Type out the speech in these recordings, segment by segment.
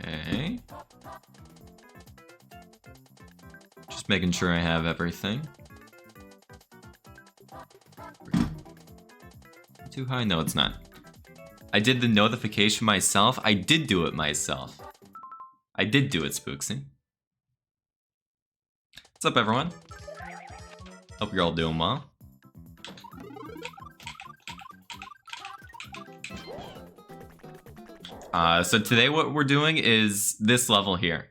Okay. Just making sure I have everything. Too high? No, it's not. I did the notification myself. I did do it myself. I did do it, Spooksy. What's up, everyone? Hope you're all doing well. So today what we're doing is this level here,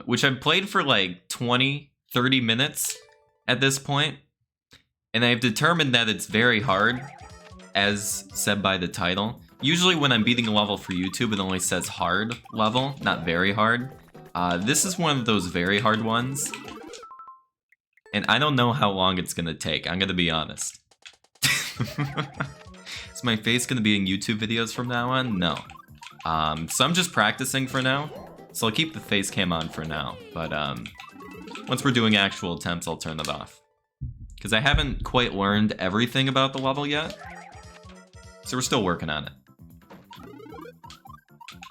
which I've played for like 20, 30 minutes at this point, and I've determined that it's very hard, as said by the title. Usually when I'm beating a level for YouTube, it only says hard level, not very hard. This is one of those very hard ones, and I don't know how long it's gonna take, I'm gonna be honest. Is my face gonna be in YouTube videos from now on? No. So I'm just practicing for now, so I'll keep the face cam on for now, but once we're doing actual attempts, I'll turn it off. Because I haven't quite learned everything about the level yet, so we're still working on it.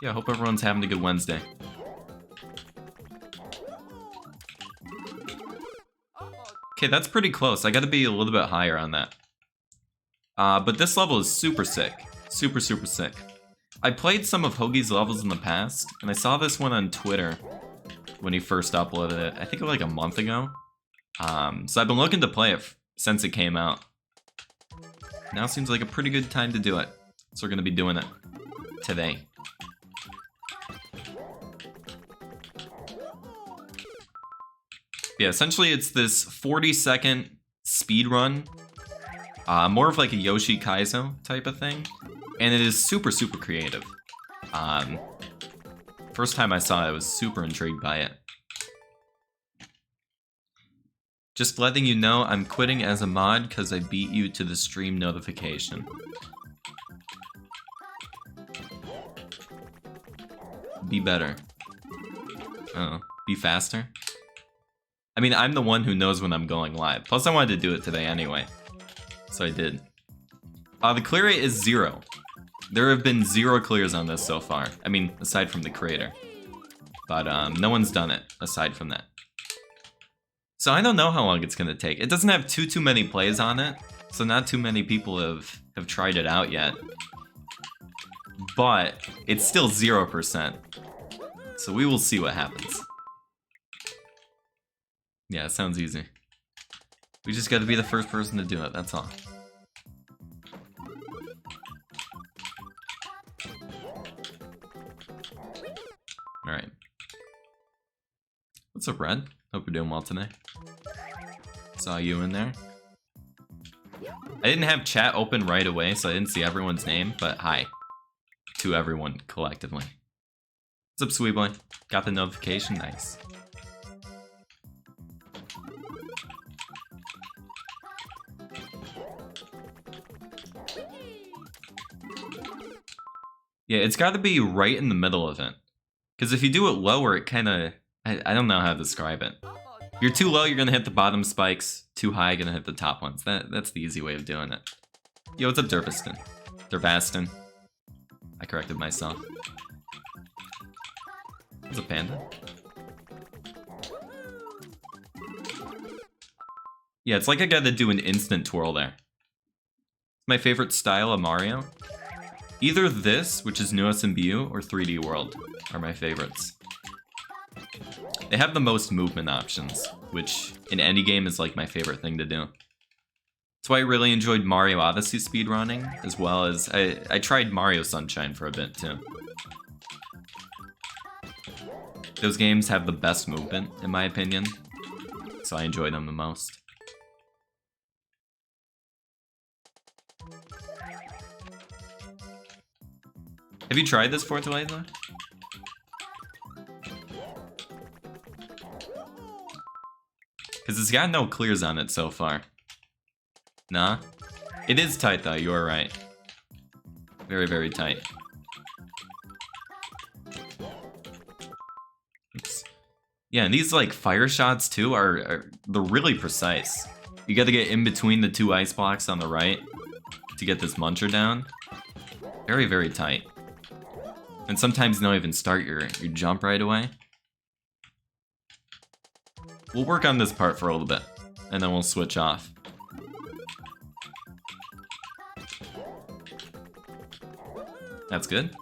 Yeah, I hope everyone's having a good Wednesday. Okay, that's pretty close. I gotta be a little bit higher on that. But this level is super sick. Super, super sick. I played some of Hoagie's levels in the past, and I saw this one on Twitter when he first uploaded it. I think like a month ago. So I've been looking to play it since it came out. Now seems like a pretty good time to do it. So we're gonna be doing it today. Yeah, essentially it's this 40-second speed run. More of like a Yoshi Kaizo type of thing. And it is super, super creative. First time I saw it, I was super intrigued by it. Just letting you know, I'm quitting as a mod because I beat you to the stream notification. Be better. Oh, be faster? I mean, I'm the one who knows when I'm going live. Plus, I wanted to do it today anyway. So I did. The clear rate is 0. There have been 0 clears on this so far. I mean, aside from the creator. But no one's done it, aside from that. So I don't know how long it's gonna take. It doesn't have too many plays on it, so not too many people have tried it out yet. But it's still 0%. So we will see what happens. Yeah, it sounds easy. We just gotta be the first person to do it, that's all. Alright. What's up, Red? Hope you're doing well today. Saw you in there. I didn't have chat open right away, so I didn't see everyone's name, but hi. To everyone, collectively. What's up, sweet boy? Got the notification? Nice. Yeah, it's got to be right in the middle of it. Because if you do it lower, it kind of... I don't know how to describe it. If you're too low, you're going to hit the bottom spikes. Too high, you're going to hit the top ones. That's the easy way of doing it. Yo, what's up, Dervaston? Dervaston. I corrected myself. What's up, Panda? Yeah, it's like I got to do an instant twirl there. My favorite style of Mario. Either this, which is New SMBU, or 3D World are my favorites. They have the most movement options, which in any game is like my favorite thing to do. That's why I really enjoyed Mario Odyssey speedrunning, as well as I tried Mario Sunshine for a bit too. Those games have the best movement, in my opinion, so I enjoy them the most. Have you tried this Fortaleza? Because it's got no clears on it so far. Nah? It is tight though, you are right. Very, very tight. Oops. Yeah, and these like fire shots too they're really precise. You gotta get in between the two ice blocks on the right to get this muncher down. Very, very tight. And sometimes you don't even start your jump right away. We'll work on this part for a little bit, and then we'll switch off. That's good.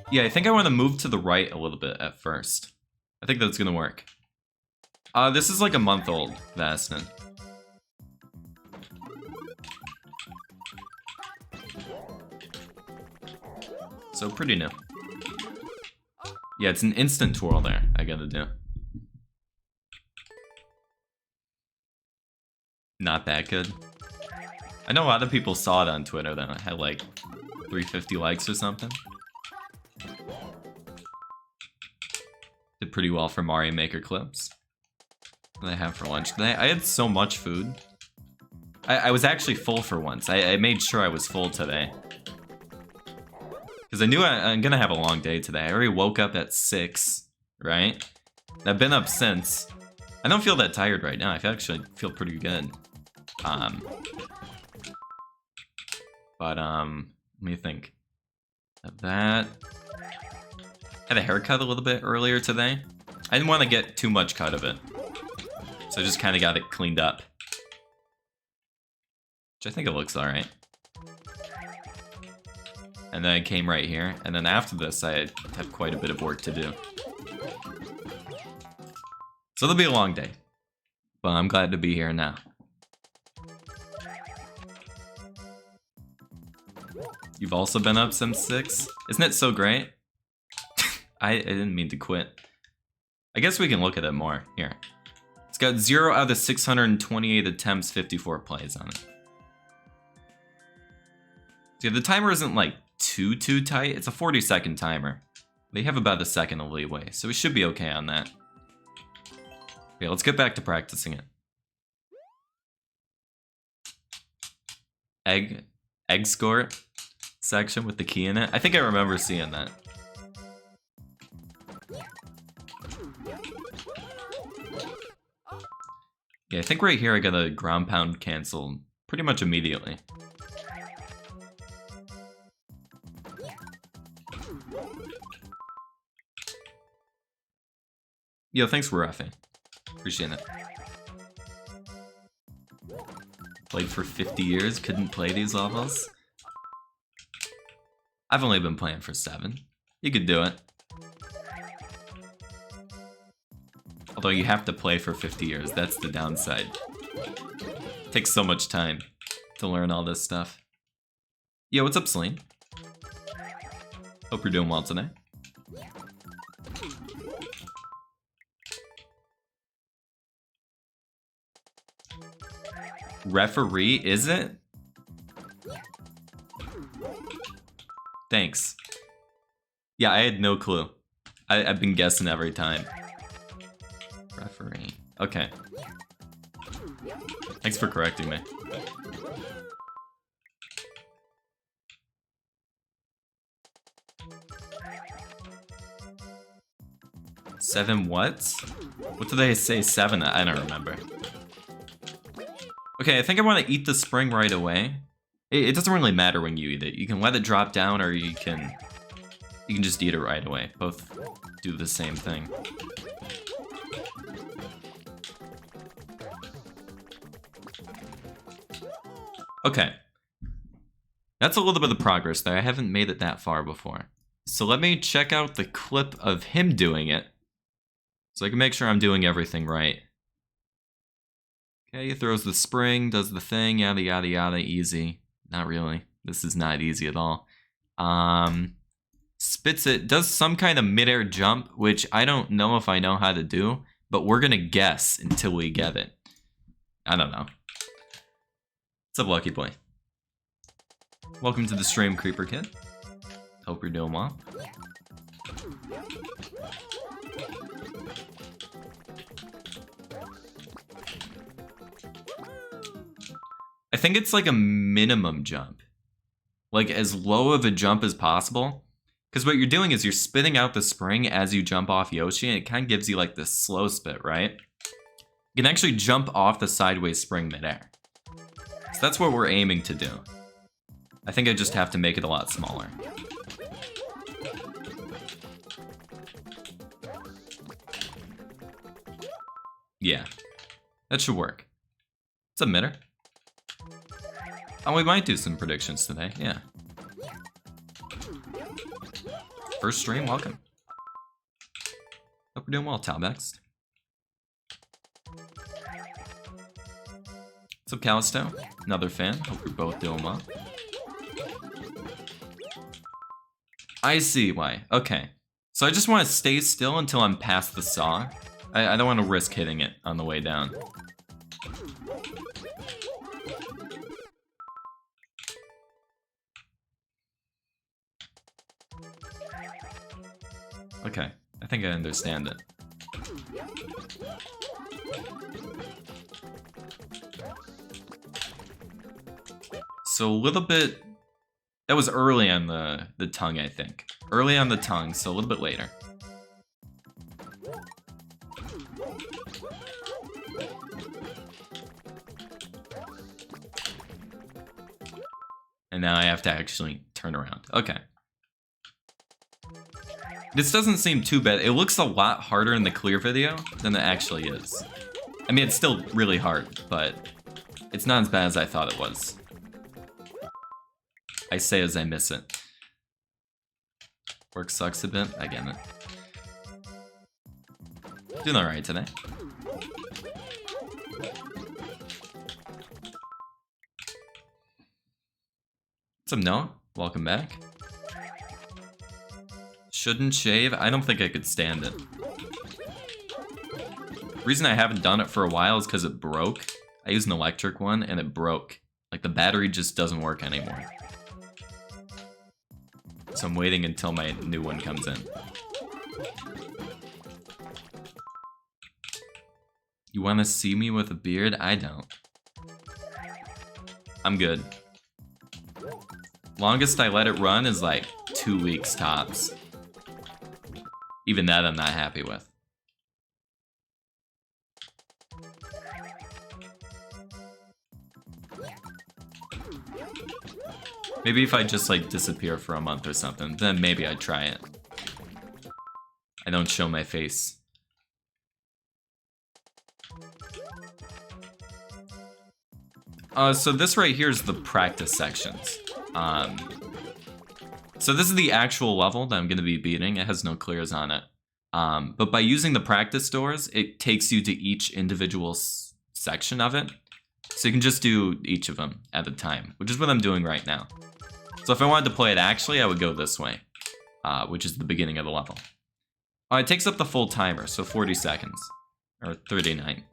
Yeah, I think I want to move to the right a little bit at first. I think that's gonna work. This is like a month old, Vastin. So pretty new. Yeah, it's an instant twirl there, I gotta do. Not that good. I know a lot of people saw it on Twitter though. It had like 350 likes or something. Did pretty well for Mario Maker clips. What did I have for lunch today? I had so much food. I was actually full for once. I made sure I was full today. Because I knew I'm gonna have a long day today. I already woke up at 6, right? I've been up since. I don't feel that tired right now. I actually feel pretty good. Let me think. Of that. Had a haircut a little bit earlier today. I didn't want to get too much cut of it. So I just kind of got it cleaned up. Which I think it looks alright. And then I came right here. And then after this, I have quite a bit of work to do. So it'll be a long day. But I'm glad to be here now. You've also been up since 6? Isn't it so great? I didn't mean to quit. I guess we can look at it more. Here. It's got 0 out of 628 attempts, 54 plays on it. See, the timer isn't like too tight. It's a 40-second timer. They have about a second of leeway, so we should be okay on that. Okay, let's get back to practicing it. Egg score section with the key in it. I think I remember seeing that. Yeah, I think right here I got a ground pound cancel pretty much immediately. Yo, thanks for reffing. Appreciate it. Played for 50 years, couldn't play these levels. I've only been playing for 7. You could do it. Although you have to play for 50 years, that's the downside. It takes so much time to learn all this stuff. Yo, what's up, Celine? Hope you're doing well today. Referee, is it? Thanks. Yeah, I had no clue. I've been guessing every time. Referee. Okay. Thanks for correcting me. Seven what? What did they say 7? I don't remember. Okay, I think I want to eat the spring right away. It doesn't really matter when you eat it. You can let it drop down, or you can just eat it right away. Both do the same thing. Okay. That's a little bit of progress there. I haven't made it that far before. So let me check out the clip of him doing it, so I can make sure I'm doing everything right. Okay, he throws the spring, does the thing, yada yada yada, easy. Not really. This is not easy at all. Spits it, does some kind of midair jump, which I don't know if I know how to do, but we're gonna guess until we get it. I don't know. What's up, Lucky Boy? Welcome to the stream, Creeper Kid. Hope you're doing well. I think it's like a minimum jump. Like as low of a jump as possible. Because what you're doing is you're spitting out the spring as you jump off Yoshi, and it kind of gives you like this slow spit, right? You can actually jump off the sideways spring midair. So that's what we're aiming to do. I think I just have to make it a lot smaller. Yeah, that should work. What's up, Mitter? Oh, we might do some predictions today, yeah. First stream, welcome. Hope we're doing well, Talbext. What's up, Callisto? Another fan. Hope you're both doing well. I see why. Okay. So I just want to stay still until I'm past the saw. I don't want to risk hitting it on the way down. Okay. I think I understand it. So a little bit... That was early on the tongue, I think. Early on the tongue, so a little bit later. And now I have to actually turn around. Okay. This doesn't seem too bad. It looks a lot harder in the clear video than it actually is. I mean, it's still really hard, but it's not as bad as I thought it was. I say as I miss it. Work sucks a bit, I get it. Doing alright today. What's up, Noah? Welcome back. Shouldn't shave? I don't think I could stand it. The reason I haven't done it for a while is because it broke. I used an electric one and it broke. Like the battery just doesn't work anymore. So I'm waiting until my new one comes in. You want to see me with a beard? I don't. I'm good. Longest I let it run is like 2 weeks tops. Even that I'm not happy with. Maybe if I just like disappear for a month or something, then maybe I'd try it. I don't show my face. So this right here is the practice sections. So this is the actual level that I'm going to be beating. It has no clears on it. But by using the practice doors, it takes you to each individual section of it. So you can just do each of them at a time, which is what I'm doing right now. So if I wanted to play it actually, I would go this way, which is the beginning of the level. It takes up the full timer, so 40 seconds, or 39.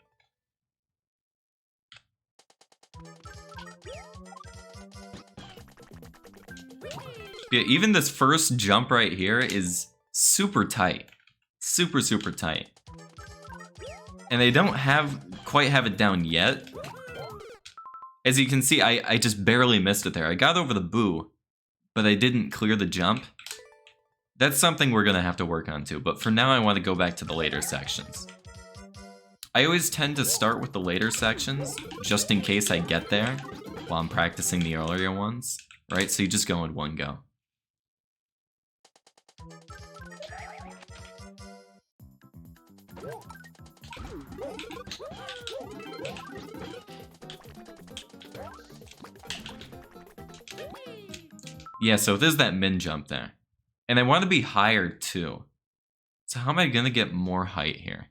Yeah, even this first jump right here is super tight. Super, super tight. And they don't quite have it down yet. As you can see, I just barely missed it there. I got over the boo, but I didn't clear the jump. That's something we're gonna have to work on too, but for now I want to go back to the later sections. I always tend to start with the later sections, just in case I get there while I'm practicing the earlier ones, right? So you just go in one go. Yeah, so there's that min jump there. And I want to be higher too. So how am I going to get more height here?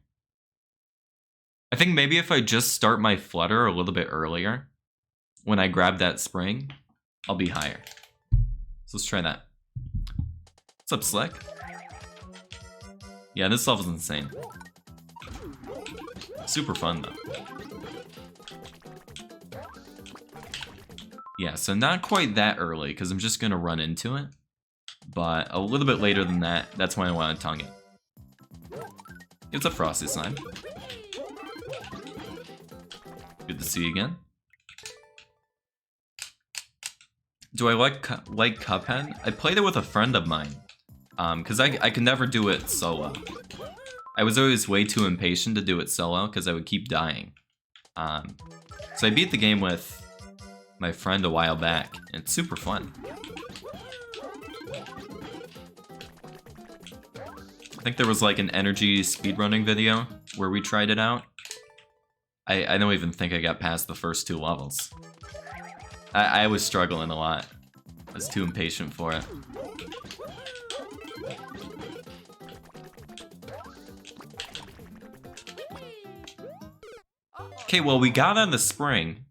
I think maybe if I just start my flutter a little bit earlier, when I grab that spring, I'll be higher. So let's try that. What's up, Slick? Yeah, this level's insane. Super fun though. Yeah, so not quite that early, because I'm just going to run into it. But a little bit later than that, that's when I want to tongue it. It's a Frosty Slime. Good to see you again. Do I like Cuphead? I played it with a friend of mine. Because I could never do it solo. I was always way too impatient to do it solo because I would keep dying. So I beat the game with my friend a while back, and it's super fun. I think there was like an energy speedrunning video where we tried it out. I don't even think I got past the first 2 levels. I was struggling a lot. I was too impatient for it. Okay, well, we got on the spring.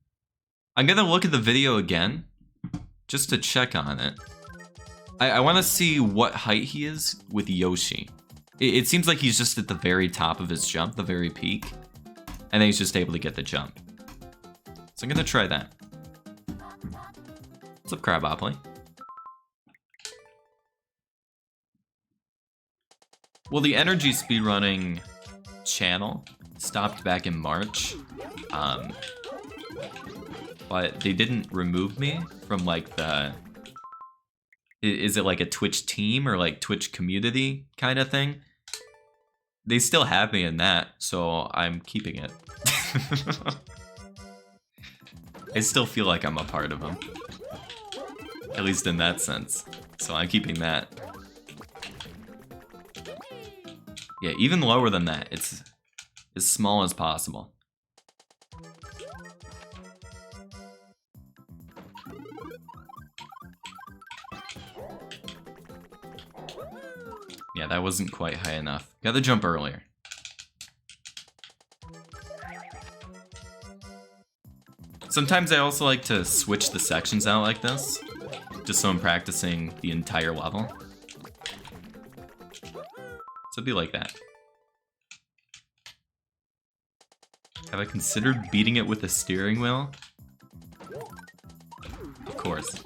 I'm gonna look at the video again, just to check on it. I want to see what height he is with Yoshi. It seems like he's just at the very top of his jump, the very peak. And then he's just able to get the jump. So I'm gonna try that. What's up, Crabopoly? Well, the energy speedrunning channel stopped back in March. But they didn't remove me from like the... Is it like a Twitch team or like Twitch community kind of thing? They still have me in that, so I'm keeping it. I still feel like I'm a part of them. At least in that sense. So I'm keeping that. Yeah, even lower than that. It's as small as possible. Yeah, that wasn't quite high enough. Gotta jump earlier. Sometimes I also like to switch the sections out like this, just so I'm practicing the entire level. So it'd be like that. Have I considered beating it with a steering wheel? Of course.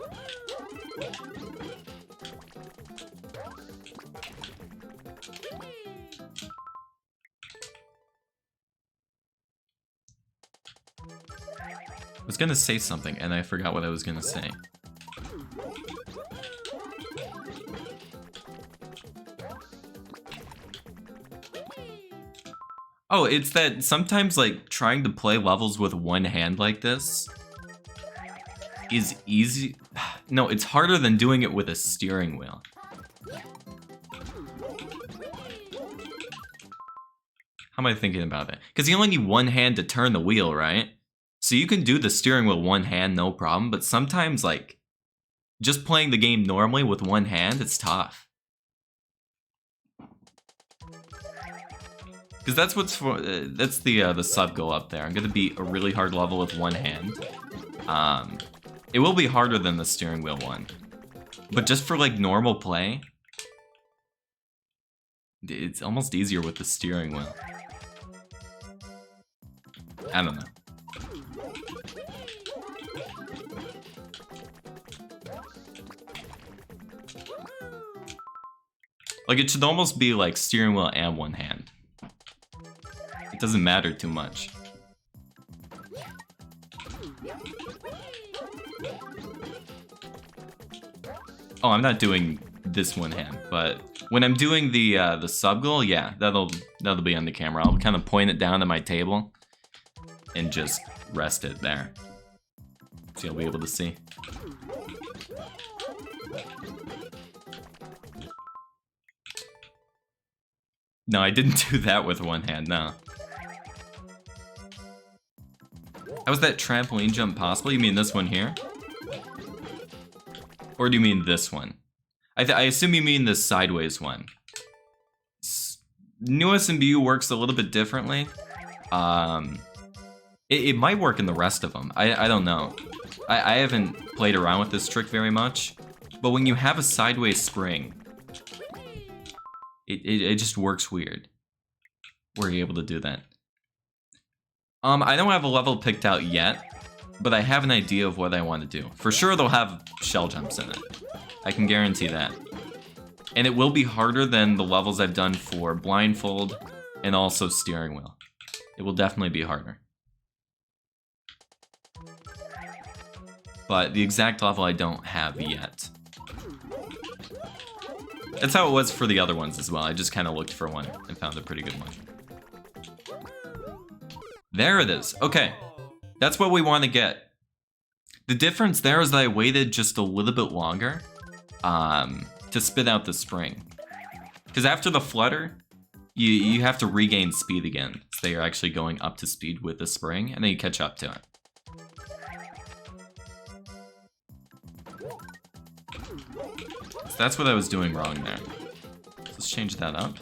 I was gonna say something, and I forgot what I was gonna say. Oh, it's that sometimes, like, trying to play levels with one hand like this is easy. No, it's harder than doing it with a steering wheel. How am I thinking about that? Because you only need one hand to turn the wheel, right? So you can do the steering with one hand, no problem, but sometimes, like, just playing the game normally with one hand, it's tough. Because that's what's for, that's the sub goal up there. I'm gonna beat a really hard level with one hand. It will be harder than the steering wheel one. But just for, like, normal play, it's almost easier with the steering wheel. I don't know. Like, it should almost be like steering wheel and one hand. It doesn't matter too much. Oh, I'm not doing this one hand, but when I'm doing the sub goal, yeah, that'll be on the camera. I'll kind of point it down to my table and just rest it there, so you'll be able to see. No, I didn't do that with one hand, no. How is that trampoline jump possible? You mean this one here? Or do you mean this one? I assume you mean the sideways one. New SMBU works a little bit differently. It might work in the rest of them. I don't know. I haven't played around with this trick very much. But when you have a sideways spring, it just works weird. Were you able to do that? I don't have a level picked out yet, but I have an idea of what I want to do. For sure they'll have shell jumps in it. I can guarantee that. And it will be harder than the levels I've done for Blindfold and also Steering Wheel. It will definitely be harder. but the exact level I don't have yet. That's how it was for the other ones as well. I just kind of looked for one and found a pretty good one. There it is. Okay. That's what we want to get. The difference there is that I waited just a little bit longer to spit out the spring. Because after the flutter, you have to regain speed again. So you're actually going up to speed with the spring, and then you catch up to it. So that's what I was doing wrong there. Let's change that up.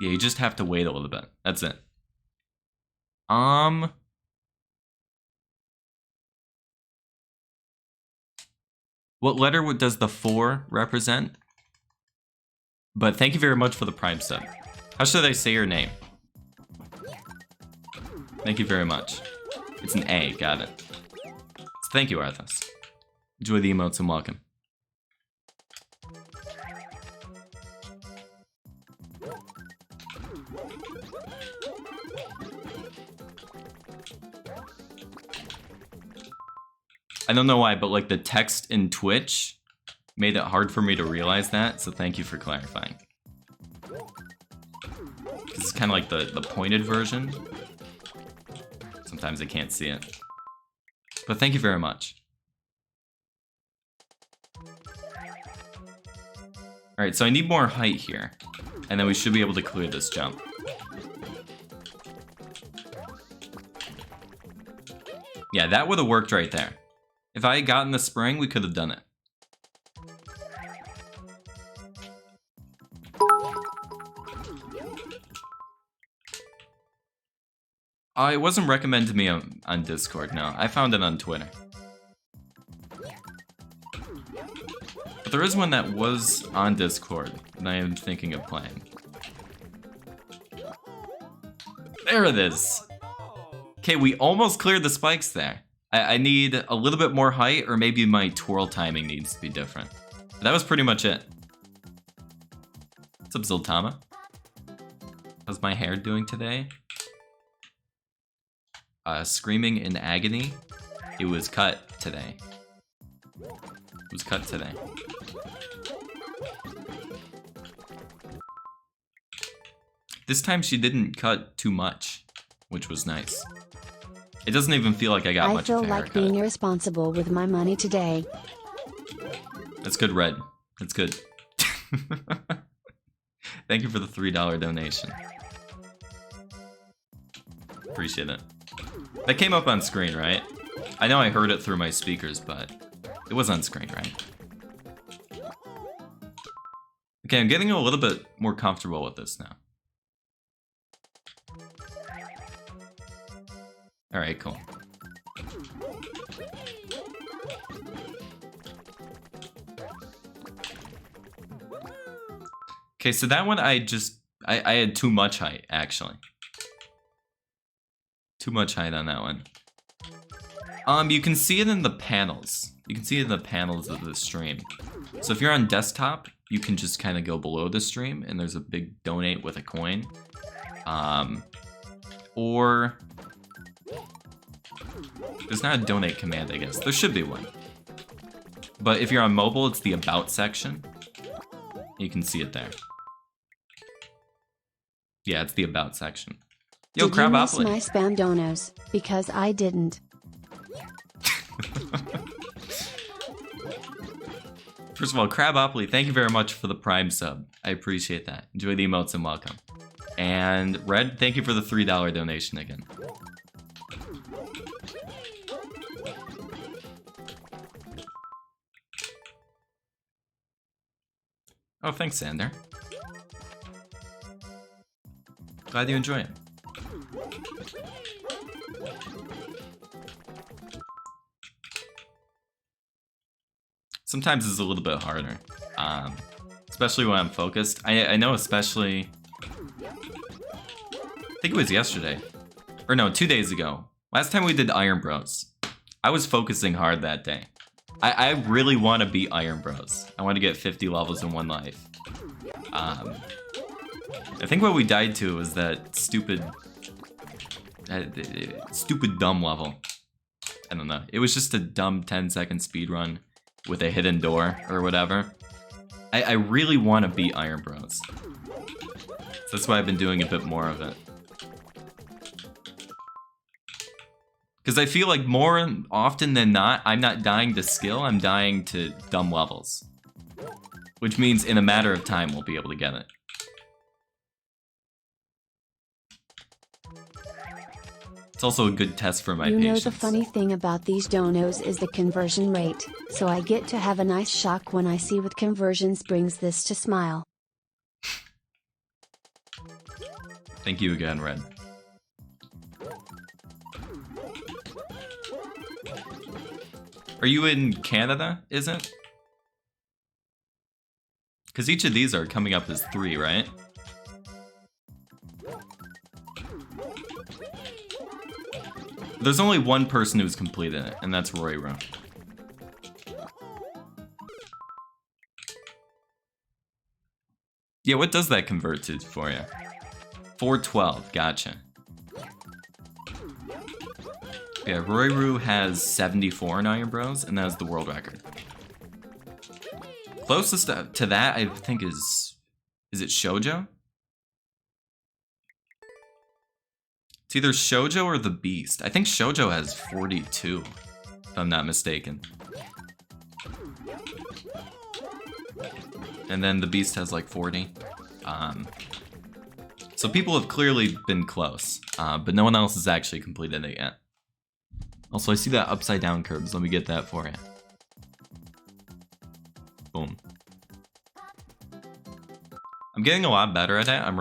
Yeah, you just have to wait a little bit. That's it. What letter does the 4 represent? But thank you very much for the Prime sub. How should I say your name? Thank you very much. It's an A, got it. So thank you, Arthas. Enjoy the emotes and welcome. I don't know why, but like the text in Twitch made it hard for me to realize that, so thank you for clarifying. This is kind of like the pointed version. Sometimes I can't see it. But thank you very much. Alright, so I need more height here. And then we should be able to clear this jump. Yeah, that would have worked right there. If I had gotten the spring, we could have done it. It wasn't recommended to me on Discord, no. I found it on Twitter. But there is one that was on Discord that I am thinking of playing. There it is! Okay, we almost cleared the spikes there. I need a little bit more height, or maybe my twirl timing needs to be different. But that was pretty much it. What's up, Zoltama? How's my hair doing today? Screaming in agony. It was cut today. It was cut today. This time she didn't cut too much, which was nice. It doesn't even feel like I got much of a haircut. I feel like being irresponsible with my money today. That's good, Red. That's good. Thank you for the $3 donation. Appreciate it. That came up on screen, right? I know I heard it through my speakers, but it was on screen, right? Okay, I'm getting a little bit more comfortable with this now. Alright, cool. Okay, so that one I had too much height, actually. Too much height on that one. You can see it in the panels. You can see it in the panels of the stream. So if you're on desktop, you can just kind of go below the stream, and there's a big donate with a coin. Or there's not a donate command, I guess. There should be one. But if you're on mobile, it's the about section. You can see it there. Yeah, it's the about section. Yo, Did you miss my spam donos? Because I didn't. First of all, Crabopoly, thank you very much for the Prime sub. I appreciate that. Enjoy the emotes and welcome. And Red, thank you for the $3 donation again. Oh, thanks, Sander. Glad you enjoy it. Sometimes it's a little bit harder, especially when I'm focused. I know especially, I think it was yesterday, or no, 2 days ago. Last time we did Iron Bros, I was focusing hard that day. I really want to beat Iron Bros. I want to get 50 levels in one life. I think what we died to was that stupid dumb level. I don't know. It was just a dumb 10-second speedrun with a hidden door or whatever. I really want to beat Iron Bros. So that's why I've been doing a bit more of it. Because I feel like more often than not, I'm not dying to skill, I'm dying to dumb levels. Which means in a matter of time, we'll be able to get it. It's also a good test for my patience. You know, the funny thing about these donos is the conversion rate, so I get to have a nice shock when I see what conversions brings this to smile. Thank you again, Red. Are you in Canada, is it? Because each of these are coming up as 3, right? There's only one person who's completed it, and that's Royro. Yeah, what does that convert to for you? 412, gotcha. Yeah, Royru has 74 in Iron Bros, and that was the world record. Closest to that, I think, is it Shoujo? It's either Shoujo or the Beast. I think Shoujo has 42, if I'm not mistaken. And then the Beast has like 40. So people have clearly been close, but no one else has actually completed it yet. Also, I see that upside down Kirbs. Let me get that for you. Boom. I'm getting a lot better at it. I'm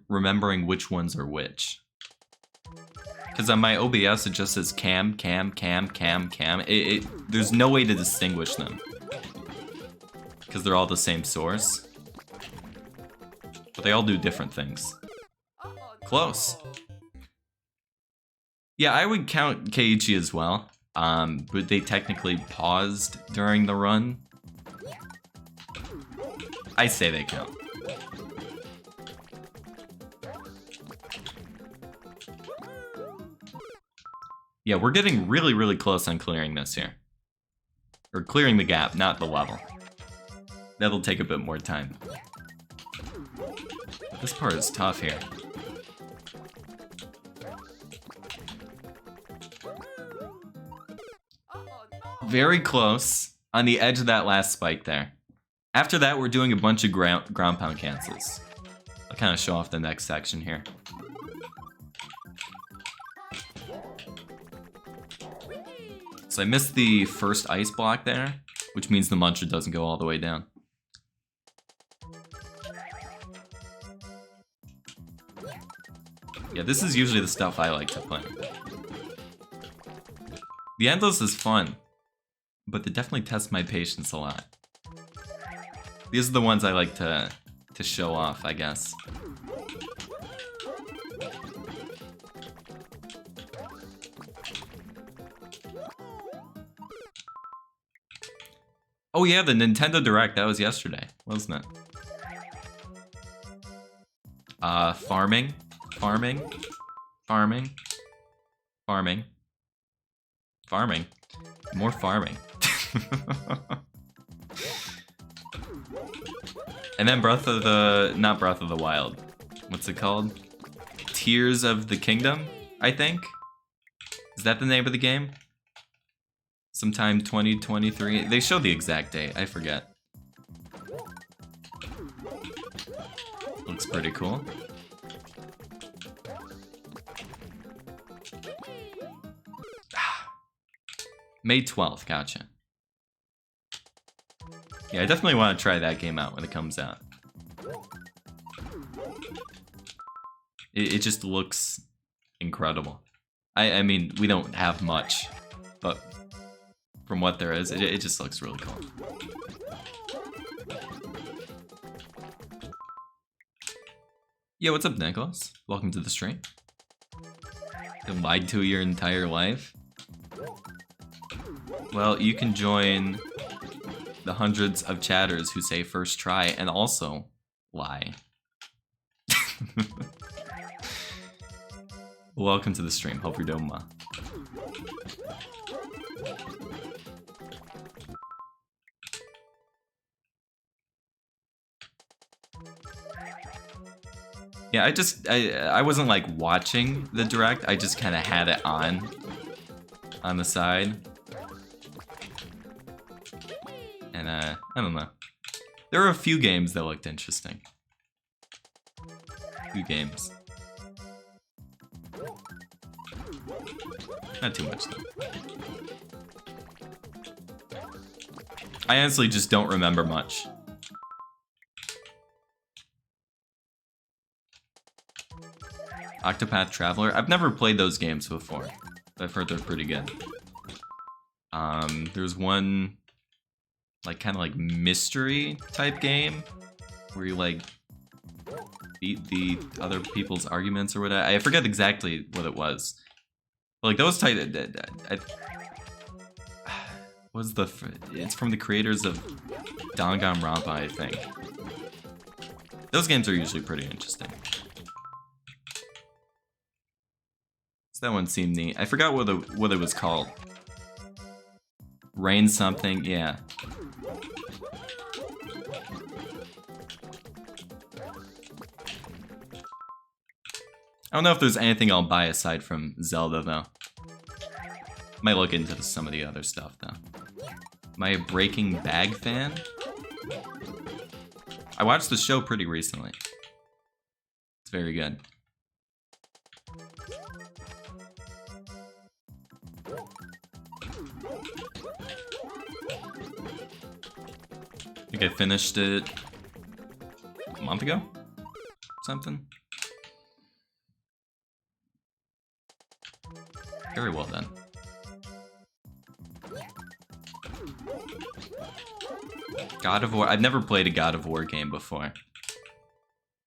remembering which ones are which. Because on my OBS, it just says cam, cam, cam, cam, cam. There's no way to distinguish them. Because they're all the same source. But they all do different things. Close. Yeah, I would count Keiichi as well. But they technically paused during the run. I say they count. Yeah, we're getting really, really close on clearing this here. Or clearing the gap, not the level. That'll take a bit more time. This part is tough here. Very close, on the edge of that last spike there. After that, we're doing a bunch of ground pound cancels. I'll kind of show off the next section here. So I missed the first ice block there, which means the muncher doesn't go all the way down. Yeah, this is usually the stuff I like to play. The endless is fun, but it definitely tests my patience a lot. These are the ones I like to show off, I guess. Oh yeah, the Nintendo Direct, that was yesterday, wasn't it? Farming, farming, farming, farming, farming, more farming. And then not Breath of the Wild. What's it called? Tears of the Kingdom, I think? Is that the name of the game? Sometime 2023. They show the exact date, I forget. Looks pretty cool. May 12th, gotcha. Yeah, I definitely want to try that game out when it comes out. It just looks incredible. I mean, we don't have much, but from what there is, it just looks really cool. Yeah, what's up, Nicholas? Welcome to the stream. Been lied to your entire life? Well, you can join the hundreds of chatters who say first try and also lie. Welcome to the stream. Hope you're doing well. Yeah, I wasn't like watching the direct. I just kind of had it on the side. And I don't know. There were a few games that looked interesting. Few games. Not too much though. I honestly just don't remember much. Octopath Traveler? I've never played those games before, but I've heard they're pretty good. There's one, like, kind of like mystery type game where you, like, beat the other people's arguments or whatever. I forget exactly what it was. But, like, those type... it's from the creators of Danganronpa, I think. Those games are usually pretty interesting. So that one seemed neat. I forgot what it was called. Rain something, yeah. I don't know if there's anything I'll buy aside from Zelda, though. Might look into some of the other stuff, though. Am I a Breaking Bag fan? I watched the show pretty recently. It's very good. I think I finished it a month ago? Something? Very well done. God of War. I've never played a God of War game before.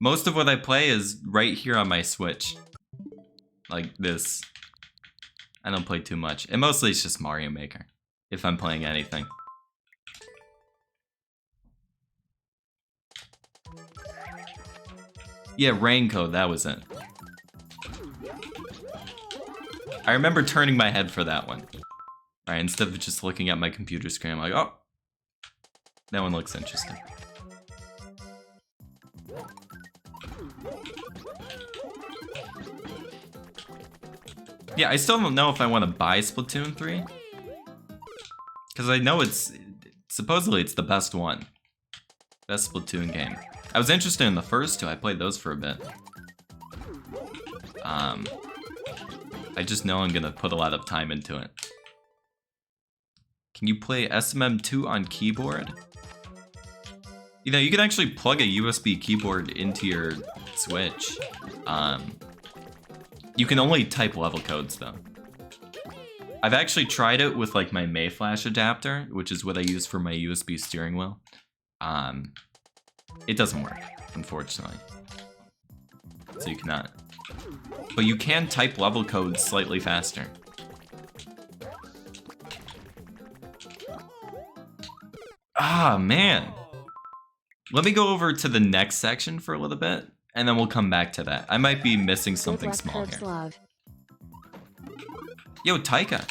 Most of what I play is right here on my Switch. Like this. I don't play too much. And mostly it's just Mario Maker. If I'm playing anything. Yeah, Raincoat, that was it. I remember turning my head for that one. Alright, instead of just looking at my computer screen, I'm like, oh, that one looks interesting. Yeah, I still don't know if I want to buy Splatoon 3. Because I know supposedly it's the best one. Best Splatoon game. I was interested in the first two, I played those for a bit. I just know I'm gonna put a lot of time into it. Can you play SMM2 on keyboard? You know, you can actually plug a USB keyboard into your Switch. You can only type level codes, though. I've actually tried it with, like, my Mayflash adapter, which is what I use for my USB steering wheel. It doesn't work, unfortunately. So you cannot. But you can type level codes slightly faster. Ah, man. Let me go over to the next section for a little bit, and then we'll come back to that. I might be missing something small here. Love. Yo, Taika.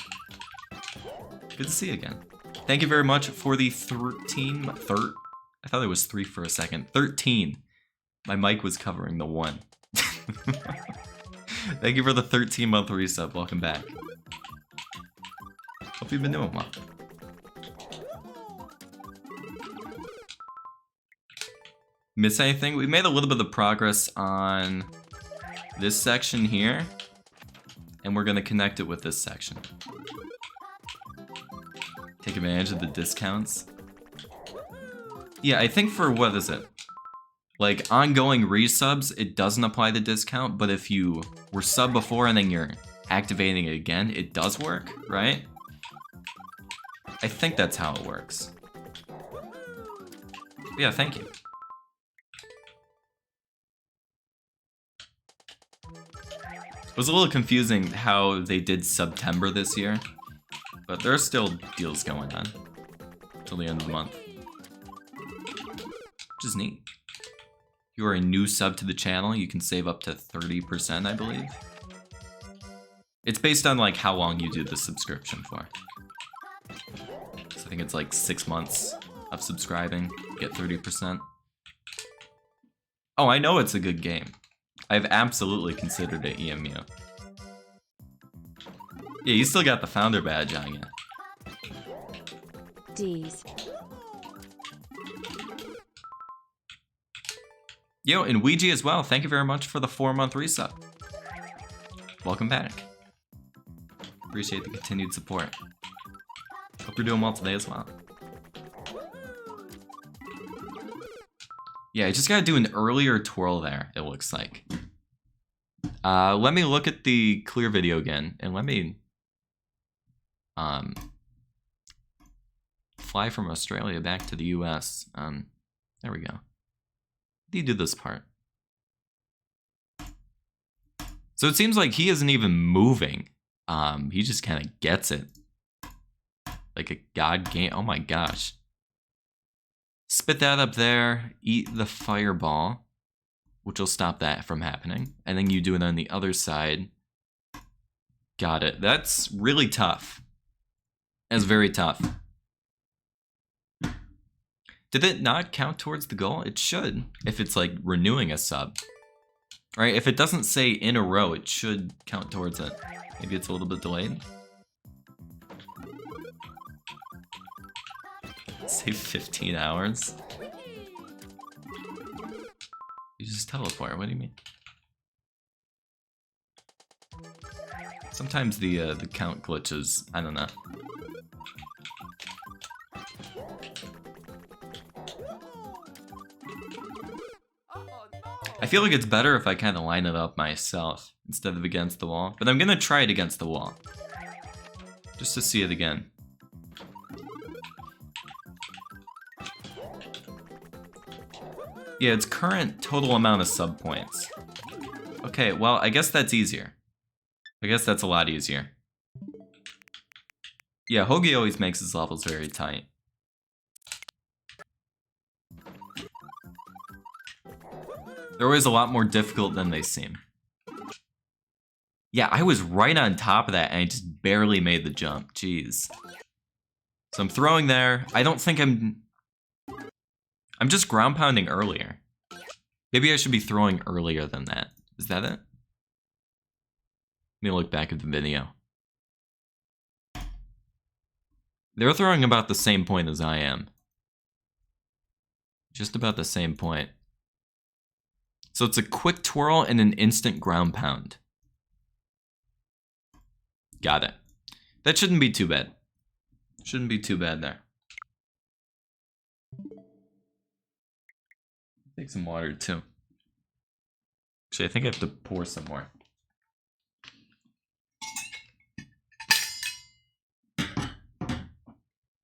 Good to see you again. Thank you very much for the 13... I thought it was 3 for a second. 13. My mic was covering the 1. Thank you for the 13-month resub. Welcome back. Hope you've been doing well. Miss anything? We made a little bit of progress on this section here, and we're gonna connect it with this section. Take advantage of the discounts. Yeah, I think for, what is it? Like, ongoing resubs, it doesn't apply the discount, but if you were sub before and then you're activating it again, it does work, right? I think that's how it works. Yeah, thank you. It was a little confusing how they did September this year, but there are still deals going on till the end of the month. Which is neat. If you are a new sub to the channel, you can save up to 30%, I believe. It's based on like how long you do the subscription for. So I think it's like 6 months of subscribing, you get 30%. Oh, I know it's a good game. I've absolutely considered it EMU. Yeah, you still got the founder badge on you. D's. Yo, and Ouija as well. Thank you very much for the 4-month resub. Welcome back. Appreciate the continued support. Hope you're doing well today as well. Yeah, I just gotta do an earlier twirl there, it looks like. Let me look at the clear video again, and let me fly from Australia back to the US. There we go. How do you do this part? So it seems like he isn't even moving. He just kind of gets it. Like a god game. Oh my gosh. Spit that up there. Eat the fireball, which will stop that from happening. And then you do it on the other side. Got it. That's really tough. That's very tough. Did it not count towards the goal? It should, if it's like renewing a sub. Right? If it doesn't say in a row, it should count towards it. Maybe it's a little bit delayed. Say 15 hours. You just teleport, what do you mean? Sometimes the count glitches, I don't know. I feel like it's better if I kind of line it up myself instead of against the wall, but I'm gonna try it against the wall. Just to see it again. Yeah, it's current total amount of sub points. Okay, well, I guess that's easier. I guess that's a lot easier. Yeah, Hoagie always makes his levels very tight. They're always a lot more difficult than they seem. Yeah, I was right on top of that and I just barely made the jump. Jeez. So I'm throwing there. I don't think I'm just ground pounding earlier. Maybe I should be throwing earlier than that. Is that it? Let me look back at the video. They're throwing about the same point as I am. Just about the same point. So it's a quick twirl and an instant ground pound. Got it. That shouldn't be too bad. Shouldn't be too bad there. Take some water too. Actually, I think I have to pour some more.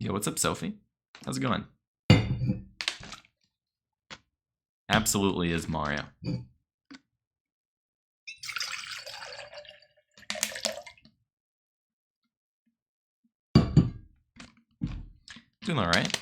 Yo, what's up, Sophie? How's it going? Absolutely is Mario. Doing all right.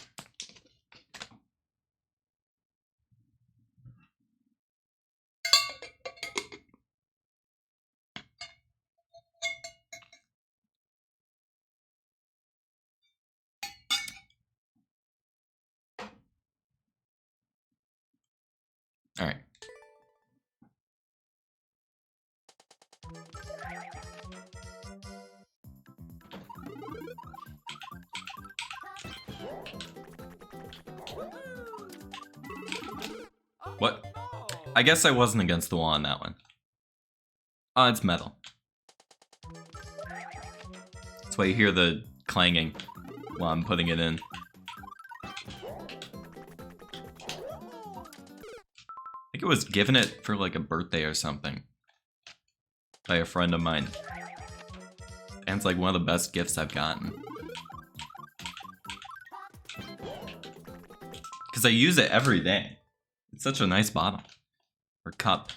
All right. What? I guess I wasn't against the wall on that one. Oh, it's metal. That's why you hear the clanging while I'm putting it in. I think it was given it for like a birthday or something by a friend of mine. And it's like one of the best gifts I've gotten. Because I use it every day. It's such a nice bottle. Or cup.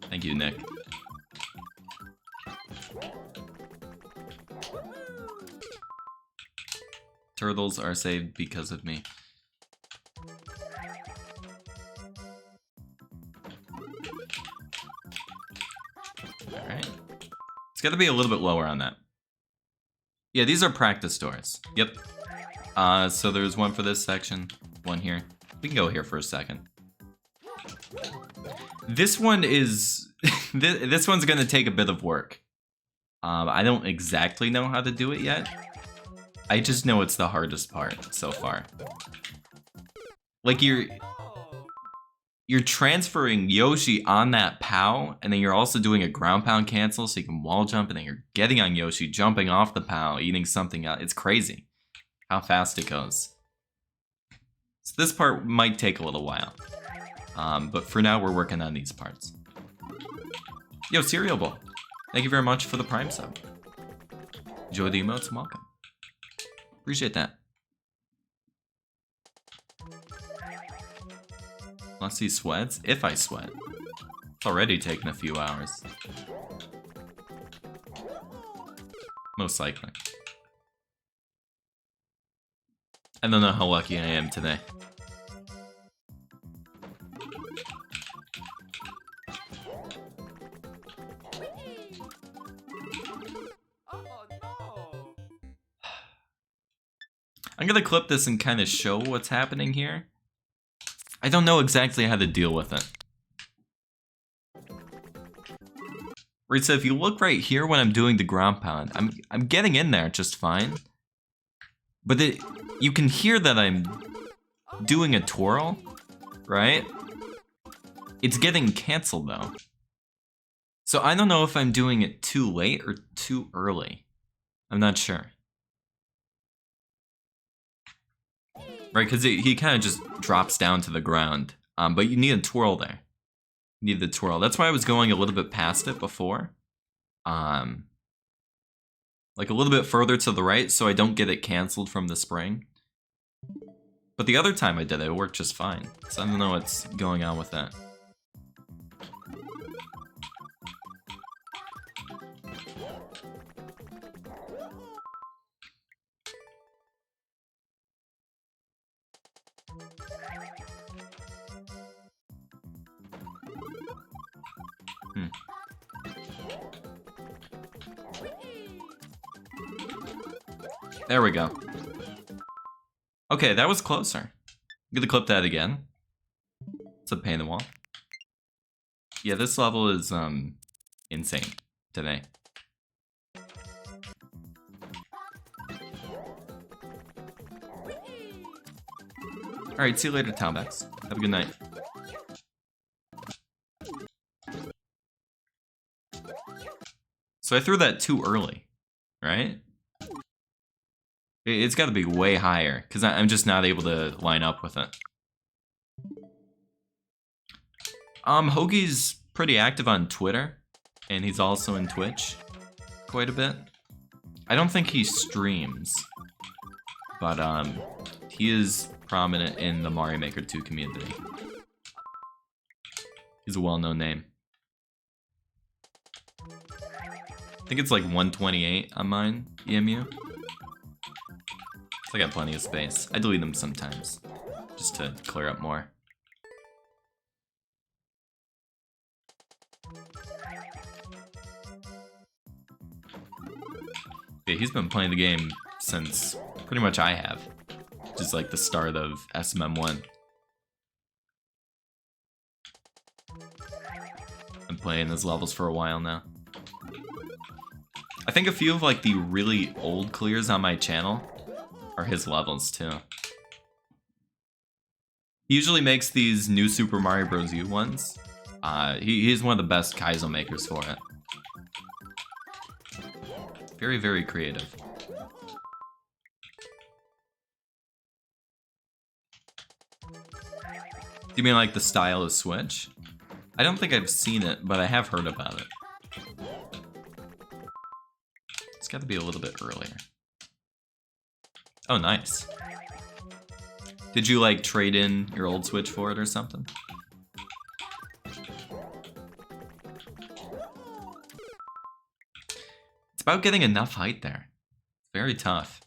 Thank you, Nick. Turtles are saved because of me. Alright. It's gotta be a little bit lower on that. Yeah, these are practice doors. Yep. So there's one for this section, one here. We can go here for a second. This one is... this one's gonna take a bit of work. I don't exactly know how to do it yet. I just know it's the hardest part so far. Like, you're transferring Yoshi on that POW, and then you're also doing a ground pound cancel so you can wall jump, and then you're getting on Yoshi, jumping off the POW, eating something else. It's crazy how fast it goes. So this part might take a little while. But for now, we're working on these parts. Yo, Cereal Bowl, thank you very much for the Prime sub. Enjoy the emotes and welcome. Appreciate that. Unless he sweats? If I sweat. It's already taken a few hours. Most likely. I don't know how lucky I am today. I'm gonna clip this and kind of show what's happening here. I don't know exactly how to deal with it. Right, so if you look right here when I'm doing the ground pound, I'm getting in there just fine. But you can hear that I'm doing a twirl, right? It's getting canceled though. So I don't know if I'm doing it too late or too early. I'm not sure. Right, because he kind of just drops down to the ground. But you need a twirl there. You need the twirl. That's why I was going a little bit past it before. Like a little bit further to the right so I don't get it canceled from the spring. But the other time I did it, it worked just fine. So I don't know what's going on with that. There we go. Okay, that was closer. I'm gonna clip that again. It's a pain in the wall. Yeah, this level is insane today. Alright, see you later, Townbacks. Have a good night. So I threw that too early, right? It's got to be way higher, because I'm just not able to line up with it. Hoagie's pretty active on Twitter, and he's also in Twitch quite a bit. I don't think he streams, but he is prominent in the Mario Maker 2 community. He's a well-known name. I think it's like 128 on mine, EMU. I got plenty of space. I delete them sometimes, just to clear up more. Yeah, he's been playing the game since pretty much I have. Just like the start of SMM1. I'm playing those levels for a while now. I think a few of like the really old clears on my channel are his levels too. He usually makes these new Super Mario Bros. U ones. He's one of the best Kaizo makers for it. Very, very creative. Do you mean like the style of Switch? I don't think I've seen it, but I have heard about it. It's got to be a little bit earlier. Oh, nice. Did you, like, trade in your old Switch for it or something? It's about getting enough height there. It's very tough.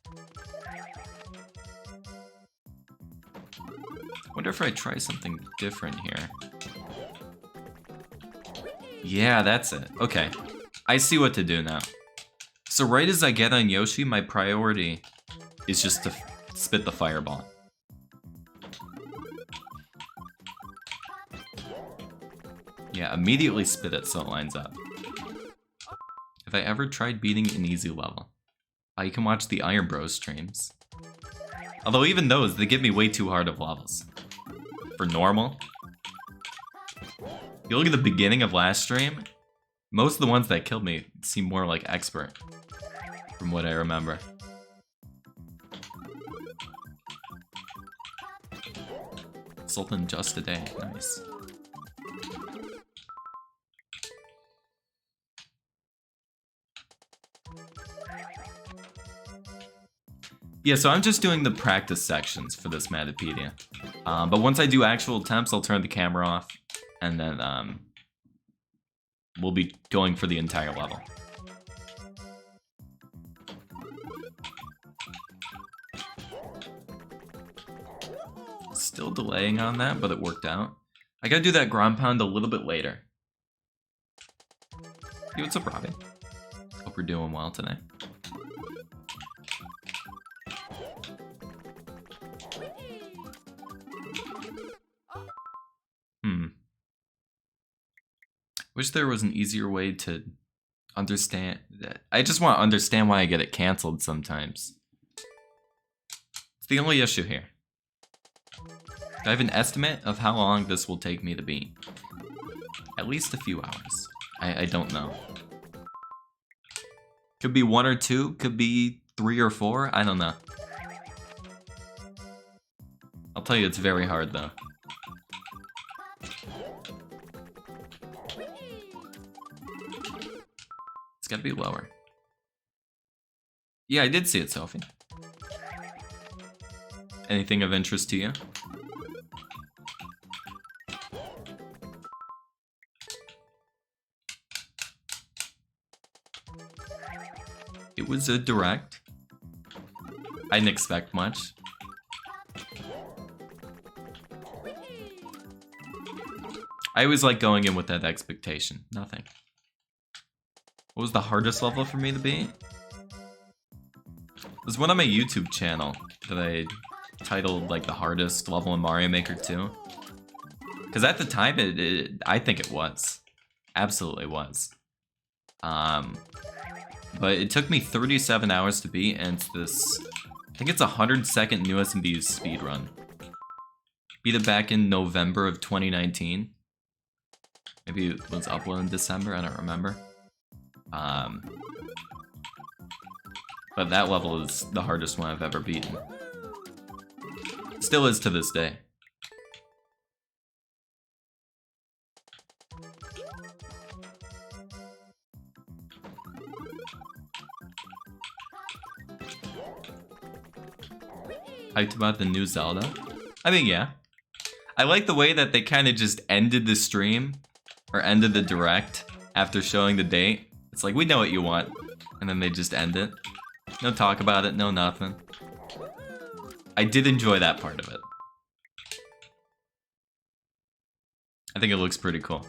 Wonder if I try something different here. Yeah, that's it. Okay. I see what to do now. So right as I get on Yoshi, my priority is just to spit the fireball. Yeah, immediately spit it so it lines up. Have I ever tried beating an easy level? You can watch the Iron Bros streams. Although even those, they give me way too hard of levels. For normal. You look at the beginning of last stream, most of the ones that killed me seem more like expert. From what I remember. Sultan just a day, nice. Yeah, so I'm just doing the practice sections for this Matapedia. But once I do actual attempts, I'll turn the camera off, and then we'll be going for the entire level. Still delaying on that, but it worked out. I gotta do that ground pound a little bit later. Hey, what's up, Robbie? Hope we're doing well today. Wish there was an easier way to understand that. I just want to understand why I get it canceled sometimes. It's the only issue here. Do I have an estimate of how long this will take me to beat? At least a few hours. I don't know. Could be 1 or 2, could be 3 or 4, I don't know. I'll tell you, it's very hard though. It's gotta be lower. Yeah, I did see it, Sophie. Anything of interest to you? It was a direct. I didn't expect much. I always like going in with that expectation. Nothing. What was the hardest level for me to beat? It was one on my YouTube channel that I titled like the hardest level in Mario Maker 2. Because at the time, I think it was. Absolutely was. But it took me 37 hours to beat, and it's this... I think it's a 100-second new SMB speedrun. Beat it back in November of 2019. Maybe it was uploaded in December, I don't remember. But that level is the hardest one I've ever beaten. Still is to this day. Hyped about the new Zelda? I mean, yeah. I like the way that they kind of just ended the stream, or ended the direct, after showing the date. It's like, we know what you want, and then they just end it. No talk about it, no nothing. I did enjoy that part of it. I think it looks pretty cool.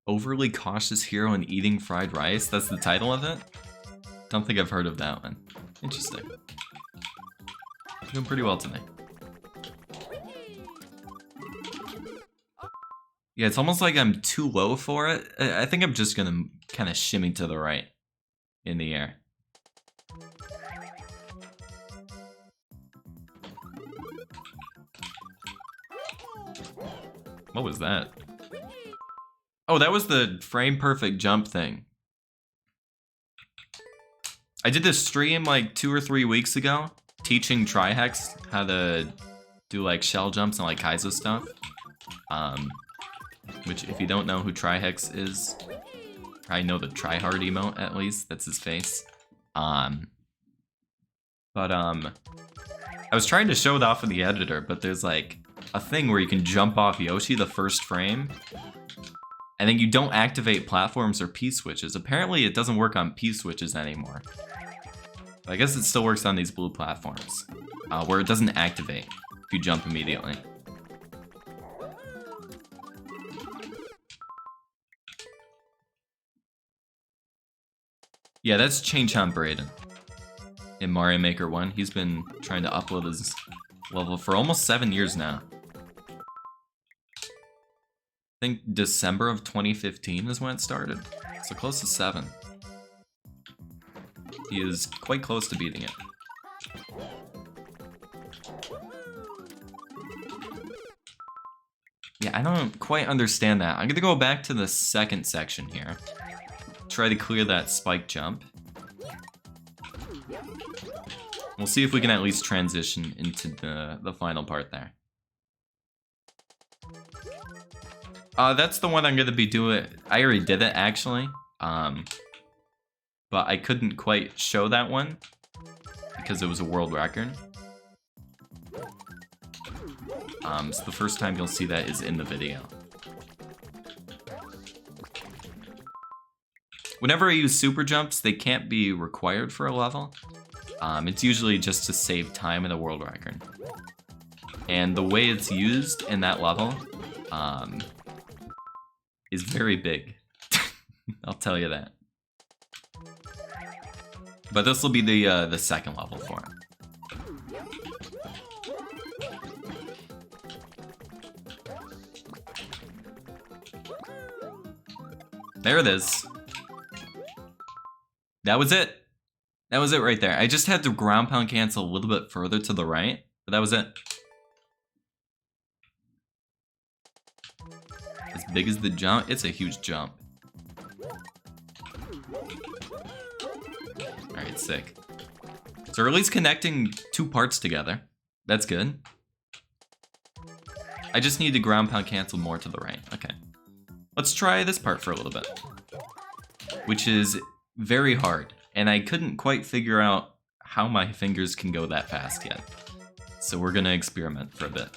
Overly cautious hero in eating fried rice? That's the title of it? Don't think I've heard of that one. Interesting. Doing pretty well tonight. Yeah, it's almost like I'm too low for it. I think I'm just gonna kind of shimmy to the right in the air. What was that? Oh, that was the frame perfect jump thing. I did this stream like 2 or 3 weeks ago, teaching Trihex how to do like shell jumps and like Kaizo stuff. Which, if you don't know who Trihex is, I know the tryhard emote at least. That's his face. I was trying to show it off in the editor, but there's like a thing where you can jump off Yoshi the first frame, and then you don't activate platforms or P-switches. Apparently, it doesn't work on P-switches anymore. But I guess it still works on these blue platforms, where it doesn't activate if you jump immediately. Yeah, that's Chain-Chan Braden. in Mario Maker 1. He's been trying to upload his level for almost 7 years now. I think December of 2015 is when it started. So close to 7. He is quite close to beating it. Yeah, I don't quite understand that. I'm gonna go back to the second section here. Try to clear that spike jump. We'll see if we can at least transition into the final part there. That's the one I'm gonna be doing. I already did it actually. But I couldn't quite show that one because it was a world record. So the first time you'll see that is in the video. Whenever I use super jumps, they can't be required for a level. It's usually just to save time in a world record. And the way it's used in that level is very big. I'll tell you that. But this will be the second level for it. There it is. That was it. That was it right there. I just had to ground pound cancel a little bit further to the right, but that was it. As big as the jump, it's a huge jump. Alright, sick. So we're at least connecting 2 parts together. That's good. I just need to ground pound cancel more to the right. Okay. Let's try this part for a little bit. Which is very hard. And I couldn't quite figure out how my fingers can go that fast yet. So we're gonna experiment for a bit.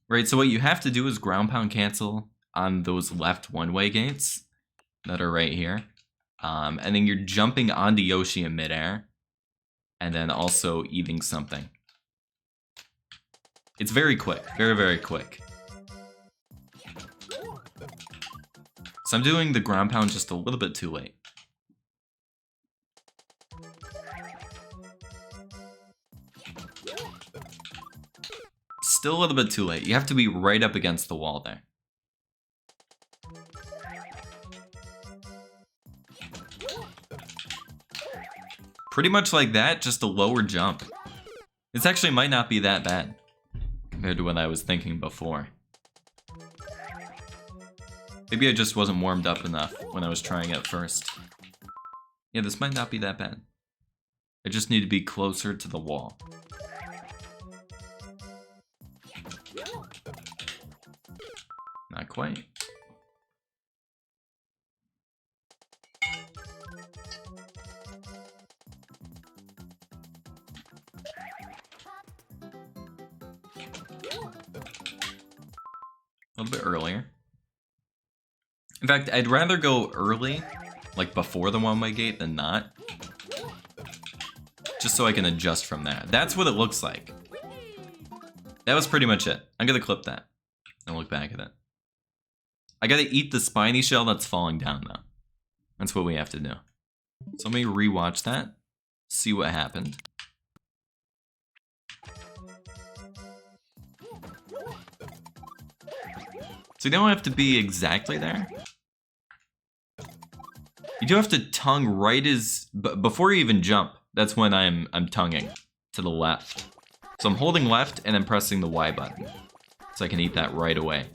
Right, so what you have to do is ground pound cancel on those left one-way gates that are right here. And then you're jumping onto Yoshi in midair. And then also eating something. It's very quick. Very, very quick. So I'm doing the ground pound just a little bit too late. Still a little bit too late. You have to be right up against the wall there. Pretty much like that, just a lower jump. This actually might not be that bad compared to what I was thinking before. Maybe I just wasn't warmed up enough when I was trying it first. Yeah, this might not be that bad. I just need to be closer to the wall. Not quite. A little bit earlier. In fact, I'd rather go early, like before the one-way gate, than not. Just so I can adjust from there. That's what it looks like. That was pretty much it. I'm gonna clip that and look back at it. I gotta eat the spiny shell that's falling down, though. That's what we have to do. So let me rewatch that, see what happened. So you don't have to be exactly there. You do have to tongue right as before you even jump. That's when I'm tonguing to the left. So I'm holding left and then pressing the Y button, so I can eat that right away.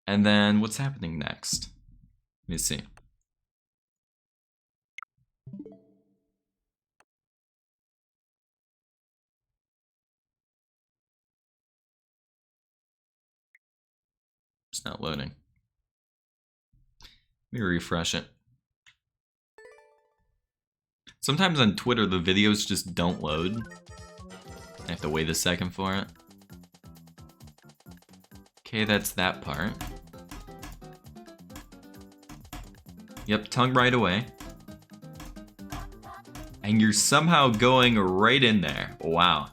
And then what's happening next? Let me see. It's not loading. Let me refresh it. Sometimes on Twitter, the videos just don't load. I have to wait a second for it. Okay, that's that part. Yep, tongue right away. And you're somehow going right in there. Wow.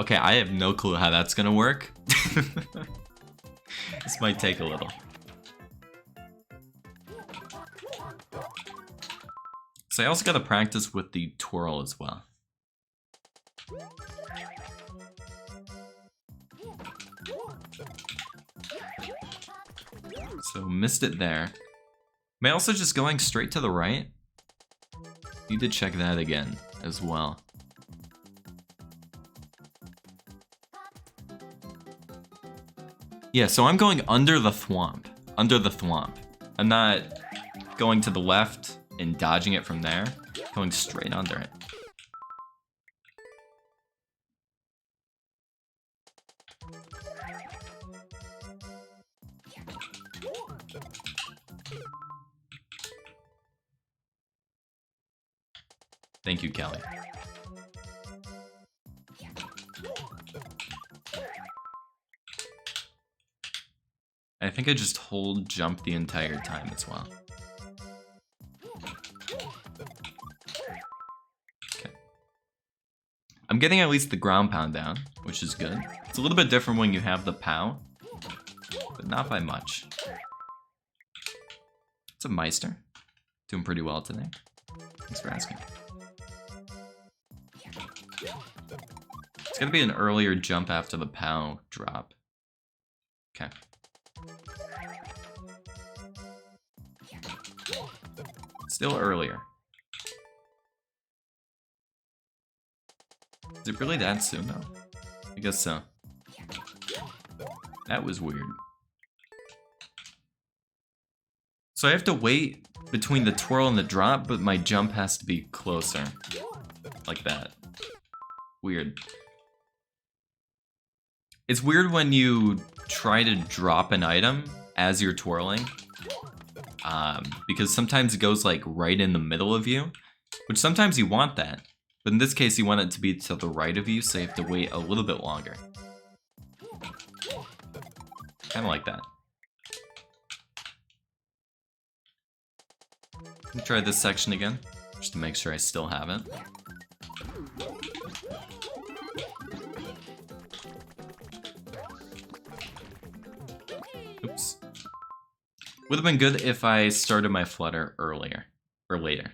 Okay, I have no clue how that's gonna work. This might take a little. So I also gotta practice with the twirl as well. So missed it there. Am I also just going straight to the right? Need to check that again as well. Yeah, so I'm going under the thwomp. Under the thwomp. I'm not going to the left and dodging it from there. Going straight under it. Thank you, Kelly. I think I just hold jump the entire time as well. Okay. I'm getting at least the ground pound down, which is good. It's a little bit different when you have the POW, but not by much. It's a Meister. Doing pretty well today. Thanks for asking. It's gonna be an earlier jump after the POW drop. Okay. Still earlier. Is it really that soon though? I guess so. That was weird. So I have to wait between the twirl and the drop, but my jump has to be closer. Like that. Weird. It's weird when you try to drop an item as you're twirling. Because sometimes it goes like right in the middle of you, which sometimes you want that. But in this case, you want it to be to the right of you, so you have to wait a little bit longer. Kind of like that. Let me try this section again, just to make sure I still have it. Oops. Would have been good if I started my flutter earlier, or later.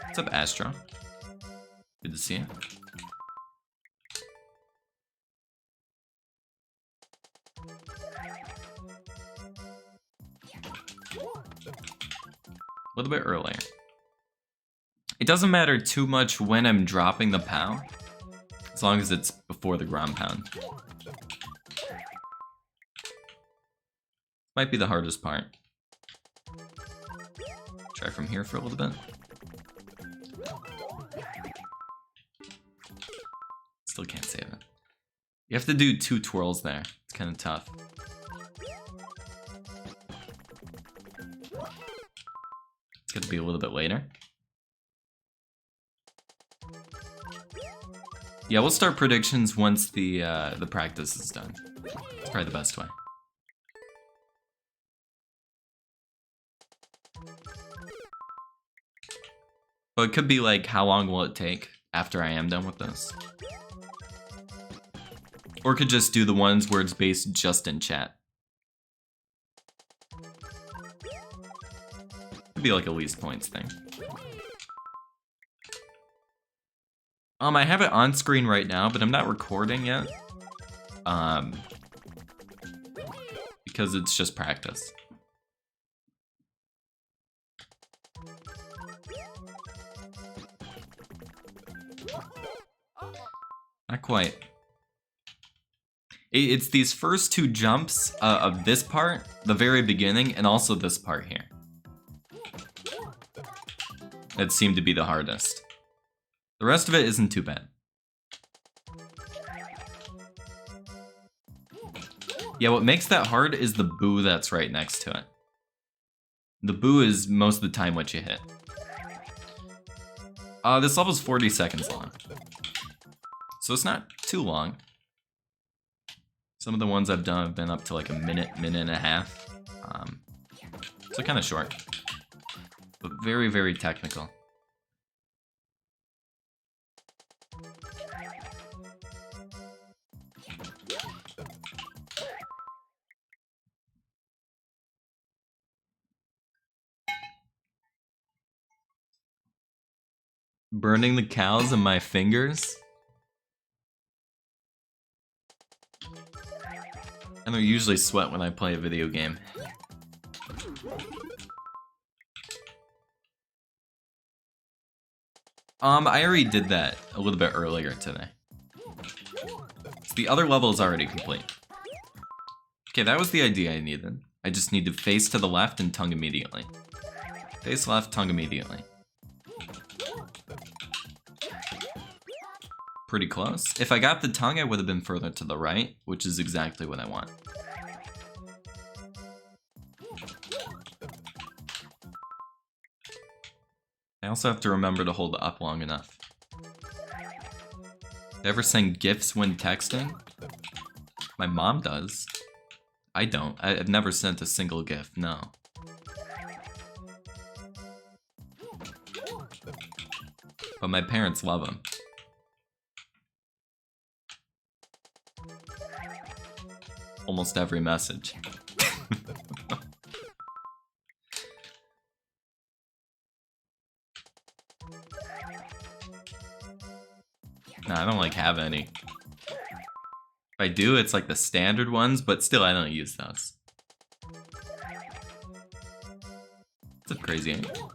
What's up, Astro? Good to see you. A little bit earlier. It doesn't matter too much when I'm dropping the POW, as long as it's before the ground pound. Might be the hardest part. Try from here for a little bit. Still can't save it. You have to do 2 twirls there. It's kind of tough. It's gonna be a little bit later. Yeah, we'll start predictions once the practice is done. It's probably the best way. But it could be like, how long will it take after I am done with this? Or could just do the ones where it's based just in chat. Could be like a least points thing. I have it on screen right now, but I'm not recording yet. Because it's just practice. Not quite. It's these first 2 jumps of this part, the very beginning, and also this part here, that seem to be the hardest. The rest of it isn't too bad. Yeah, what makes that hard is the boo that's right next to it. The boo is most of the time what you hit. This level's 40 seconds long, so it's not too long. Some of the ones I've done have been up to like a minute, minute and a half. So kind of short, but very, very technical. Burning the cows in my fingers? I don't usually sweat when I play a video game. I already did that a little bit earlier today. So the other level is already complete. Okay, that was the idea I needed. I just need to face to the left and tongue immediately. Face left, tongue immediately. Pretty close. If I got the tongue, I would have been further to the right, which is exactly what I want. I also have to remember to hold up long enough. Did I ever send GIFs when texting? My mom does. I don't. I've never sent a single GIF, no. But my parents love them. Almost every message. Nah, I don't like have any. If I do, it's like the standard ones, but still I don't use those. It's a crazy angle.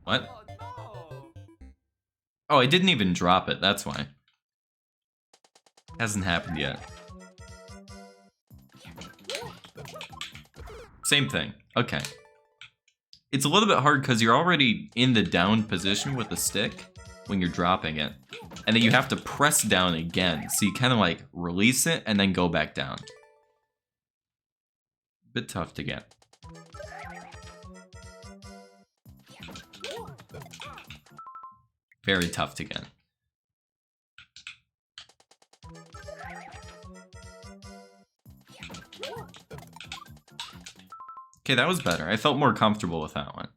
What? Oh, I didn't even drop it, that's why. Hasn't happened yet. Same thing. Okay. It's a little bit hard because you're already in the down position with the stick when you're dropping it. And then you have to press down again. So you kind of like release it and then go back down. Bit tough to get. Very tough to get. Okay, that was better. I felt more comfortable with that one.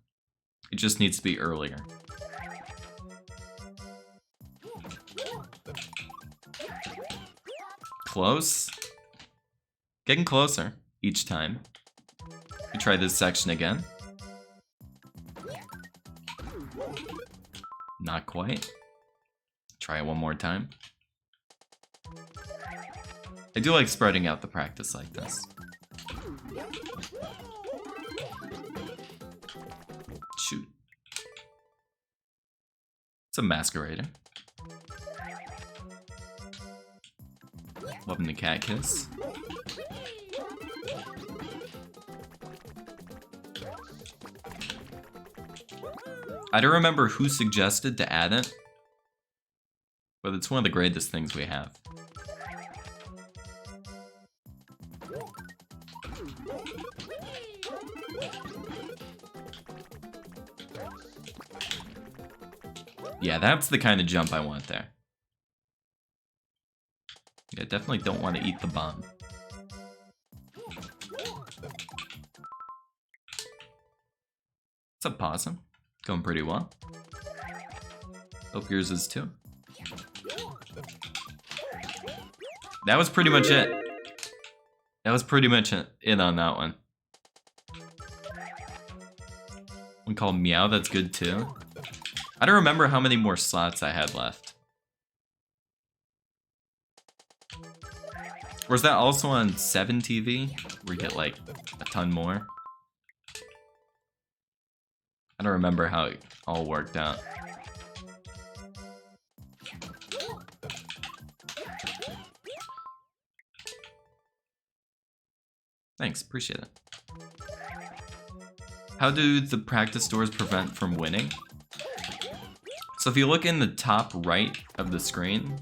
It just needs to be earlier. Close. Getting closer each time. We try this section again. Not quite. Try it one more time. I do like spreading out the practice like this. Shoot. It's a masquerader. Loving the cat kiss. I don't remember who suggested to add it, but it's one of the greatest things we have. Yeah, that's the kind of jump I want there. Yeah, definitely don't want to eat the bomb. What's up, Possum? Going pretty well. Hope yours is too. That was pretty much it. That was pretty much it on that one. One called Meow, that's good too. I don't remember how many more slots I had left. Or is that also on 7 TV? Where you get like a ton more? I don't remember how it all worked out. Thanks, appreciate it. How do the practice doors prevent from winning? So if you look in the top right of the screen,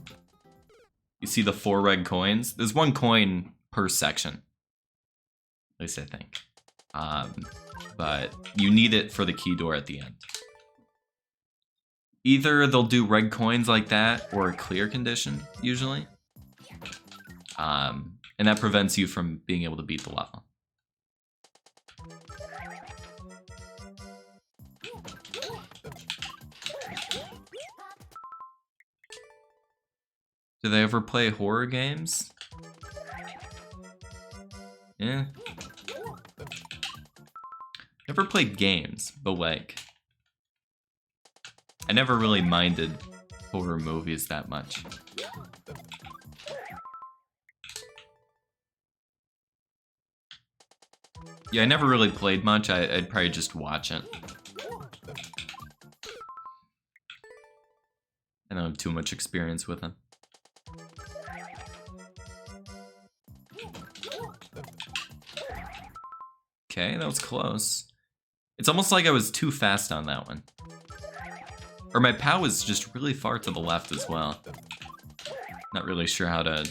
you see the 4 red coins. There's 1 coin per section. At least I think. But you need it for the key door at the end. Either they'll do red coins like that or a clear condition, usually. And that prevents you from being able to beat the level. Do they ever play horror games? Yeah. Never played games, but like, I never really minded horror movies that much. Yeah, I never really played much. I'd probably just watch it. I don't have too much experience with it. Okay, that was close. It's almost like I was too fast on that one. Or my POW was just really far to the left as well. Not really sure how to...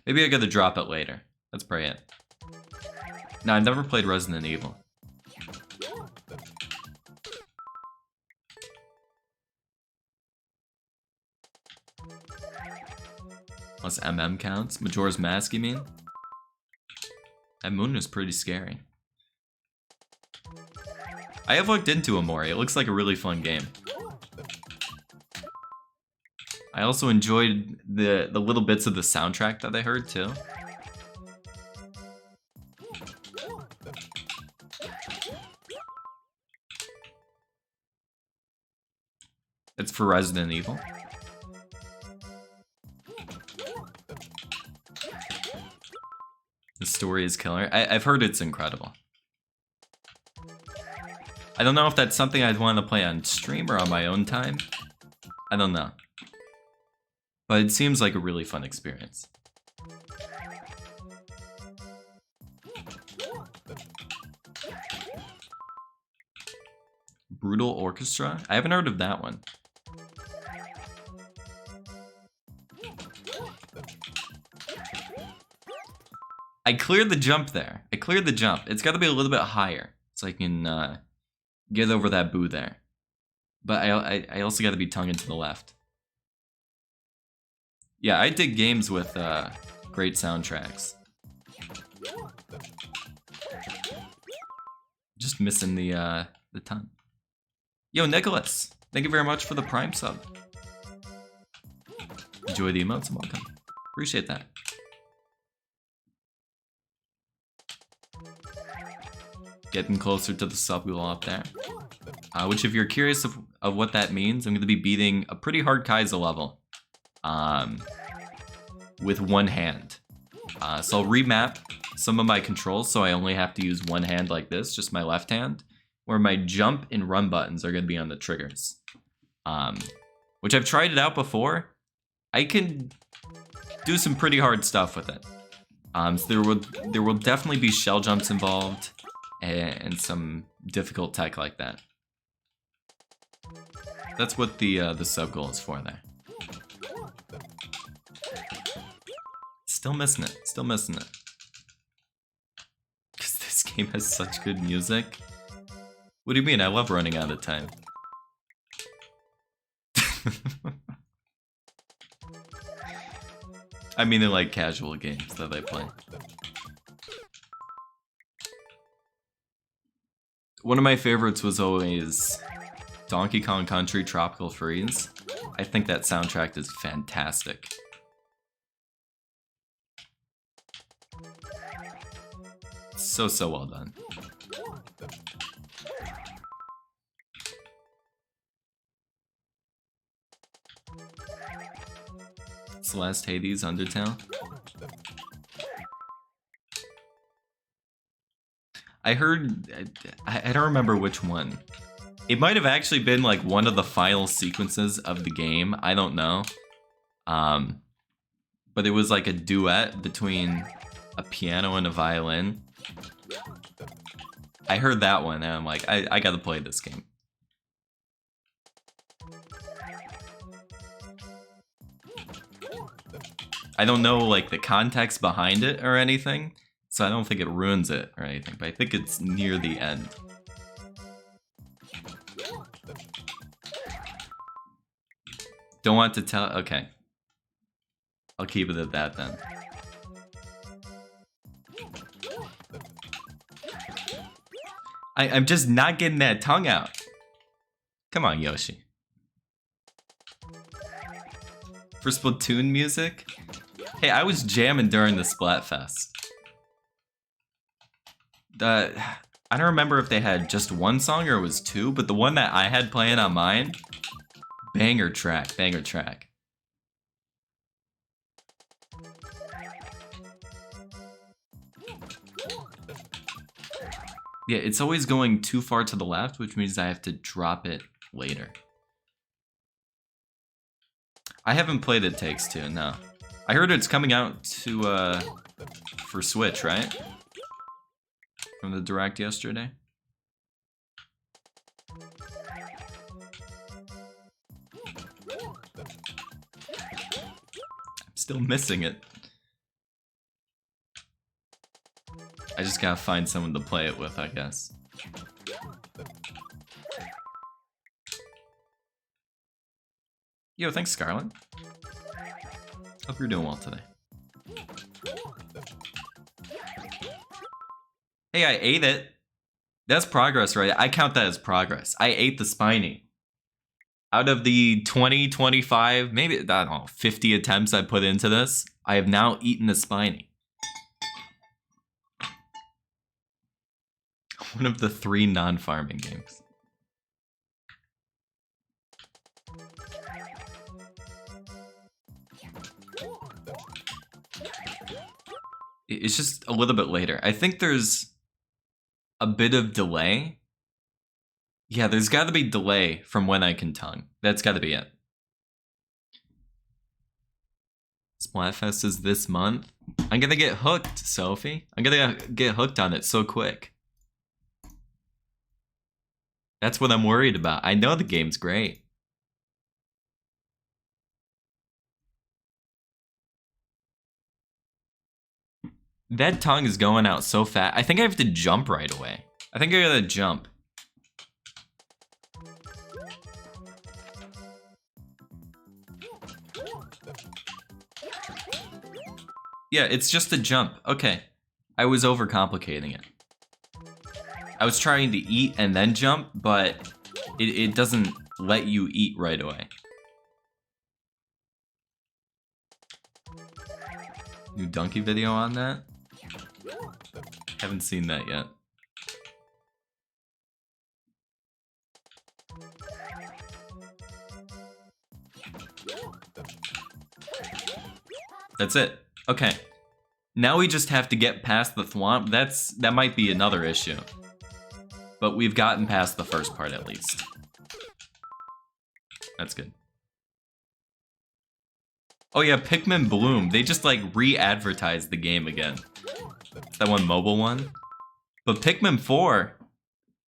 Maybe I gotta drop it later. That's probably it. No, I've never played Resident Evil. Unless MM counts. Majora's Mask, you mean? That moon was pretty scary. I have looked into Amori. It looks like a really fun game. I also enjoyed the little bits of the soundtrack that I heard too. It's for Resident Evil. The story is killer. I've heard it's incredible. I don't know if that's something I'd want to play on stream or on my own time. I don't know. But it seems like a really fun experience. Brutal Orchestra? I haven't heard of that one. I cleared the jump there. I cleared the jump. It's got to be a little bit higher so I can get over that boo there. But I also got to be tonguing to the left. Yeah, I dig games with great soundtracks. Just missing the tongue. Yo, Nicholas, thank you very much for the Prime sub. Enjoy the emotes, welcome. Appreciate that. Getting closer to the sub goal up there. Which, if you're curious of what that means, I'm going to be beating a pretty hard Kaiser level. With one hand. So I'll remap some of my controls so I only have to use one hand like this, just my left hand, where my jump and run buttons are going to be on the triggers. Which I've tried it out before. I can do some pretty hard stuff with it. So there will definitely be shell jumps involved and some difficult tech like that. That's what the sub goal is for there. Still missing it. Still missing it. Because this game has such good music. What do you mean? I love running out of time. I mean in like casual games that I play. One of my favorites was always Donkey Kong Country Tropical Freeze. I think that soundtrack is fantastic. So well done. Celeste, Hades, Undertale. I heard, I don't remember which one. It might have actually been like one of the final sequences of the game. I don't know. But it was like a duet between a piano and a violin. I heard that one and I'm like, I gotta play this game. I don't know like the context behind it or anything, so I don't think it ruins it or anything, but I think it's near the end. Don't want to tell, okay. I'll keep it at that then. I'm just not getting that tongue out. Come on, Yoshi. For Splatoon music? Hey, I was jamming during the Splatfest. I don't remember if they had just one song or it was two, but the one that I had playing on mine, banger track, banger track. Yeah, it's always going too far to the left, which means I have to drop it later. I haven't played It Takes Two, no. I heard it's coming out to, for Switch, right? From the Direct yesterday. I'm still missing it. I just gotta find someone to play it with, I guess. Yo, thanks, Scarlet. Hope you're doing well today. Hey, I ate it. That's progress, right? I count that as progress. I ate the Spiny. Out of the 20, 25, maybe, I don't know, 50 attempts I put into this, I have now eaten a Spiny. One of the 3 non-farming games. It's just a little bit later. I think there's a bit of delay. Yeah, there's gotta be delay from when I can tongue. That's gotta be it. Splatfest is this month. I'm gonna get hooked, Sophie. I'm gonna get hooked on it so quick. That's what I'm worried about. I know the game's great. That tongue is going out so fast. I think I have to jump right away. I think I gotta jump. Yeah, it's just a jump. Okay. I was overcomplicating it. I was trying to eat and then jump, but it doesn't let you eat right away. New donkey video on that? Haven't seen that yet. That's it. Okay. Now we just have to get past the thwomp. That might be another issue. But we've gotten past the first part at least. That's good. Oh yeah, Pikmin Bloom. They just like re-advertised the game again. It's that one mobile one. But Pikmin 4,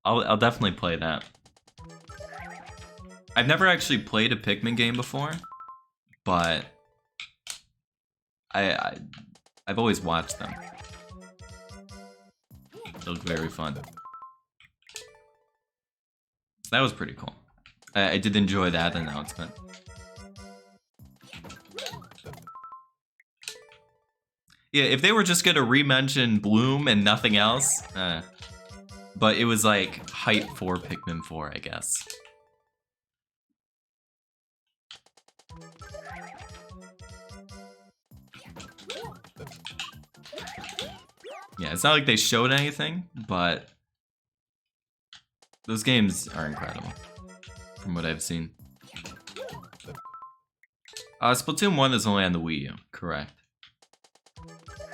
I'll definitely play that. I've never actually played a Pikmin game before, but I've always watched them. They look very fun. So that was pretty cool. I did enjoy that announcement. Yeah, if they were just gonna re-mention Bloom and nothing else, but it was like hype for Pikmin 4, I guess. Yeah, it's not like they showed anything, but those games are incredible, from what I've seen. Splatoon 1 is only on the Wii U, correct.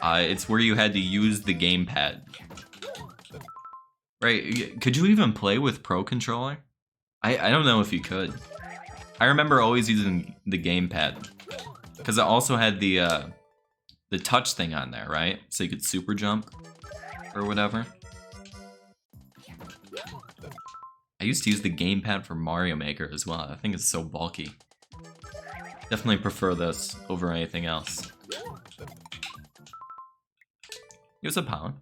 It's where you had to use the gamepad. Right, could you even play with Pro Controller? I don't know if you could. I remember always using the gamepad, because it also had the touch thing on there, right? So you could super jump, or whatever. I used to use the gamepad for Mario Maker as well. I think it's so bulky. Definitely prefer this over anything else. What's up, Pound?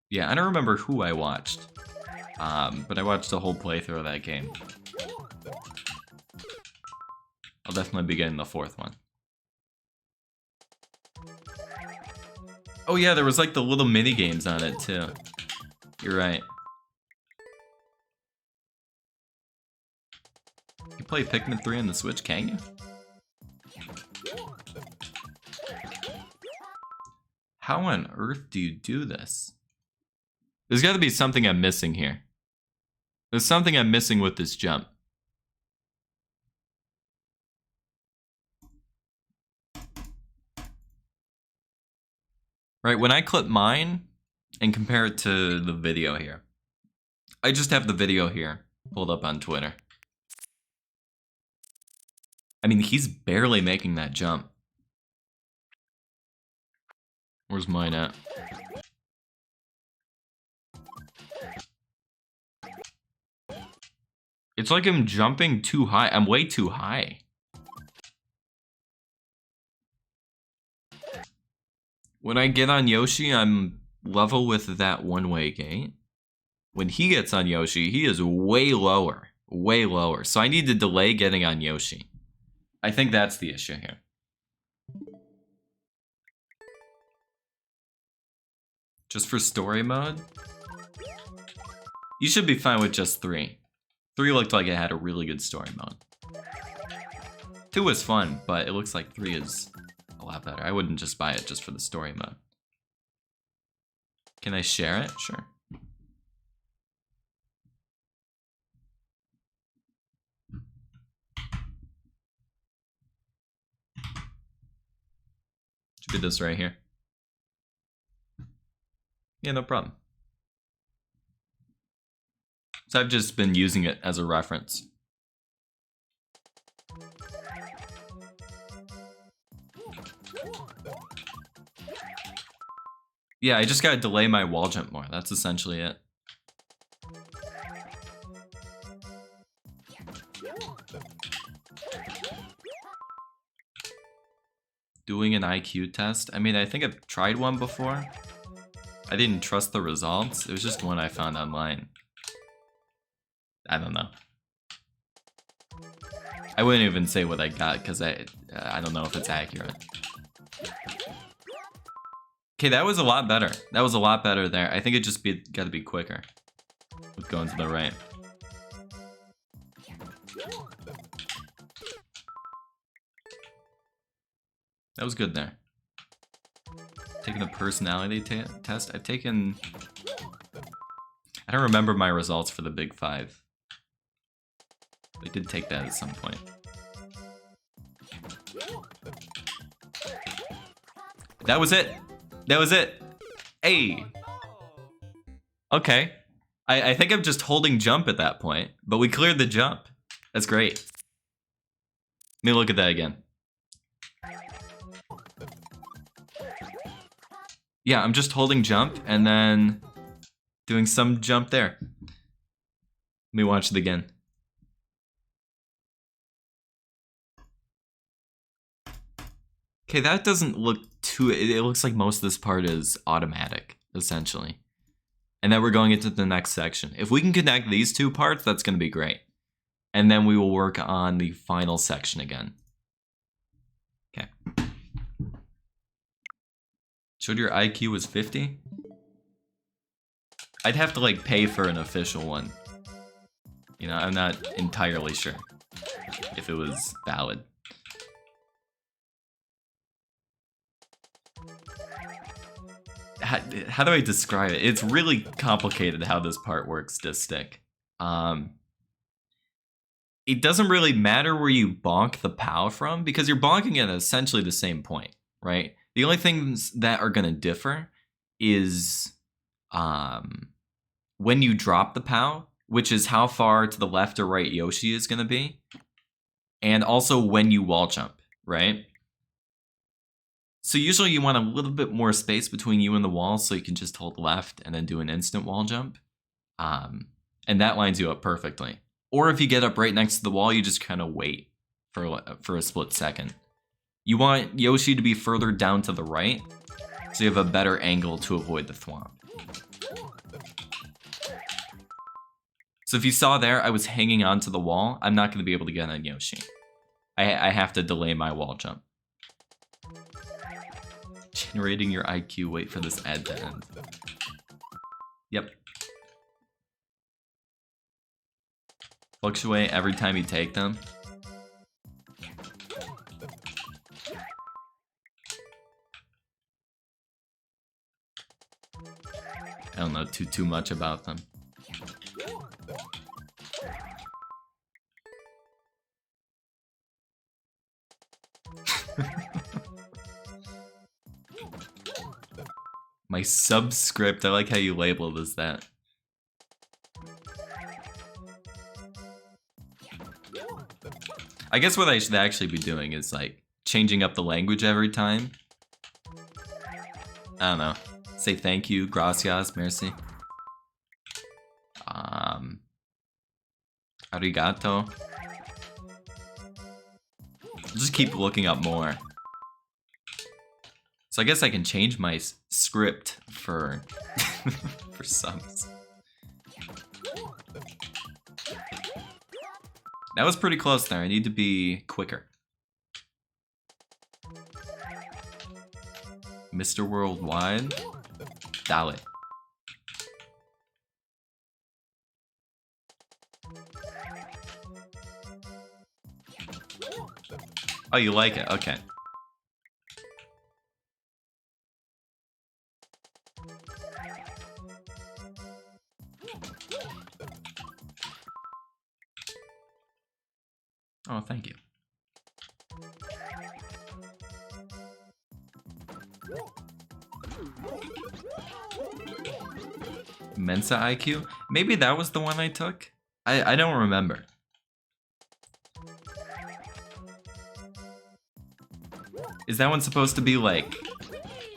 Yeah, I don't remember who I watched, but I watched a whole playthrough of that game. I'll definitely be getting the 4th one. Oh yeah, there was like the little mini games on it too. You're right. play Pikmin 3 on the Switch, can you? How on earth do you do this? There's got to be something I'm missing here. There's something I'm missing with this jump. Right, when I clip mine and compare it to the video here, I just have the video here pulled up on Twitter. I mean, he's barely making that jump. Where's mine at? It's like I'm jumping too high. I'm way too high. When I get on Yoshi, I'm level with that one-way gate. When he gets on Yoshi, he is way lower. Way lower. So I need to delay getting on Yoshi. I think that's the issue here. Just for story mode? You should be fine with just 3. 3 looked like it had a really good story mode. 2 was fun, but it looks like 3 is a lot better. I wouldn't just buy it just for the story mode. Can I share it? Sure. Should be this right here. Yeah, no problem. So I've just been using it as a reference. Yeah, I just gotta delay my wall jump more. That's essentially it. Doing an IQ test? I mean, I think I've tried one before. I didn't trust the results. It was just one I found online. I don't know. I wouldn't even say what I got because I don't know if it's accurate. Okay, that was a lot better. That was a lot better there. I think it just got to be quicker with going to the right. That was good there. Taking a personality test. I've taken... I don't remember my results for the Big 5. I did take that at some point. That was it. That was it. Hey. Okay. I think I'm just holding jump at that point, but we cleared the jump. That's great. Let me look at that again. Yeah, I'm just holding jump and then doing some jump there. Let me watch it again. Okay, that doesn't look too... It looks like most of this part is automatic, essentially. And then we're going into the next section. If we can connect these two parts, that's going to be great. And then we will work on the final section again. Okay. Showed your IQ was 50? I'd have to, like, pay for an official one. You know, I'm not entirely sure if it was valid. How do I describe it? It's really complicated how this part works to stick. It doesn't really matter where you bonk the POW from because you're bonking at essentially the same point, right? The only things that are going to differ is when you drop the POW, which is how far to the left or right Yoshi is going to be, and also when you wall jump, right? So usually you want a little bit more space between you and the wall so you can just hold left and then do an instant wall jump. And that lines you up perfectly. Or if you get up right next to the wall, you just kind of wait for a split second. You want Yoshi to be further down to the right so you have a better angle to avoid the thwomp. So if you saw there, I was hanging onto the wall. I'm not going to be able to get on Yoshi. I have to delay my wall jump. Generating your IQ, wait for this ad to end. Yep. Fluctuate every time you take them. I don't know too much about them. My subscript, I like how you labeled as that. I guess what I should actually be doing is like changing up the language every time. I don't know. Say thank you, gracias, merci. Arigato. Just keep looking up more. So I guess I can change my script for for subs. That was pretty close there. I need to be quicker. Mr. Worldwide. Dale. Oh, you like it? Okay. Oh, thank you. Mensa IQ? Maybe that was the one I took? I don't remember. Is that one supposed to be like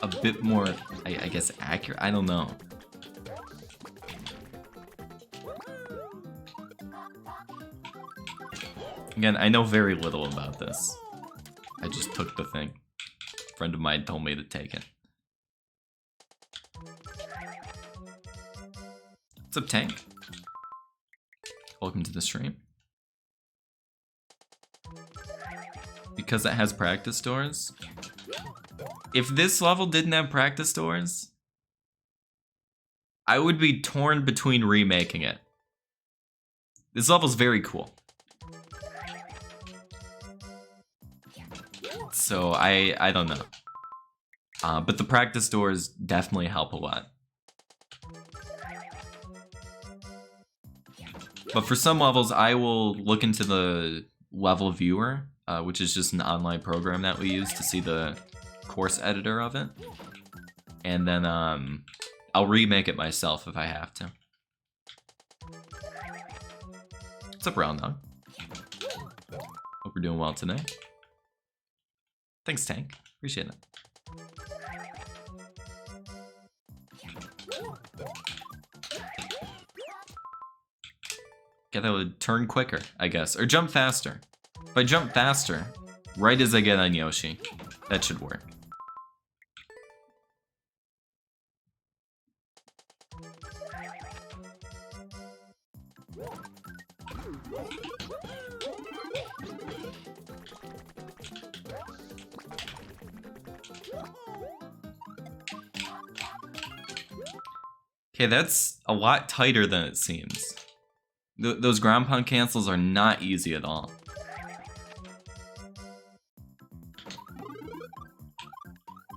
a bit more, I guess, accurate? I don't know. Again, I know very little about this. I just took the thing. A friend of mine told me to take it. What's up, Tank? Welcome to the stream. Because it has practice doors? If this level didn't have practice doors, I would be torn between remaking it. This level's very cool. So I don't know. But the practice doors definitely help a lot. But for some levels, I will look into the level viewer, which is just an online program that we use to see the course editor of it. And then I'll remake it myself if I have to. What's up, Round Dog? Hope we're doing well today. Thanks, Tank. Appreciate it. Gotta turn quicker, I guess. Or jump faster. If I jump faster, right as I get on Yoshi, that should work. Okay, that's a lot tighter than it seems. Those ground pound cancels are not easy at all.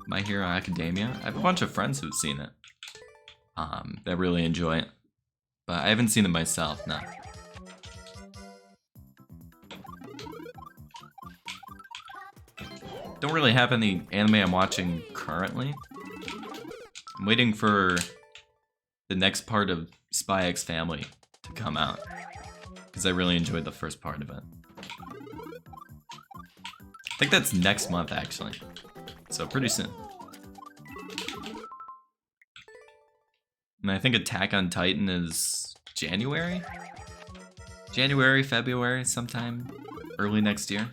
My Hero Academia? I have a bunch of friends who've seen it. That really enjoy it. But I haven't seen it myself, no. Don't really have any anime I'm watching currently. I'm waiting for the next part of Spy X Family to come out, because I really enjoyed the first part of it. I think that's next month, actually. So pretty soon. And I think Attack on Titan is January? January, February, sometime early next year.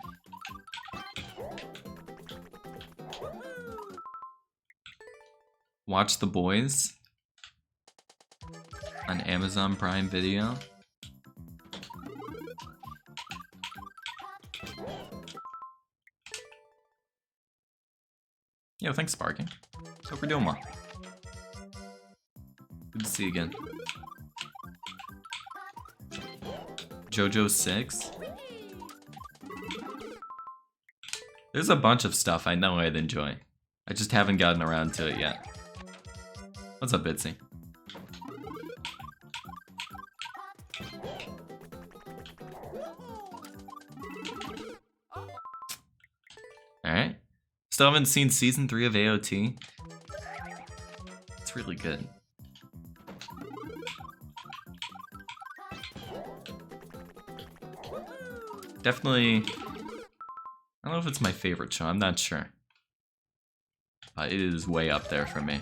Watch The Boys on Amazon Prime Video. Yo, thanks, Sparking. Hope we're doing well. Good to see you again. JoJo 6? There's a bunch of stuff I know I'd enjoy. I just haven't gotten around to it yet. What's up, Bitsy? Alright. Still haven't seen season 3 of AOT. It's really good. Definitely, I don't know if it's my favorite show, I'm not sure. But it is way up there for me.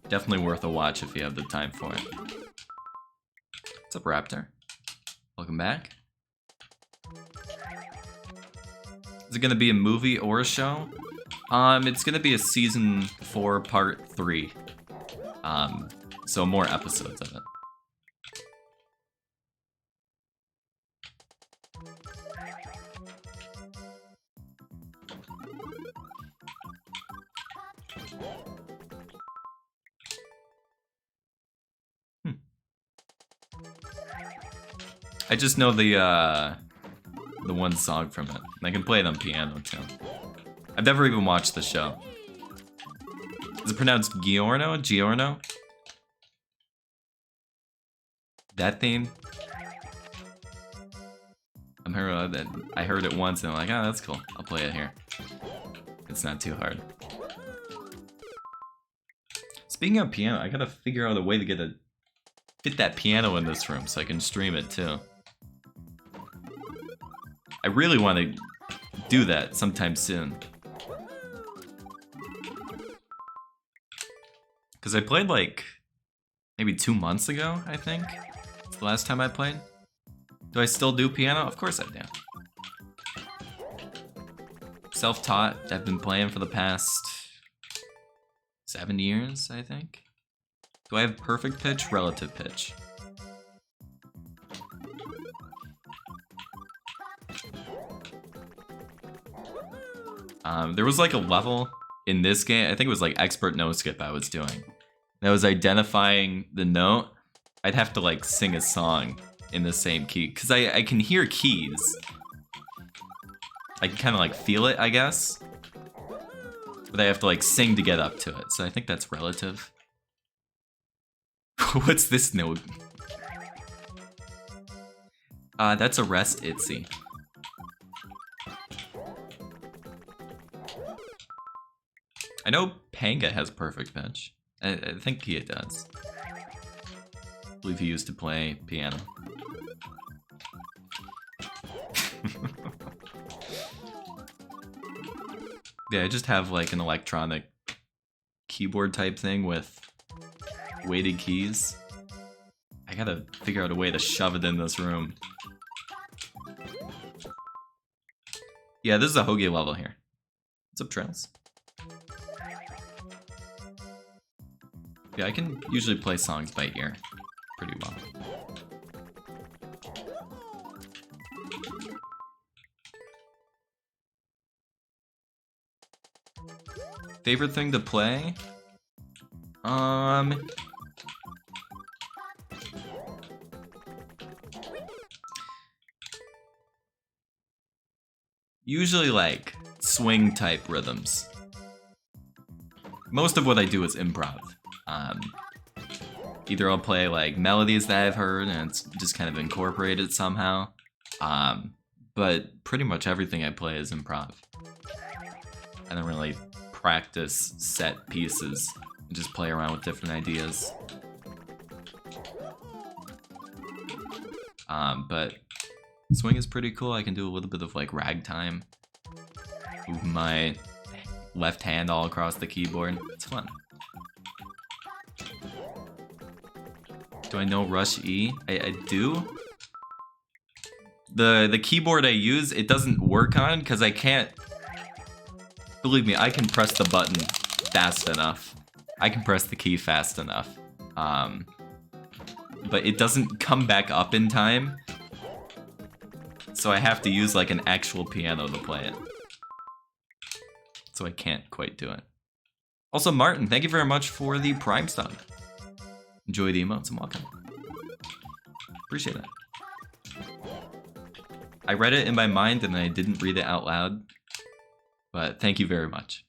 Definitely worth a watch if you have the time for it. What's up, Raptor? Welcome back. Is it gonna be a movie or a show? It's gonna be a season 4 part 3. So more episodes of it. I just know the one song from it. And I can play it on piano too. I've never even watched the show. Is it pronounced Giorno? Giorno? That theme? I heard it once and I'm like, oh, that's cool. I'll play it here. It's not too hard. Speaking of piano, I gotta figure out a way to fit that piano in this room so I can stream it too. I really want to do that sometime soon. Because I played like maybe 2 months ago, I think. It's the last time I played. Do I still do piano? Of course I do. Self-taught, I've been playing for the past 7 years, I think. Do I have perfect pitch? Relative pitch. There was like a level in this game, I think it was like expert no skip I was doing. That was identifying the note. I'd have to like sing a song in the same key, because I can hear keys. I can kind of like feel it, I guess. But I have to like sing to get up to it, so I think that's relative. What's this note? That's a rest Itsy. I know Panga has perfect pitch. I think he does. I believe he used to play piano. Yeah, I just have like an electronic keyboard type thing with weighted keys. I gotta figure out a way to shove it in this room. Yeah, this is a Hoagie level here. What's up, Trails? Yeah, I can usually play songs by ear pretty well. Favorite thing to play? Usually like swing type rhythms. Most of what I do is improv. Either I'll play like melodies that I've heard and it's just kind of incorporated somehow. But pretty much everything I play is improv. I don't really practice set pieces. I just play around with different ideas. But swing is pretty cool. I can do a little bit of like ragtime. Move my left hand all across the keyboard. It's fun. Do I know Rush E? I do. The keyboard I use, it doesn't work on because I can't. Believe me, I can press the button fast enough. I can press the key fast enough. But it doesn't come back up in time. So I have to use like an actual piano to play it. So I can't quite do it. Also, Martin, thank you very much for the Prime stub. Enjoy the emotes and welcome. Appreciate it. I read it in my mind and I didn't read it out loud But thank you very much.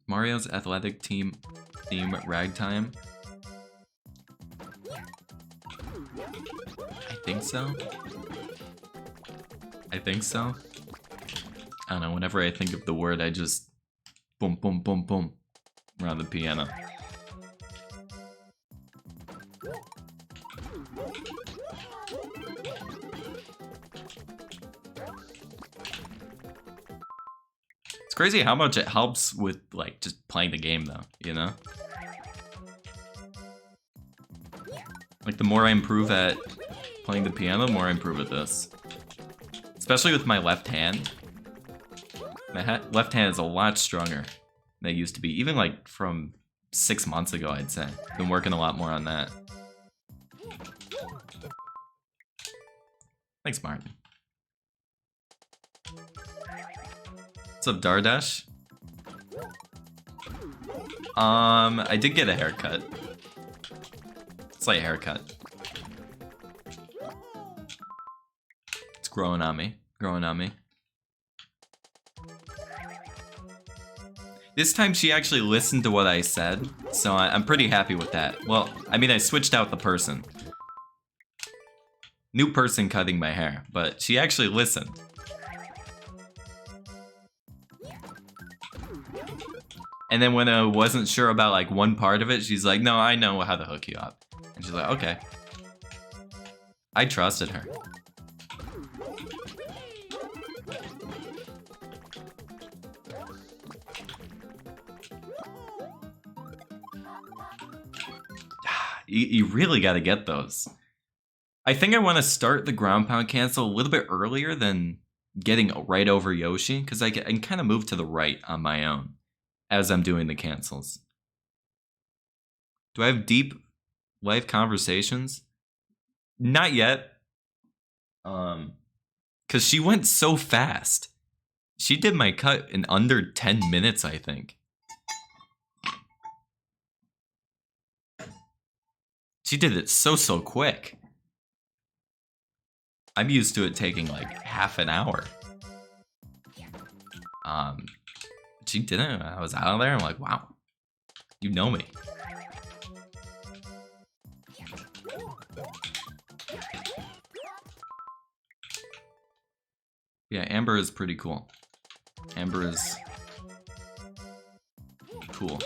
Mario's athletic team theme ragtime. I think so. I think so. I don't know, whenever I think of the word, I just boom, boom, boom, boom around the piano. It's crazy how much it helps with, like, just playing the game, though, you know? Like, the more I improve at playing the piano, the more I improve at this. Especially with my left hand. My left hand is a lot stronger than it used to be. Even, like, from 6 months ago, I'd say. Been working a lot more on that. Thanks, Martin. What's up, Dardash? I did get a haircut. Slight haircut. It's growing on me. Growing on me. This time she actually listened to what I said, so I'm pretty happy with that. Well, I mean, I switched out the person. New person cutting my hair, but she actually listened. And then when I wasn't sure about, like, one part of it, she's like, no, I know how to hook you up. And she's like, okay. I trusted her. You really gotta get those. I think I want to start the ground pound cancel a little bit earlier than getting right over Yoshi, because I can kind of move to the right on my own as I'm doing the cancels. Do I have deep life conversations? Not yet. Because she went so fast. She did my cut in under 10 minutes, I think. She did it so quick. I'm used to it taking like half an hour. She didn't. I was out of there. I'm like, wow, you know me. Yeah, Amber is pretty cool. Amber is cool.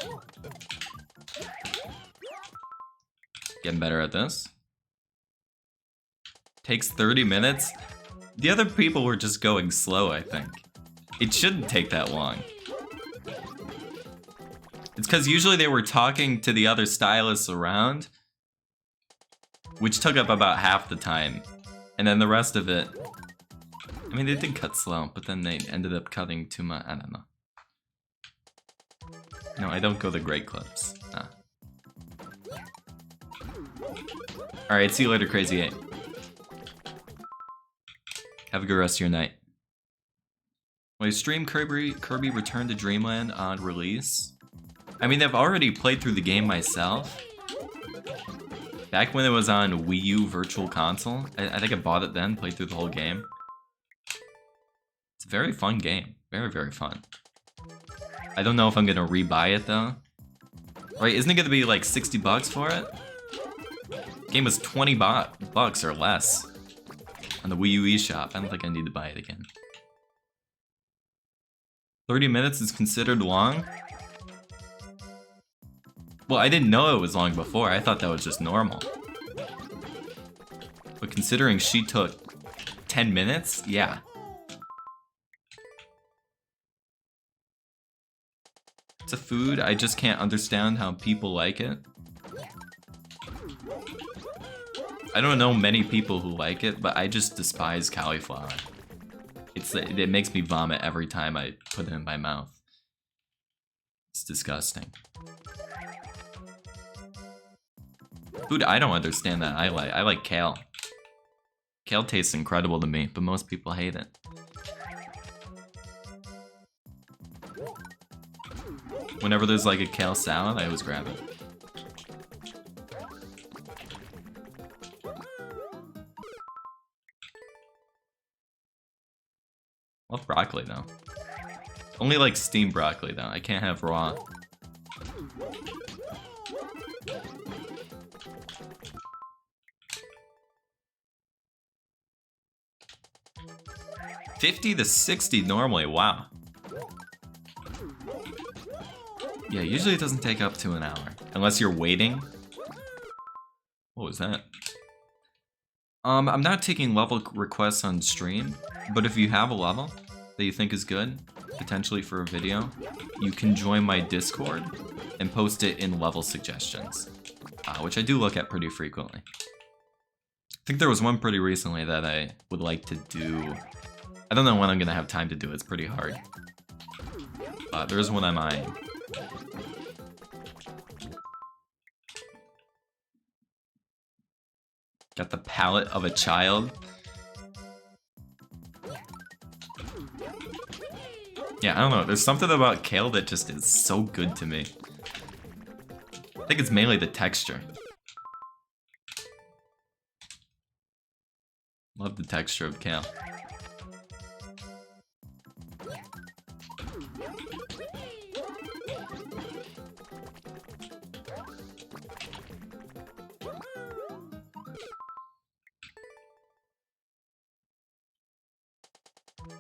Getting better at this. Takes 30 minutes. The other people were just going slow, I think. It shouldn't take that long. It's because usually they were talking to the other stylists around, which took up about half the time. And then the rest of it, I mean, they did cut slow, but then they ended up cutting too much. I don't know. No, I don't go the great clips. Nah. Alright, see you later, Crazy 8. Have a good rest of your night. Will I stream Kirby Return to Dreamland on release? I mean, I've already played through the game myself. Back when it was on Wii U Virtual Console. I think I bought it then, played through the whole game. It's a very fun game. Very fun. I don't know if I'm gonna rebuy it though. Right, isn't it gonna be like 60 bucks for it? Game was 20 bucks or less on the Wii U eShop. I don't think I need to buy it again. 30 minutes is considered long? Well, I didn't know it was long before. I thought that was just normal. But considering she took 10 minutes, yeah. It's a food, I just can't understand how people like it. I don't know many people who like it, but I just despise cauliflower. It makes me vomit every time I put it in my mouth. It's disgusting. Food I don't understand that I like kale. Kale tastes incredible to me, but most people hate it. Whenever there's like a kale salad, I always grab it. Love broccoli though. Only like steamed broccoli though. I can't have raw. $50 to $60 normally. Wow. Yeah, usually it doesn't take up to an hour unless you're waiting. What was that? I'm not taking level requests on stream, but if you have a level that you think is good, potentially for a video, you can join my Discord and post it in level suggestions, which I do look at pretty frequently. I think there was one pretty recently that I would like to do. I don't know when I'm gonna have time to do it, it's pretty hard. There's one I'm eyeing. Got the palate of a child. Yeah, I don't know. There's something about kale that just is so good to me. I think it's mainly the texture. Love the texture of kale.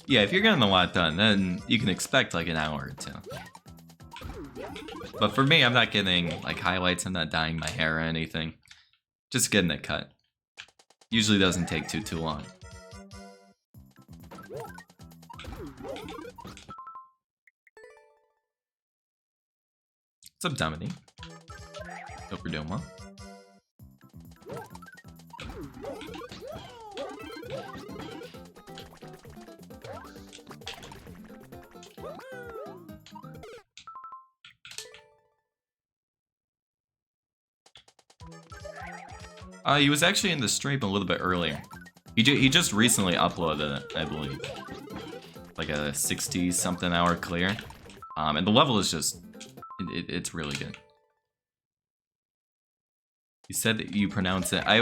Yeah, if you're getting a lot done, then you can expect like an hour or two. But for me, I'm not getting like highlights, I'm not dyeing my hair or anything. Just getting it cut. Usually doesn't take too long. What's up, Dominique? Hope you're doing well. He was actually in the stream a little bit earlier. He just recently uploaded it, I believe. Like a 60-something hour clear. And the level is just... it's really good. You said that you pronounce it... I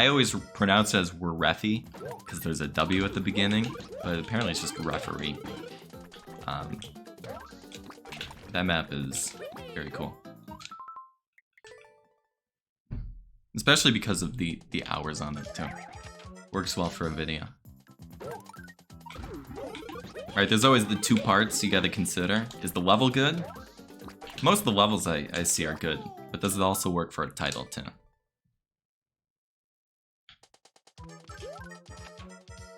always pronounce it as Werefi, because there's a W at the beginning, but apparently it's just referee. That map is very cool. Especially because of the hours on it, too. Works well for a video. Alright, there's always the two parts you gotta consider. Is the level good? Most of the levels I see are good, but does it also work for a title, too?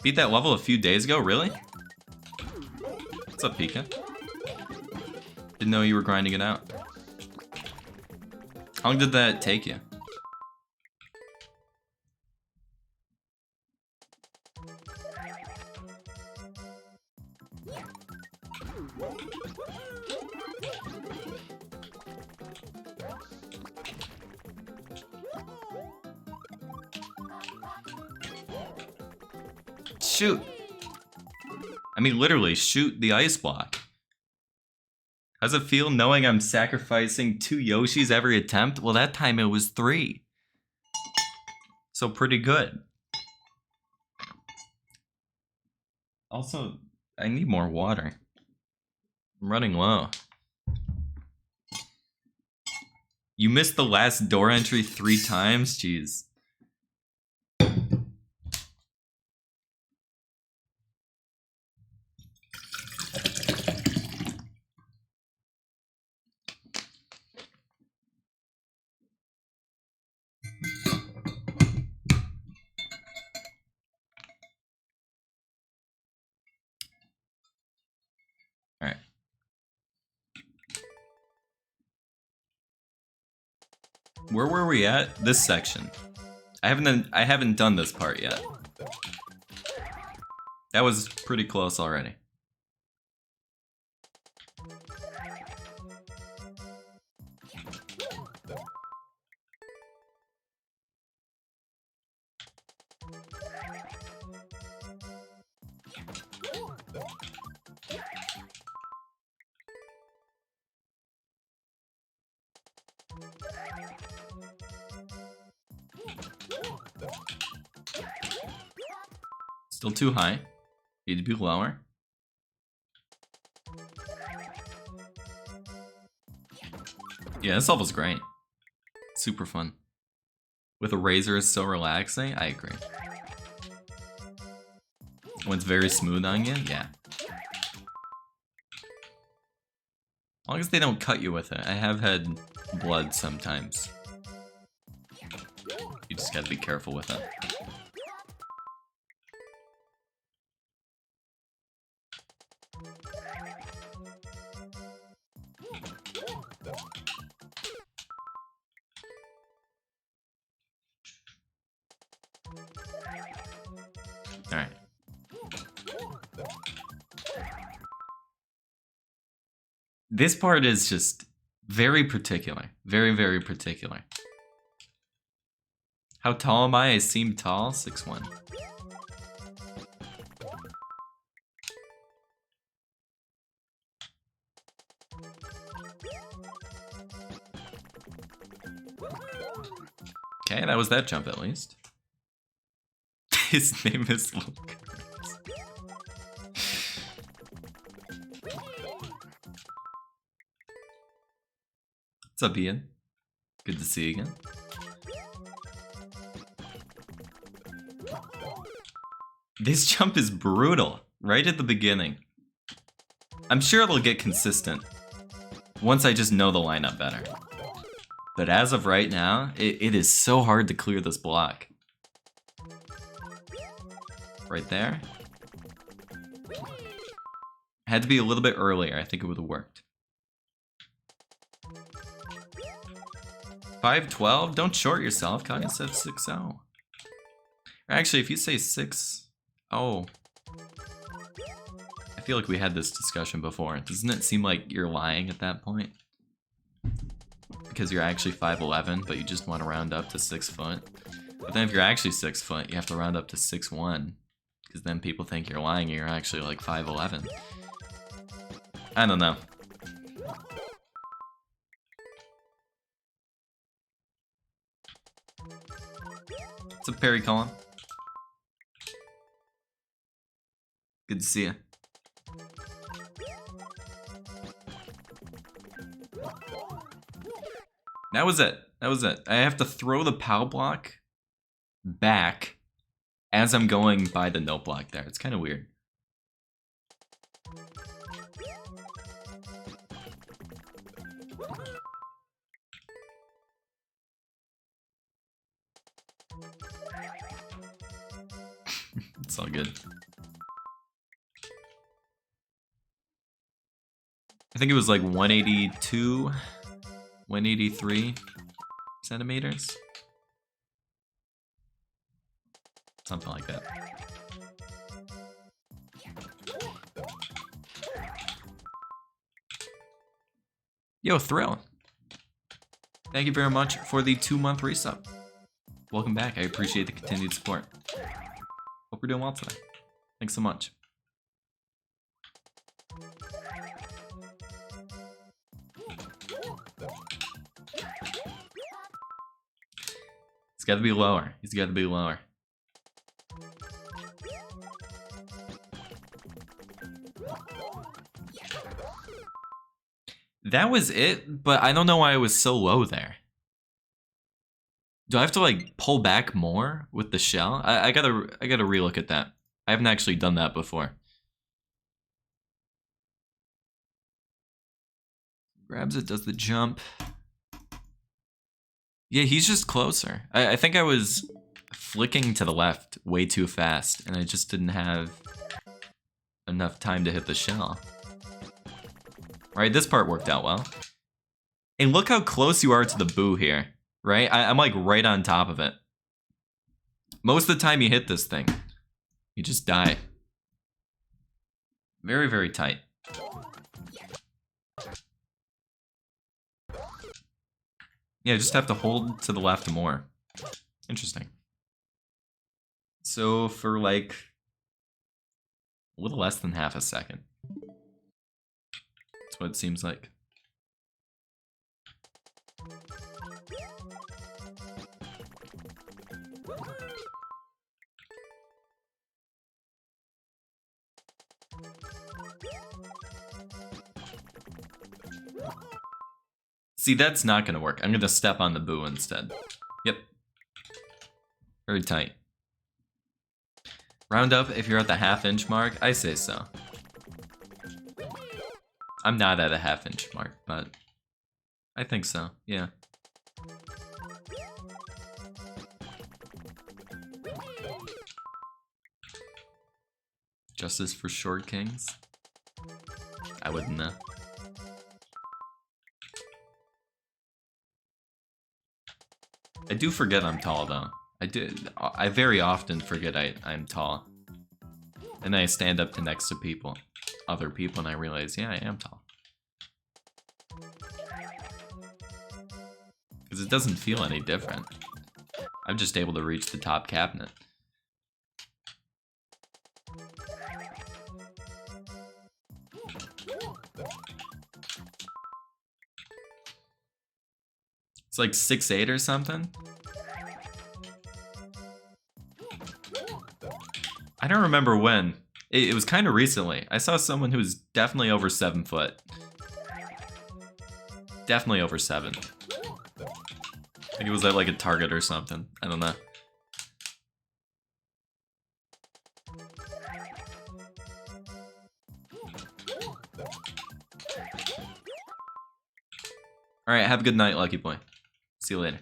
Beat that level a few days ago, really? What's up, Pika? Didn't know you were grinding it out. How long did that take you? Shoot! I mean, literally, shoot the ice block. How's it feel knowing I'm sacrificing 2 Yoshis every attempt? Well, that time it was 3. So pretty good. Also, I need more water. I'm running low. You missed the last door entry 3 times? Jeez. Alright. Where were we at? This section. I haven't done this part yet. That was pretty close already. Still too high. Need to be lower. Yeah, this level's great. Super fun. With a razor is so relaxing, I agree. When it's very smooth on you, yeah. As long as they don't cut you with it. I have had blood sometimes. You just gotta be careful with it. Alright. This part is just very particular. Very, very particular. How tall am I? I seem tall. 6'1". Okay, that was that jump at least. His name is LilKirbs. What's up, Ian? Good to see you again. This jump is brutal, right at the beginning. I'm sure it'll get consistent once I just know the lineup better. But as of right now, it is so hard to clear this block. Right there. Had to be a little bit earlier, I think it would have worked. 5'12", don't short yourself. Kanye said 6'0". Actually, if you say 6'0", I feel like we had this discussion before. Doesn't it seem like you're lying at that point? Because you're actually 5'11", but you just want to round up to 6 foot. But then if you're actually 6 foot, you have to round up to 6'1", because then people think you're lying and you're actually like 5'11". I don't know. What's up, Perry Cullen? Good to see you. That was it. That was it. I have to throw the POW block back as I'm going by the note block there. It's kind of weird. It's all good. I think it was like 182, 183 centimeters. Something like that. Yo, Thrill. Thank you very much for the 2-month resub. Welcome back. I appreciate the continued support. Hope you're doing well today. Thanks so much. He's got to be lower. He's got to be lower. That was it, but I don't know why it was so low there. Do I have to like pull back more with the shell? I gotta relook at that. I haven't actually done that before. Grabs it, does the jump. Yeah, he's just closer. I think I was flicking to the left way too fast, and I just didn't have enough time to hit the shell. Alright, this part worked out well. And look how close you are to the boo here, right? I'm like right on top of it. Most of the time you hit this thing, you just die. Very, very tight. Yeah, just have to hold to the left more. Interesting. So for like a little less than half a second. That's what it seems like. See, that's not gonna work. I'm gonna step on the boo instead. Yep. Very tight. Round up if you're at the half-inch mark. I say so. I'm not at a half-inch mark, but I think so, yeah. Justice for short kings? I wouldn't know. I do forget I'm tall though. I very often forget I'm tall. And then I stand up to next to people, other people, and I realize, yeah, I am tall. Because it doesn't feel any different. I'm just able to reach the top cabinet. It's like 6'8" or something. I don't remember when. It was kind of recently. I saw someone who was definitely over 7 foot. Definitely over 7. I think it was at like a Target or something. I don't know. Alright, have a good night, Lucky Boy. See you later.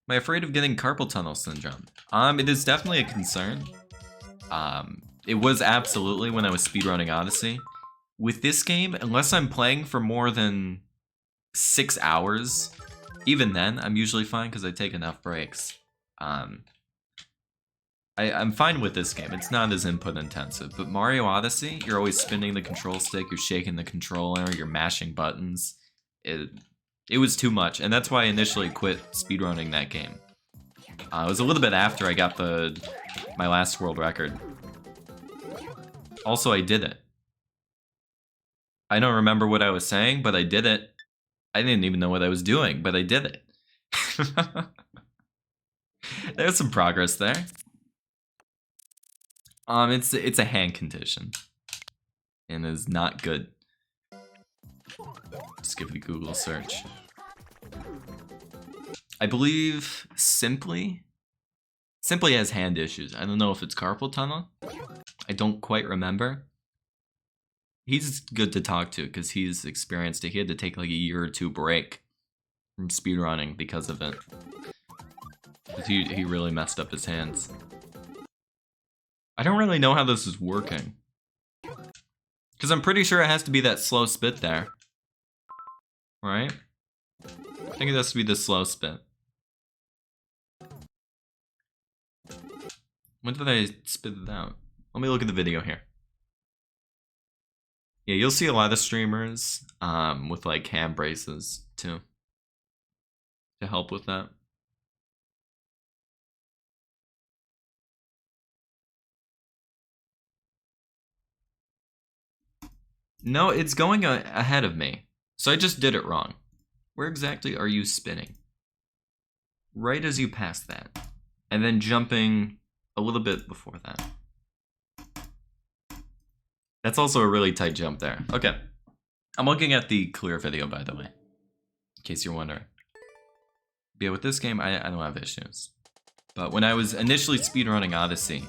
Am I afraid of getting carpal tunnel syndrome? It is definitely a concern. It was absolutely when I was speedrunning Odyssey. With this game, unless I'm playing for more than 6 hours, even then, I'm usually fine because I take enough breaks. I'm fine with this game. It's not as input intensive, but Mario Odyssey, you're always spinning the control stick, you're shaking the controller, you're mashing buttons. It was too much, and that's why I initially quit speedrunning that game. It was a little bit after I got my last world record. Also, I did it. I don't remember what I was saying, but I did it. I didn't even know what I was doing, but I did it. There's some progress there. It's a hand condition, and is not good. Just give it a Google search. I believe Simply has hand issues. I don't know if it's carpal tunnel. I don't quite remember. He's good to talk to because he's experienced it. He had to take like a year or 2 break from speedrunning because of it. He really messed up his hands. I don't really know how this is working. Because I'm pretty sure it has to be that slow spit there. Right? I think it has to be the slow spit. When did I spit it out? Let me look at the video here. Yeah, you'll see a lot of streamers with like hand braces too, to help with that. No, it's going ahead of me. So I just did it wrong. Where exactly are you spinning? Right as you pass that. And then jumping a little bit before that. That's also a really tight jump there. Okay. I'm looking at the clear video, by the way. In case you're wondering. But yeah, with this game, I don't have issues. But when I was initially speedrunning Odyssey,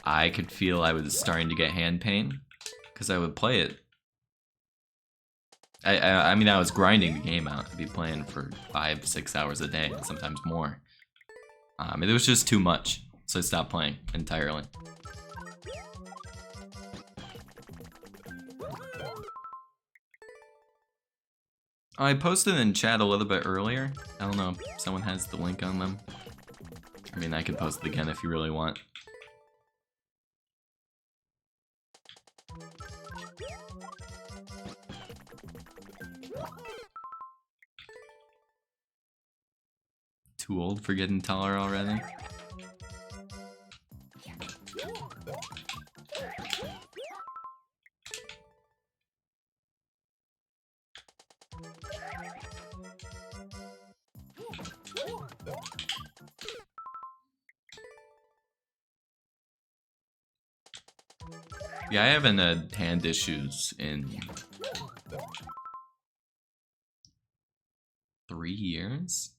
I could feel I was starting to get hand pain. Because I would play it. I mean, I was grinding the game out. I'd be playing for 5-6 hours a day, sometimes more. It was just too much, so I stopped playing entirely. I posted in chat a little bit earlier. I don't know if someone has the link on them. I mean, I can post it again if you really want. Too old for getting taller already? Yeah, I haven't had hand issues in 3 years?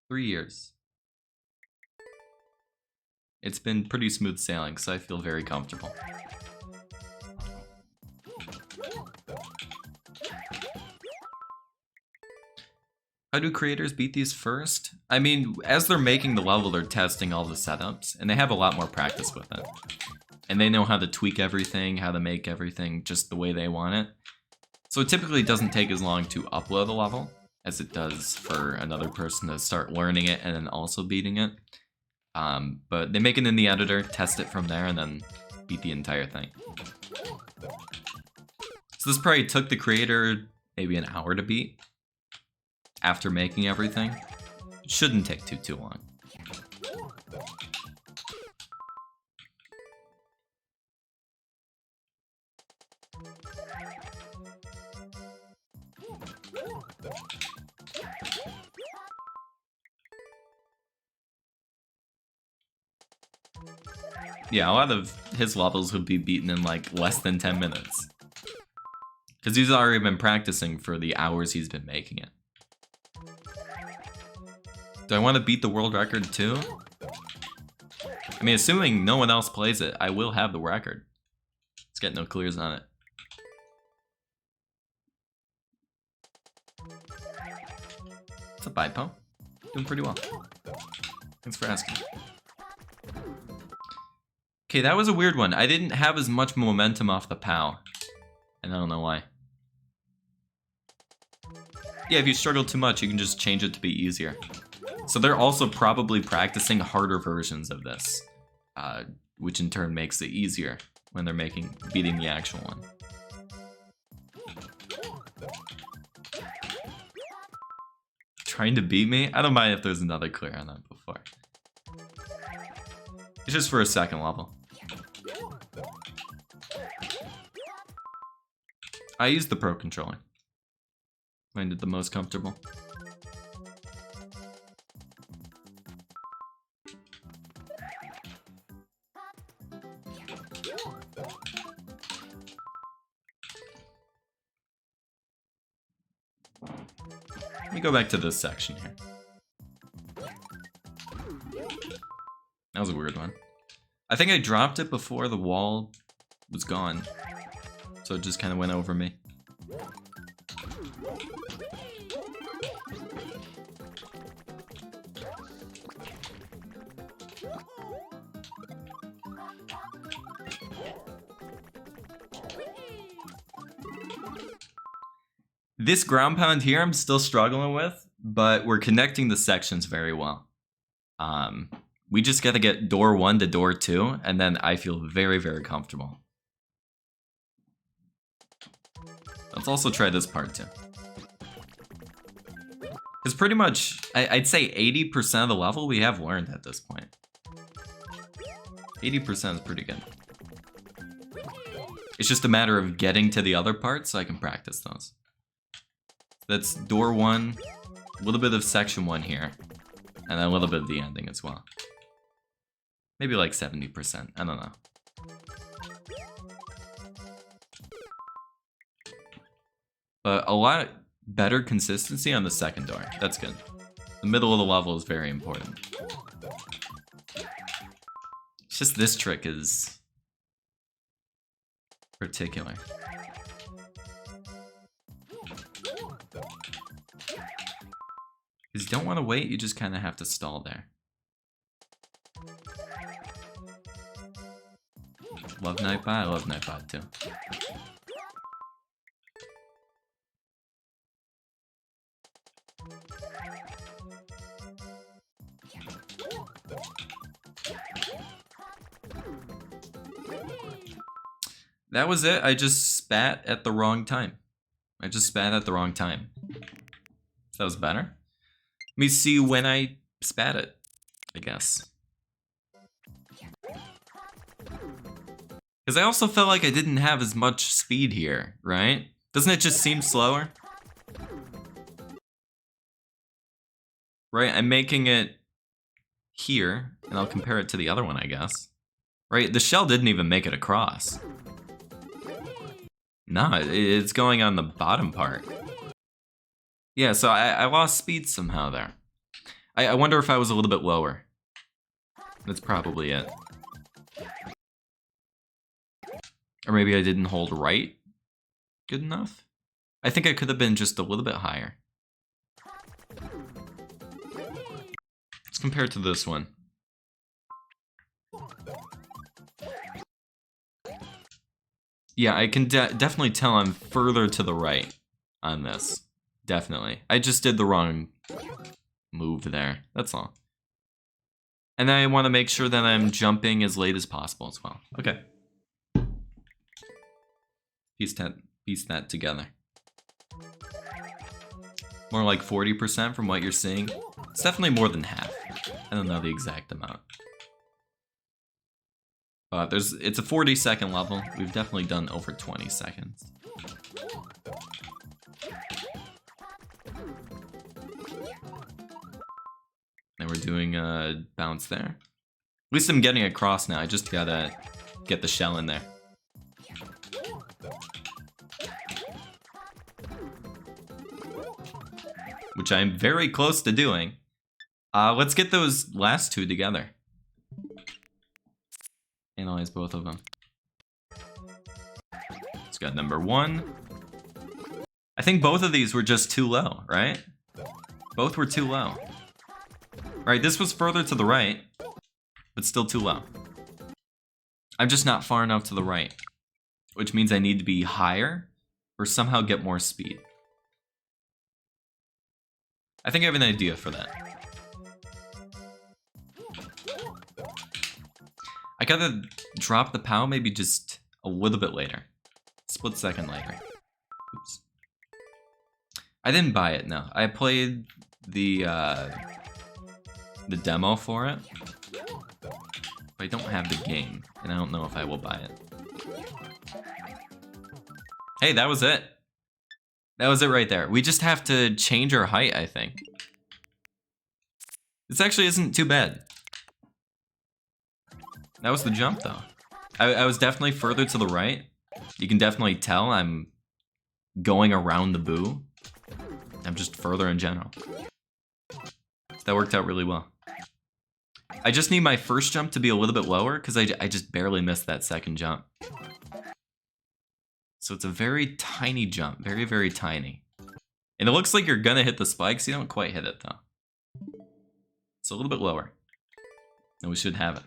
3 years. It's been pretty smooth sailing, so I feel very comfortable. How do creators beat these first? I mean, as they're making the level, they're testing all the setups, and they have a lot more practice with it. And they know how to tweak everything, how to make everything just the way they want it. So it typically doesn't take as long to upload a level as it does for another person to start learning it and then also beating it. But they make it in the editor, test it from there, and then beat the entire thing. So this probably took the creator maybe an hour to beat after making everything. It shouldn't take too long. Yeah, a lot of his levels would be beaten in like less than 10 minutes. Because he's already been practicing for the hours he's been making it. Do I want to beat the world record too? I mean, assuming no one else plays it, I will have the record. Let's get no clears on it. What's up, Bipo? Doing pretty well. Thanks for asking. Okay, that was a weird one. I didn't have as much momentum off the POW. And I don't know why. Yeah, if you struggle too much, you can just change it to be easier. So they're also probably practicing harder versions of this, which in turn makes it easier when they're beating the actual one. Trying to beat me? I don't mind if there's another clear on that before. It's just for a second level. I use the Pro controller. Find it the most comfortable. Let me go back to this section here. That was a weird one. I think I dropped it before the wall was gone. So it just kind of went over me. This ground pound here I'm still struggling with, but we're connecting the sections very well. We just gotta get door 1 to door 2, and then I feel very, very comfortable. Let's also try this part too. Because pretty much, I'd say 80% of the level we have learned at this point. 80% is pretty good. It's just a matter of getting to the other parts so I can practice those. That's door 1, a little bit of section 1 here, and then a little bit of the ending as well. Maybe like 70%, I don't know. But a lot better consistency on the second door, that's good. The middle of the level is very important. It's just this trick is particular. Because you don't want to wait, you just kind of have to stall there. Love Nightbot? I love Nightbot too. That was it, I just spat at the wrong time. I just spat at the wrong time. That was better? Let me see when I spat it, I guess. Because I also felt like I didn't have as much speed here, right? Doesn't it just seem slower? Right, I'm making it here, and I'll compare it to the other one, I guess. Right, the shell didn't even make it across. No, it's going on the bottom part. Yeah, so I lost speed somehow there. I wonder if I was a little bit lower. That's probably it. Or maybe I didn't hold right good enough? I think I could have been just a little bit higher. Let's compare it to this one. Yeah, I can definitely tell I'm further to the right on this. Definitely. I just did the wrong move there. That's all. And I want to make sure that I'm jumping as late as possible as well. Okay. Piece that together. More like 40% from what you're seeing. It's definitely more than half. I don't know the exact amount. But it's a 40-second level. We've definitely done over 20 seconds. And we're doing a bounce there. At least I'm getting across now. I just gotta get the shell in there. Which I'm very close to doing. Let's get those last two together. Analyze both of them. It's got number 1. I think both of these were just too low, right? Both were too low. Right, this was further to the right, but still too low. I'm just not far enough to the right, which means I need to be higher or somehow get more speed. I think I have an idea for that. I gotta drop the POW maybe just a little bit later. Split second later. Oops. I didn't buy it, no. I played the demo for it. But I don't have the game, and I don't know if I will buy it. Hey, that was it. That was it right there. We just have to change our height, I think. This actually isn't too bad. That was the jump, though. I was definitely further to the right. You can definitely tell I'm going around the boo. I'm just further in general. So that worked out really well. I just need my first jump to be a little bit lower because I just barely missed that second jump. So it's a very tiny jump. Very, very tiny. And it looks like you're gonna hit the spikes. You don't quite hit it, though. It's a little bit lower. And we should have it.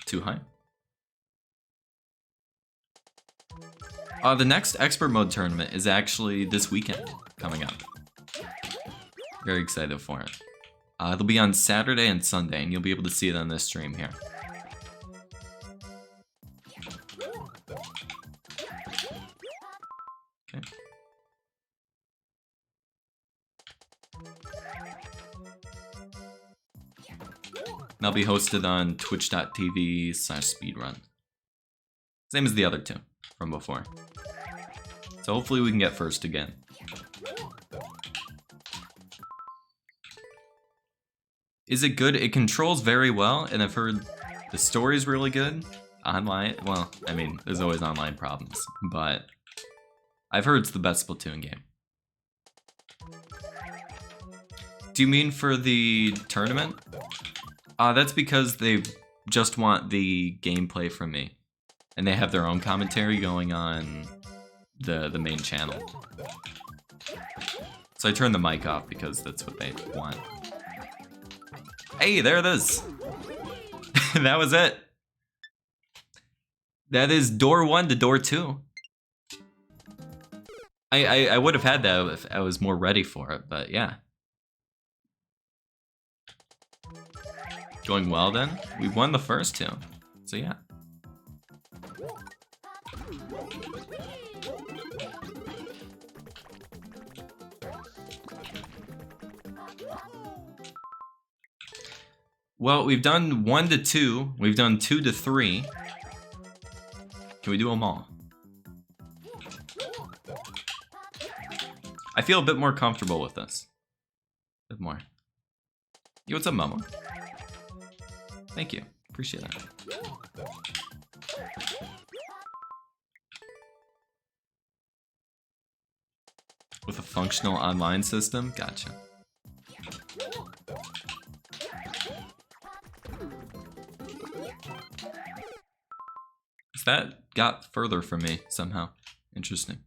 Too high. The next expert mode tournament is actually this weekend coming up. Very excited for it. It'll be on Saturday and Sunday, and you'll be able to see it on this stream here. Okay. And I'll be hosted on twitch.tv/speedrun. Same as the other two from before. So hopefully we can get first again. Is it good? It controls very well, and I've heard the story's really good. Online, well, I mean, there's always online problems, but I've heard it's the best Splatoon game. Do you mean for the tournament? That's because they just want the gameplay from me. And they have their own commentary going on the main channel. So I turned the mic off because that's what they want. Hey, there it is! That was it! That is door 1 to door 2. I would have had that if I was more ready for it, but yeah. Going well then? We won the first two, so yeah. Well, we've done 1 to 2, we've done 2 to 3. Can we do them all? I feel a bit more comfortable with this. A bit more. Yo, what's up, Momo? Thank you. Appreciate that. With a functional online system? Gotcha. That got further from me somehow. Interesting.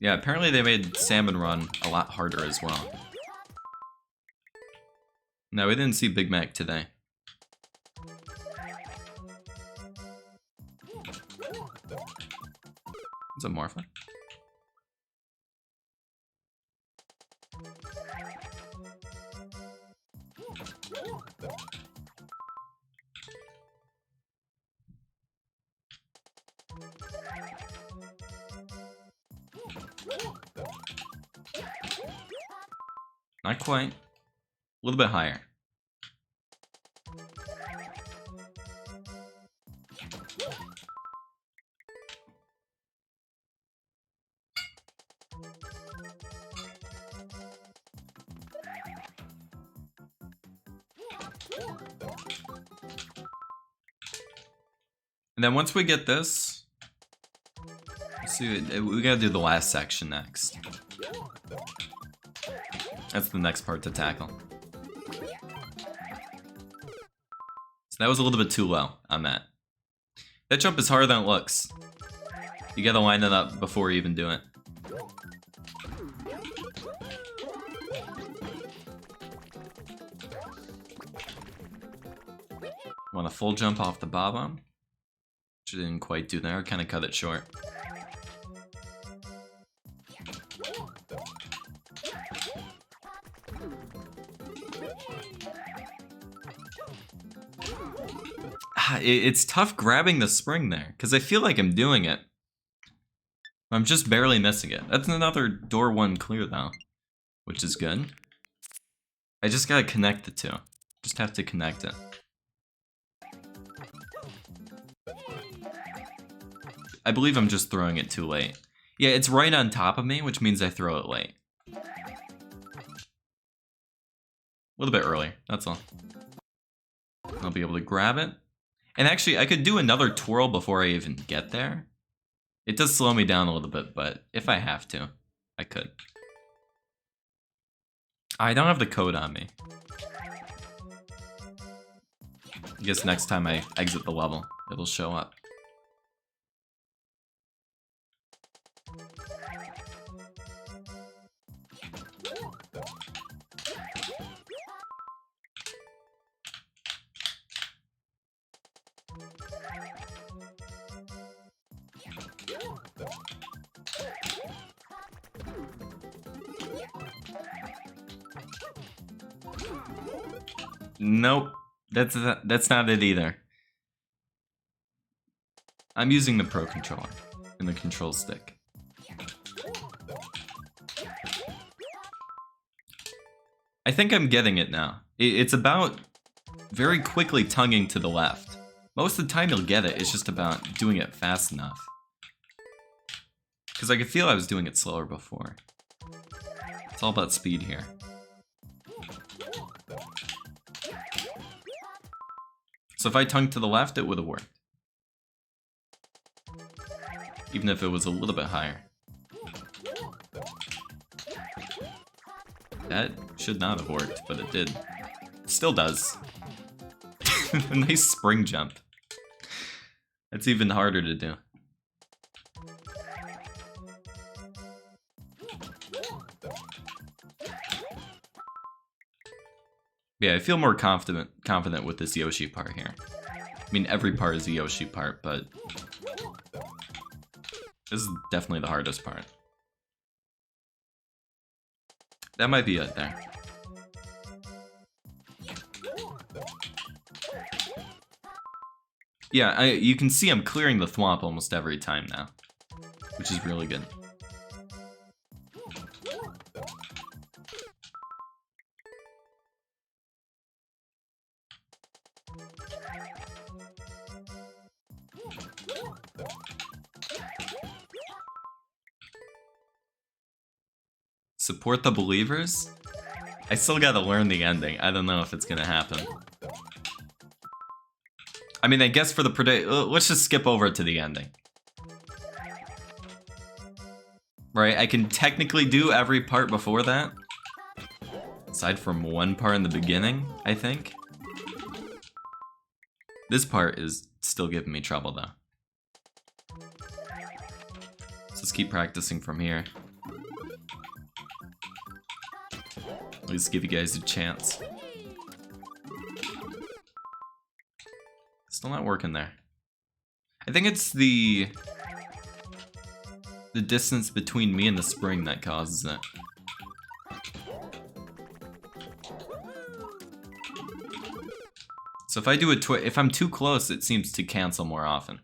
Yeah, apparently they made Salmon Run a lot harder as well. No, we didn't see Big Mac today. Is it Morpha? Not quite. A little bit higher. And then once we get this, let's see, we gotta do the last section next. That's the next part to tackle. So that was a little bit too low on that. That jump is harder than it looks. You gotta line it up before you even do it. Want a full jump off the bob-omb? Which I didn't quite do there, I kinda cut it short. It's tough grabbing the spring there, because I feel like I'm doing it. I'm just barely missing it. That's another door 1 clear though, which is good. I just gotta connect the two. Just have to connect it. I believe I'm just throwing it too late. Yeah, it's right on top of me, which means I throw it late. A little bit early, that's all. I'll be able to grab it. And actually, I could do another twirl before I even get there. It does slow me down a little bit, but if I have to, I could. I don't have the code on me. I guess next time I exit the level, it'll show up. Nope, that's not it either. I'm using the Pro Controller and the control stick. I think I'm getting it now. It's about very quickly tonguing to the left. Most of the time you'll get it, it's just about doing it fast enough. Because I could feel I was doing it slower before. It's all about speed here. So if I tongued to the left, it would have worked. Even if it was a little bit higher. That should not have worked, but it did. It still does. A nice spring jump. That's even harder to do. Yeah, I feel more confident with this Yoshi part here. I mean, every part is a Yoshi part, but this is definitely the hardest part. That might be it there. Yeah, you can see I'm clearing the thwomp almost every time now, which is really good. Support the believers? I still gotta learn the ending. I don't know if it's gonna happen. I mean, I guess for the let's just skip over to the ending. Right, I can technically do every part before that. Aside from one part in the beginning, I think. This part is still giving me trouble, though. So let's keep practicing from here. At least give you guys a chance. Still not working there. I think it's the distance between me and the spring that causes it. So if I do if I'm too close, it seems to cancel more often.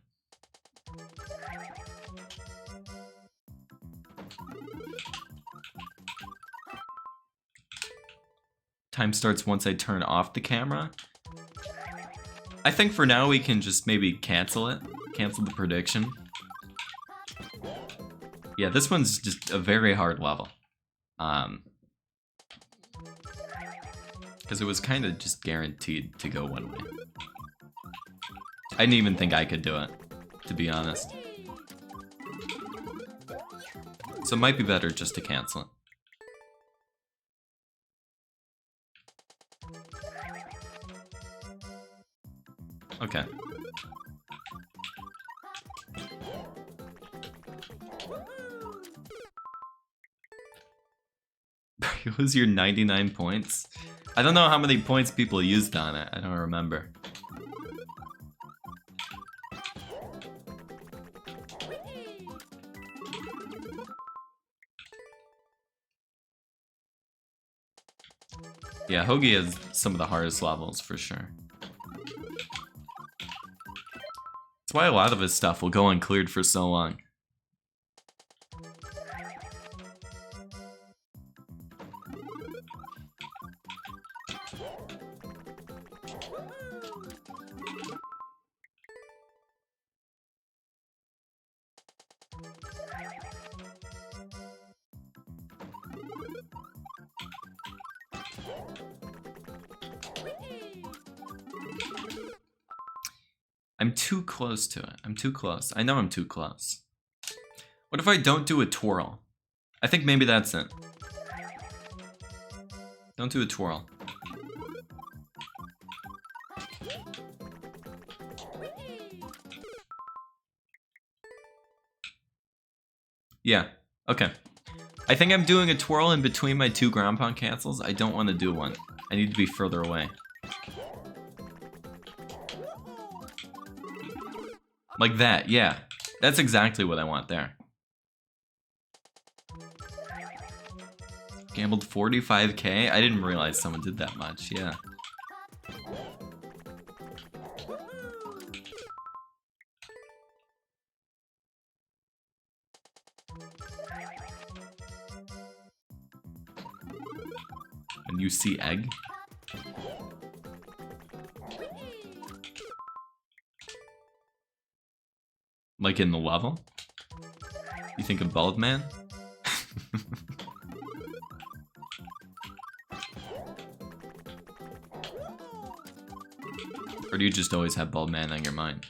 Time starts once I turn off the camera. I think for now we can just maybe cancel it. Cancel the prediction. Yeah, this one's just a very hard level. Because it was kind of just guaranteed to go one way. I didn't even think I could do it, to be honest. So it might be better just to cancel it. Okay. It was your 99 points? I don't know how many points people used on it. I don't remember. Yeah, Hoagie has some of the hardest levels for sure. That's why a lot of his stuff will go uncleared for so long. I'm too close to it. I'm too close. I know I'm too close. What if I don't do a twirl? I think maybe that's it. Don't do a twirl. Yeah, okay. I think I'm doing a twirl in between my two ground pound cancels. I don't want to do one. I need to be further away. Like that, yeah. That's exactly what I want there. Gambled 45k? I didn't realize someone did that much, yeah. And you see egg? Like in the level? You think of Bald Man? Or do you just always have Bald Man on your mind?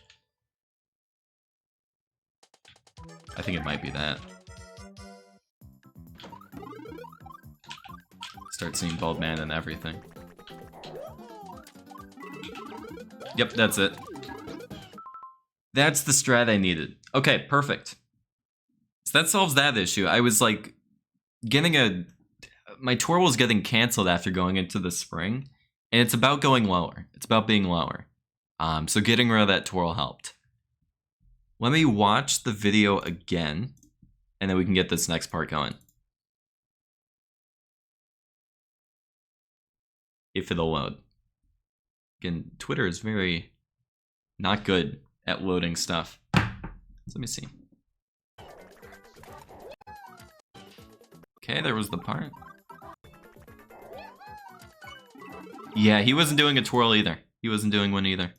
I think it might be that. Start seeing Bald Man and everything. Yep, that's it. That's the strat I needed. Okay, perfect. So that solves that issue. I was like getting my twirl was getting canceled after going into the spring, and it's about going lower. It's about being lower. So getting rid of that twirl helped. Let me watch the video again, and then we can get this next part going. If it'll load. Again, Twitter is very not good at loading stuff. So let me see. Okay, there was the part. Yeah, he wasn't doing a twirl either. He wasn't doing one either.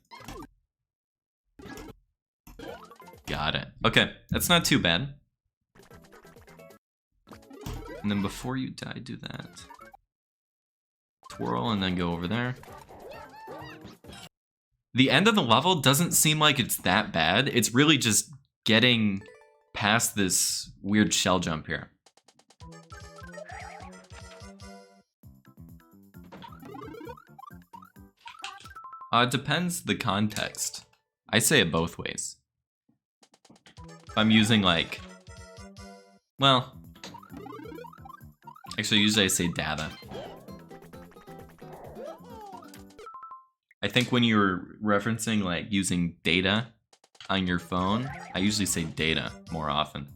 Got it. Okay, that's not too bad. And then before you die, do that. Twirl and then go over there. The end of the level doesn't seem like it's that bad. It's really just getting past this weird shell jump here. It depends the context. I say it both ways. If I'm using like, well, actually usually I say data. I think when you're referencing like using data on your phone, I usually say data more often.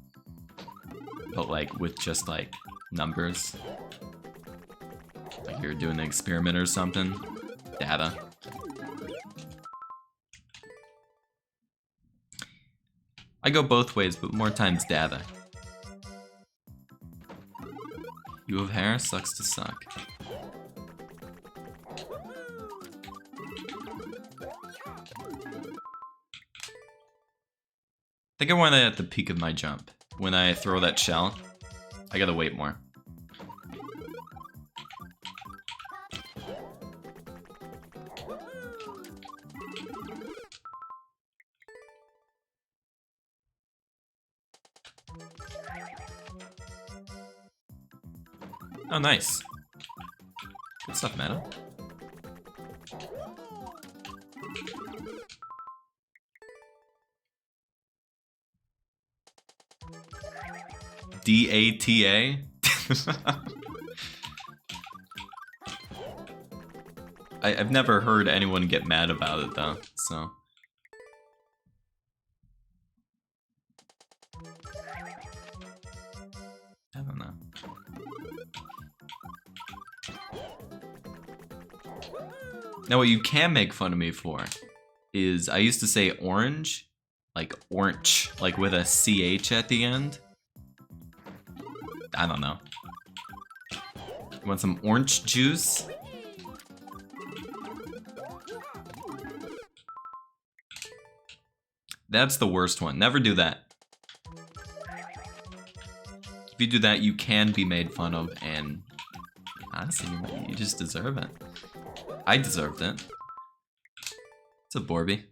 But like with just like numbers, like you're doing an experiment or something, data. I go both ways, but more times data. You have hair? Sucks to suck. I think I want it at the peak of my jump. When I throw that shell, I gotta wait more. Oh, nice. Good stuff, Meta. D-A-T-A? I've never heard anyone get mad about it, though, so... I don't know. Now, what you can make fun of me for is I used to say orange, like orange, like with a CH at the end. I don't know. You want some orange juice? That's the worst one. Never do that. If you do that, you can be made fun of, and honestly, you just deserve it. I deserved it. It's a Borby.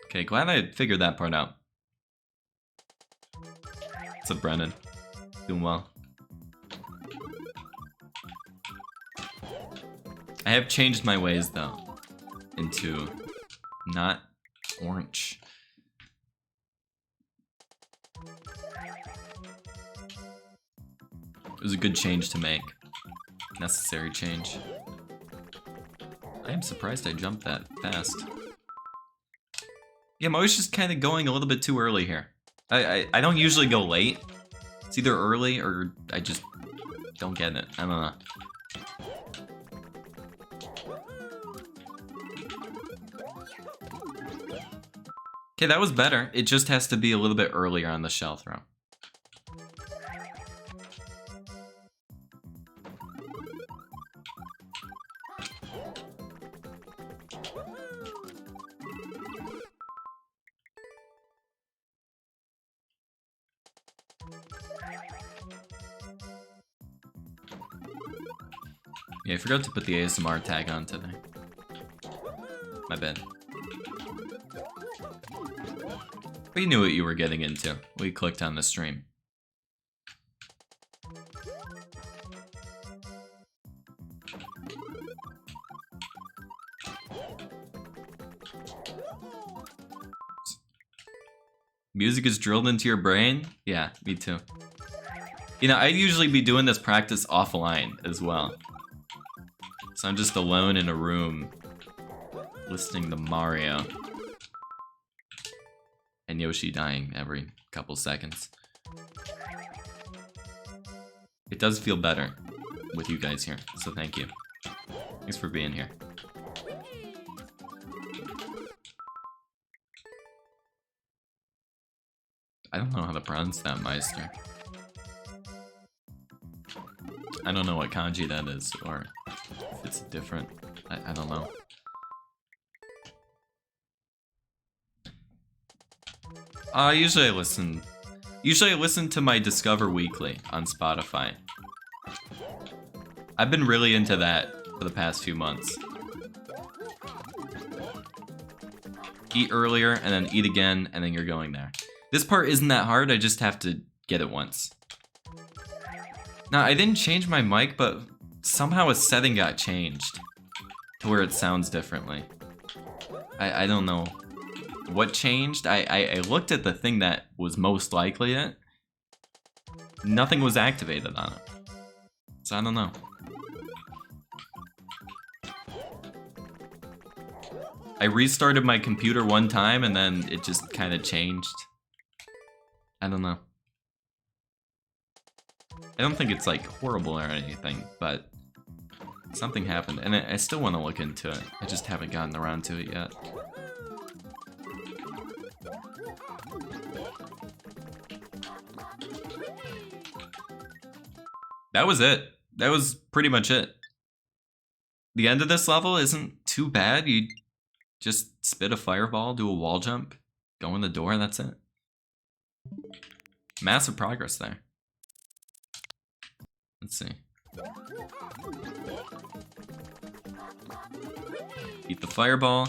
Okay, glad I figured that part out. What's up, Brennan? Doing well. I have changed my ways, though, into not orange. It was a good change to make. Necessary change. I am surprised I jumped that fast. Yeah, I'm always just kind of going a little bit too early here. I don't usually go late. It's either early or I just don't get it. I don't know. Okay, that was better. It just has to be a little bit earlier on the shell throw. Yeah, I forgot to put the ASMR tag on today. My bad. But you knew what you were getting into. We clicked on the stream. Music is drilled into your brain? Yeah, me too. You know, I'd usually be doing this practice offline as well. So I'm just alone in a room listening to Mario and Yoshi dying every couple seconds. It does feel better with you guys here, so thank you. Thanks for being here. I don't know how to pronounce that, Meister. I don't know what kanji that is, or if it's different. I don't know. Usually I listen to my Discover Weekly on Spotify. I've been really into that for the past few months. Eat earlier, and then eat again, and then you're going there. This part isn't that hard, I just have to get it once. Now, I didn't change my mic, but somehow a setting got changed to where it sounds differently. I don't know what changed. I looked at the thing that was most likely it. Nothing was activated on it. So I don't know. I restarted my computer one time and then it just kind of changed. I don't know. I don't think it's like horrible or anything, but something happened and I still want to look into it. I just haven't gotten around to it yet. That was it. That was pretty much it. The end of this level isn't too bad. You just spit a fireball, do a wall jump, go in the door, and that's it. Massive progress there. Let's see. Eat the fireball.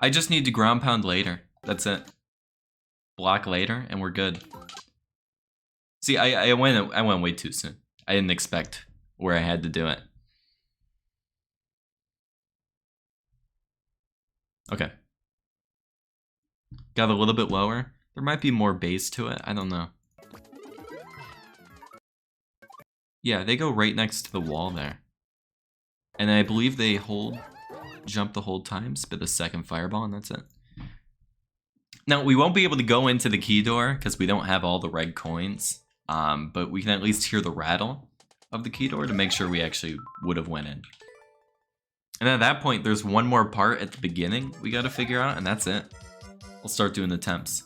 I just need to ground pound later. That's it. Block later, and we're good. See, I went way too soon. I didn't expect where I had to do it. Okay. Got a little bit lower. There might be more base to it. I don't know. Yeah, they go right next to the wall there. And I believe they jump the whole time, spit a second fireball, and that's it. Now, we won't be able to go into the key door because we don't have all the red coins. But we can at least hear the rattle of the key door to make sure we actually would have went in. And at that point, there's one more part at the beginning we gotta figure out, and that's it. We'll start doing the attempts.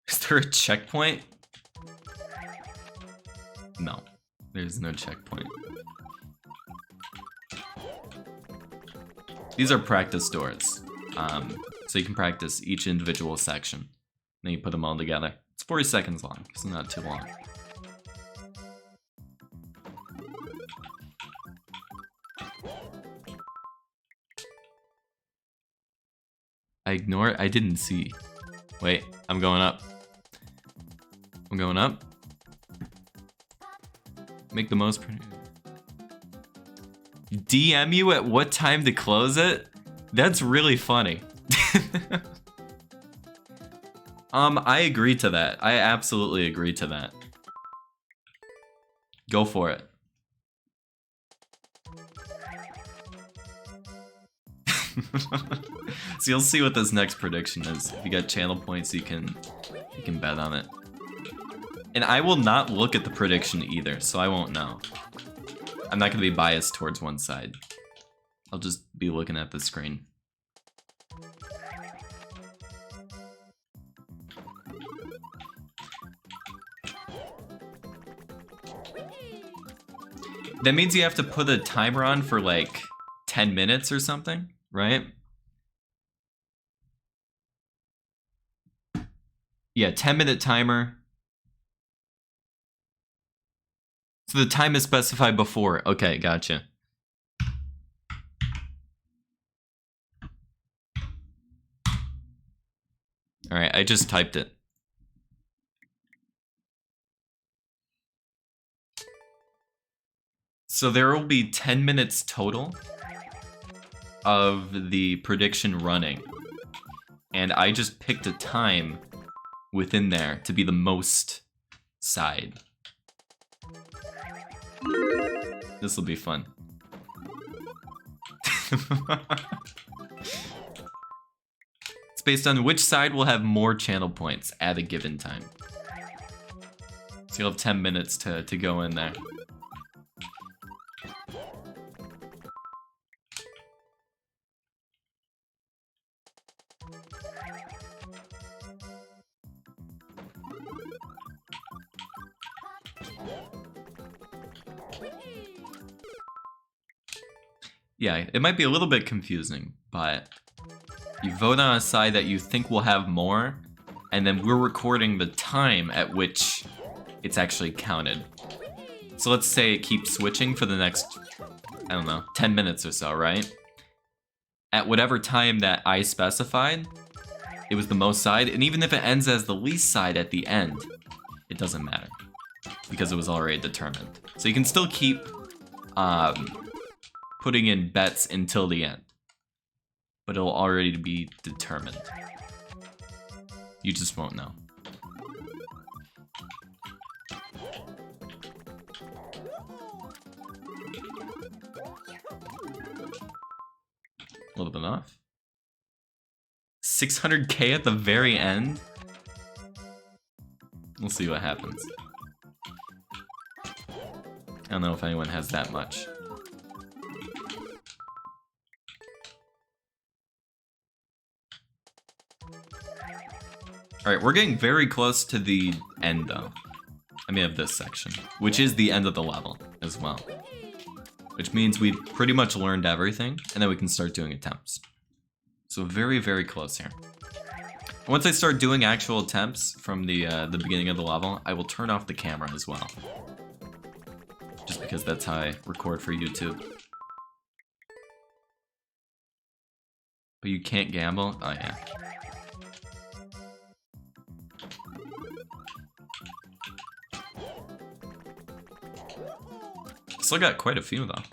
Is there a checkpoint? No, there's no checkpoint. These are practice doors, so you can practice each individual section. Then you put them all together. It's 40 seconds long, so it's not too long. I ignore it? I didn't see. Wait, I'm going up. I'm going up. Make the most... DM you at what time to close it? That's really funny. I agree to that. I absolutely agree to that. Go for it. So you'll see what this next prediction is. If you got channel points, you can bet on it. And I will not look at the prediction either, so I won't know. I'm not gonna be biased towards one side. I'll just be looking at the screen. That means you have to put a timer on for like 10 minutes or something, right? Yeah, 10-minute timer. So the time is specified before. Okay, gotcha. Alright, I just typed it. So there will be 10 minutes total of the prediction running. And I just picked a time within there to be the most side. This will be fun. It's based on which side will have more channel points at a given time. So you'll have 10 minutes to go in there. Yeah, it might be a little bit confusing, but you vote on a side that you think will have more, and then we're recording the time at which it's actually counted. So let's say it keeps switching for the next, I don't know, 10 minutes or so, right? At whatever time that I specified, it was the most side, and even if it ends as the least side at the end, it doesn't matter, because it was already determined. So you can still keep putting in bets until the end, but it'll already be determined. You just won't know. A little bit off. 600k at the very end? We'll see what happens. I don't know if anyone has that much. Alright, we're getting very close to the end though. I mean of this section, which is the end of the level as well. Which means we've pretty much learned everything, and then we can start doing attempts. So very, very close here. Once I start doing actual attempts from the beginning of the level, I will turn off the camera as well. Just because that's how I record for YouTube. But you can't gamble? Oh yeah. Still got quite a few though.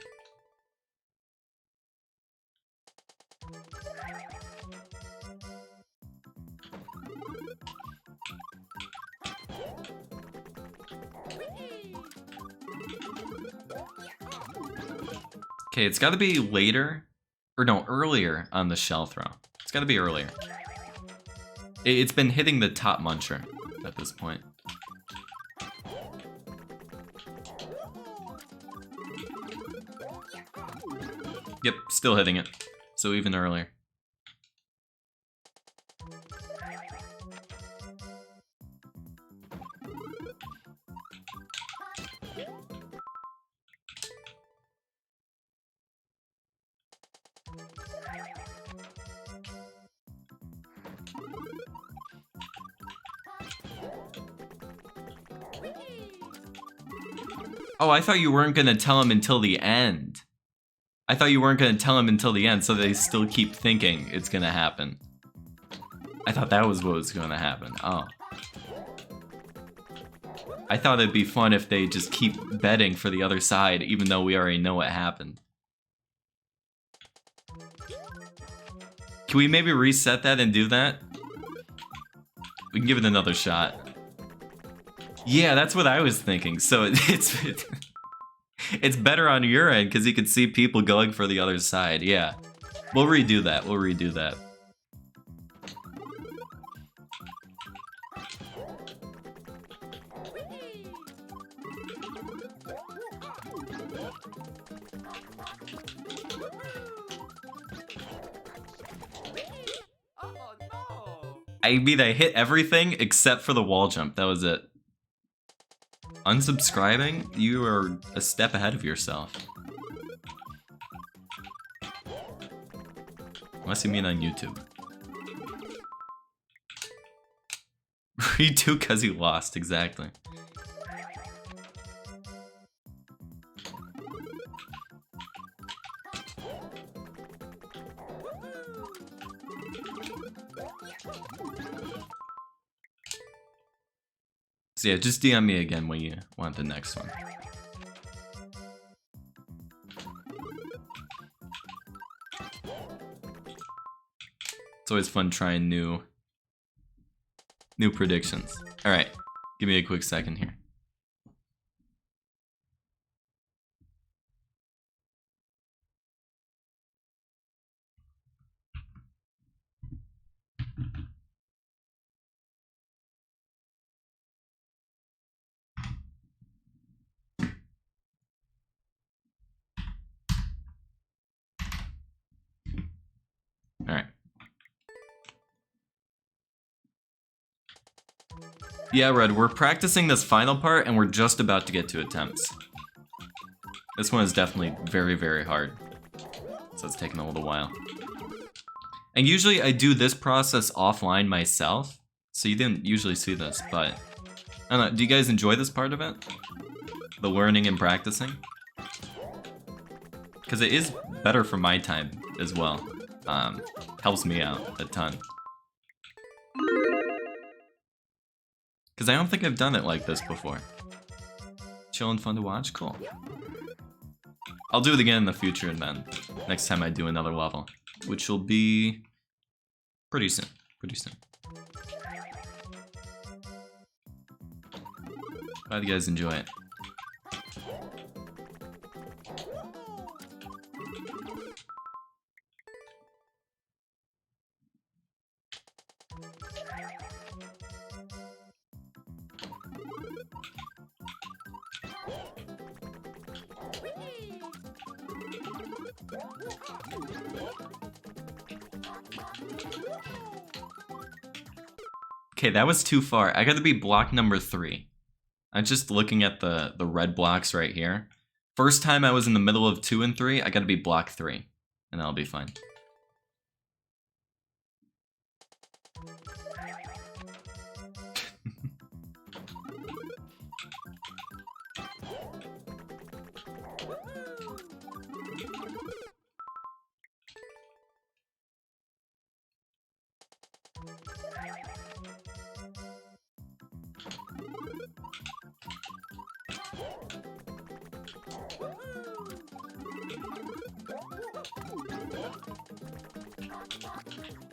Okay, it's gotta be later, or no, earlier on the shell throw. It's gotta be earlier. It's been hitting the top muncher at this point. Yep, still hitting it. So even earlier. Oh, I thought you weren't gonna tell him until the end. I thought you weren't gonna tell him until the end, so they still keep thinking it's gonna happen. I thought that was what was gonna happen. Oh. I thought it'd be fun if they just keep betting for the other side, even though we already know what happened. Can we maybe reset that and do that? We can give it another shot. Yeah, that's what I was thinking. So it's better on your end because you can see people going for the other side. Yeah, we'll redo that. We'll redo that. I mean, I hit everything except for the wall jump. That was it. Unsubscribing? You are a step ahead of yourself. Unless you mean on YouTube. Redo because you lost, exactly. So yeah, just DM me again when you want the next one. It's always fun trying new predictions. Alright, give me a quick second here. Alright. Yeah, Red, we're practicing this final part and we're just about to get to attempts. This one is definitely very, very hard. So it's taking a little while. And usually I do this process offline myself, so you didn't usually see this, but I don't know, do you guys enjoy this part of it? The learning and practicing? Because it is better for my time as well. Helps me out a ton. Because I don't think I've done it like this before. Chill and fun to watch? Cool. I'll do it again in the future and then next time I do another level. Which will be pretty soon. Pretty soon. Glad you guys enjoy it. Okay, that was too far. I gotta be block number 3. I'm just looking at the red blocks right here. First time I was in the middle of 2 and 3, I gotta be block 3. And that'll be fine.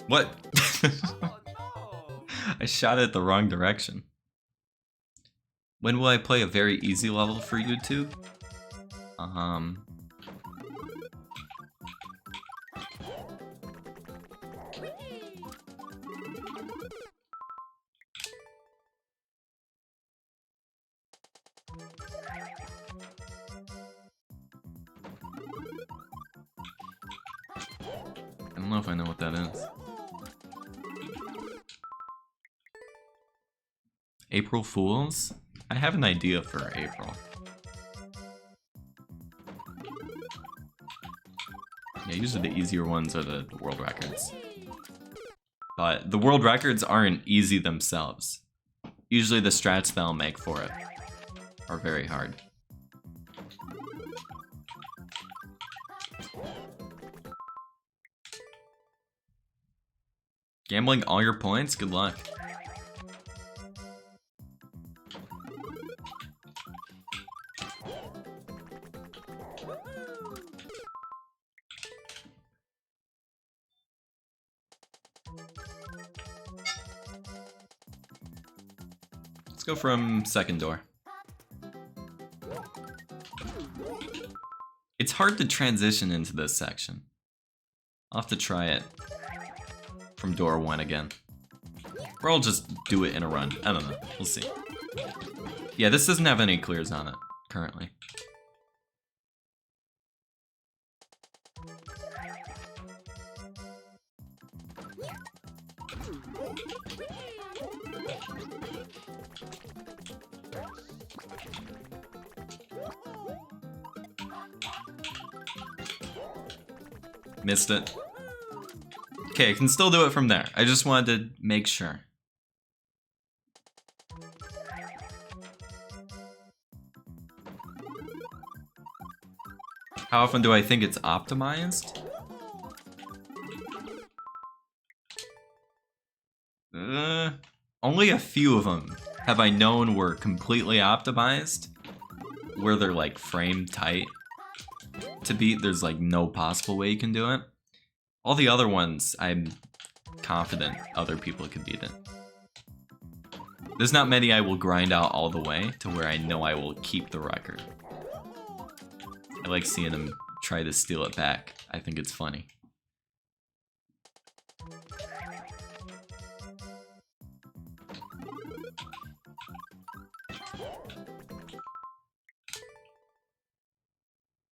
What? I shot it the wrong direction. When will I play a very easy level for YouTube? I don't know if I know what that is. April Fools? I have an idea for April. Yeah, usually the easier ones are the world records. But the world records aren't easy themselves. Usually the strats they'll make for it are very hard. Gambling all your points? Good luck. Let's go from second door. It's hard to transition into this section. I'll have to try it from door 1 again. Or I'll just do it in a run. I don't know. We'll see. Yeah, this doesn't have any clears on it currently. Missed it. Okay, I can still do it from there. I just wanted to make sure. How often do I think it's optimized? Only a few of them have I known were completely optimized, where they're like frame tight to beat. There's like no possible way you can do it. All the other ones, I'm confident other people can beat it. There's not many I will grind out all the way to where I know I will keep the record. I like seeing them try to steal it back. I think it's funny.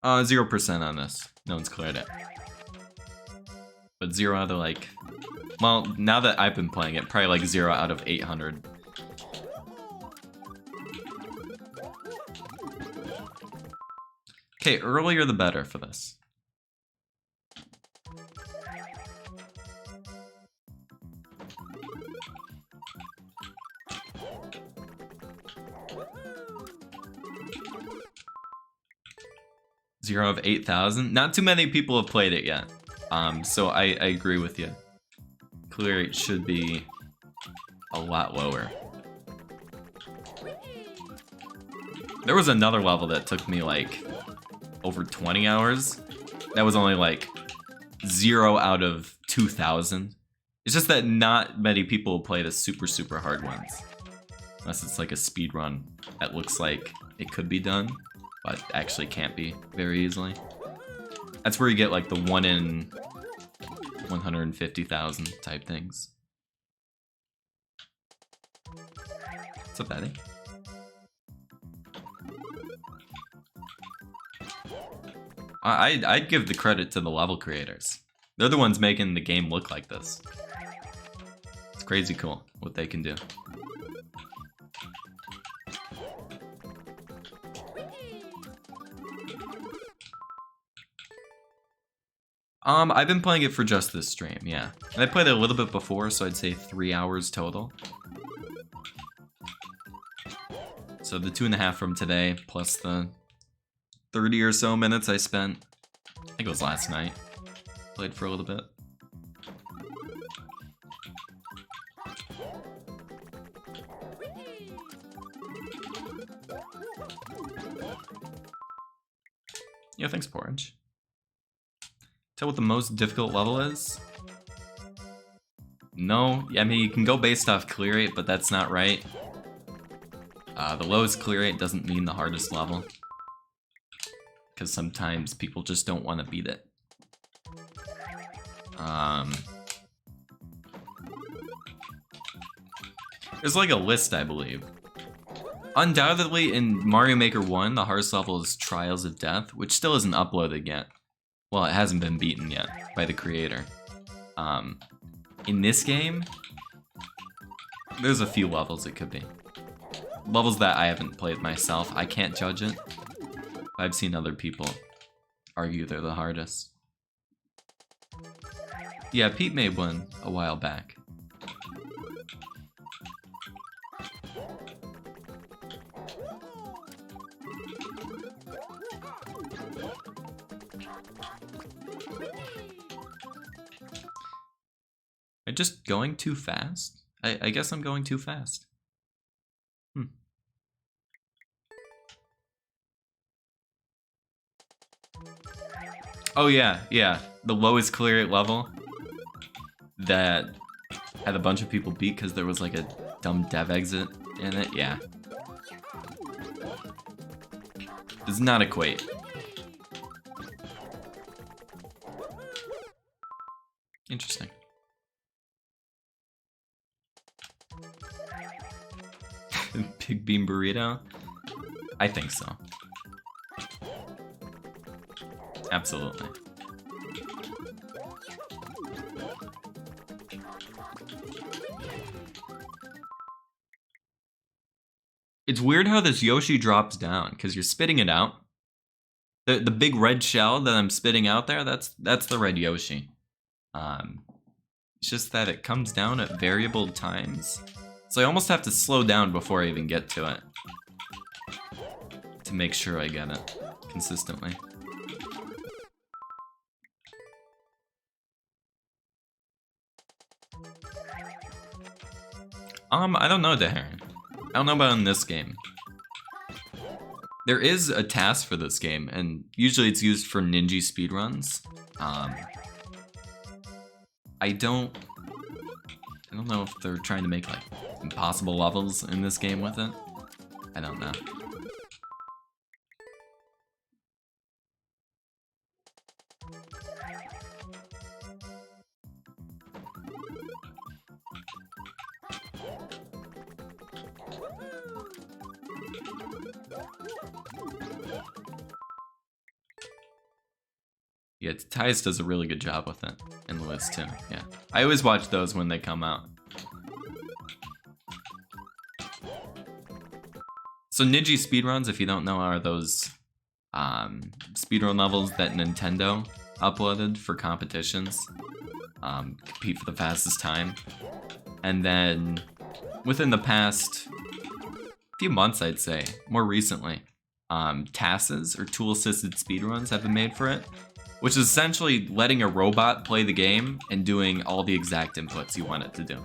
Uh, 0% on this. No one's cleared it. But 0 out of like... Well, now that I've been playing it, probably like 0 out of 800. Okay, earlier the better for this. Zero of 8,000. Not too many people have played it yet. So I agree with you. Clear rate should be a lot lower. There was another level that took me like over 20 hours. That was only like 0 out of 2,000. It's just that not many people play the super hard ones. Unless it's like a speed run that looks like it could be done, but actually can't be very easily. That's where you get like the 1 in 150,000 type things. What's up, Eddie? I'd give the credit to the level creators. They're the ones making the game look like this. It's crazy cool what they can do. I've been playing it for just this stream, yeah. And I played it a little bit before, so I'd say 3 hours total. So the 2.5 from today, plus the 30 or so minutes I spent, I think it was last night. Played for a little bit. Yeah, thanks, Porridge. Tell what the most difficult level is? No, I mean, you can go based off clear rate, but that's not right. The lowest clear rate doesn't mean the hardest level. Because sometimes people just don't want to beat it. There's like a list, I believe. Undoubtedly, in Mario Maker 1, the hardest level is Trials of Death, which still isn't uploaded yet. Well, it hasn't been beaten yet by the creator. In this game, there's a few levels it could be. Levels that I haven't played myself, I can't judge it. I've seen other people argue they're the hardest. Yeah, Pete made one a while back. Am I just going too fast? I guess I'm going too fast. Oh yeah, the lowest clear rate level that had a bunch of people beat because there was like a dumb dev exit in it, yeah. Does not equate. Interesting. Big bean burrito? I think so. Absolutely. It's weird how this Yoshi drops down, because you're spitting it out. The big red shell that I'm spitting out there, that's the red Yoshi. It's just that it comes down at variable times. So I almost have to slow down before I even get to it. To make sure I get it consistently. I don't know, Daharan. I don't know about in this game. There is a task for this game, and usually it's used for ninja speedruns. I don't know if they're trying to make like impossible levels in this game with it. I don't know. Yeah, Tyus does a really good job with it, and Lewis too, yeah. I always watch those when they come out. So Ninja speedruns, if you don't know, are those speedrun levels that Nintendo uploaded for competitions. Compete for the fastest time. And then, within the past few months, I'd say, more recently. TASs, or tool-assisted speedruns, have been made for it, which is essentially letting a robot play the game and doing all the exact inputs you want it to do.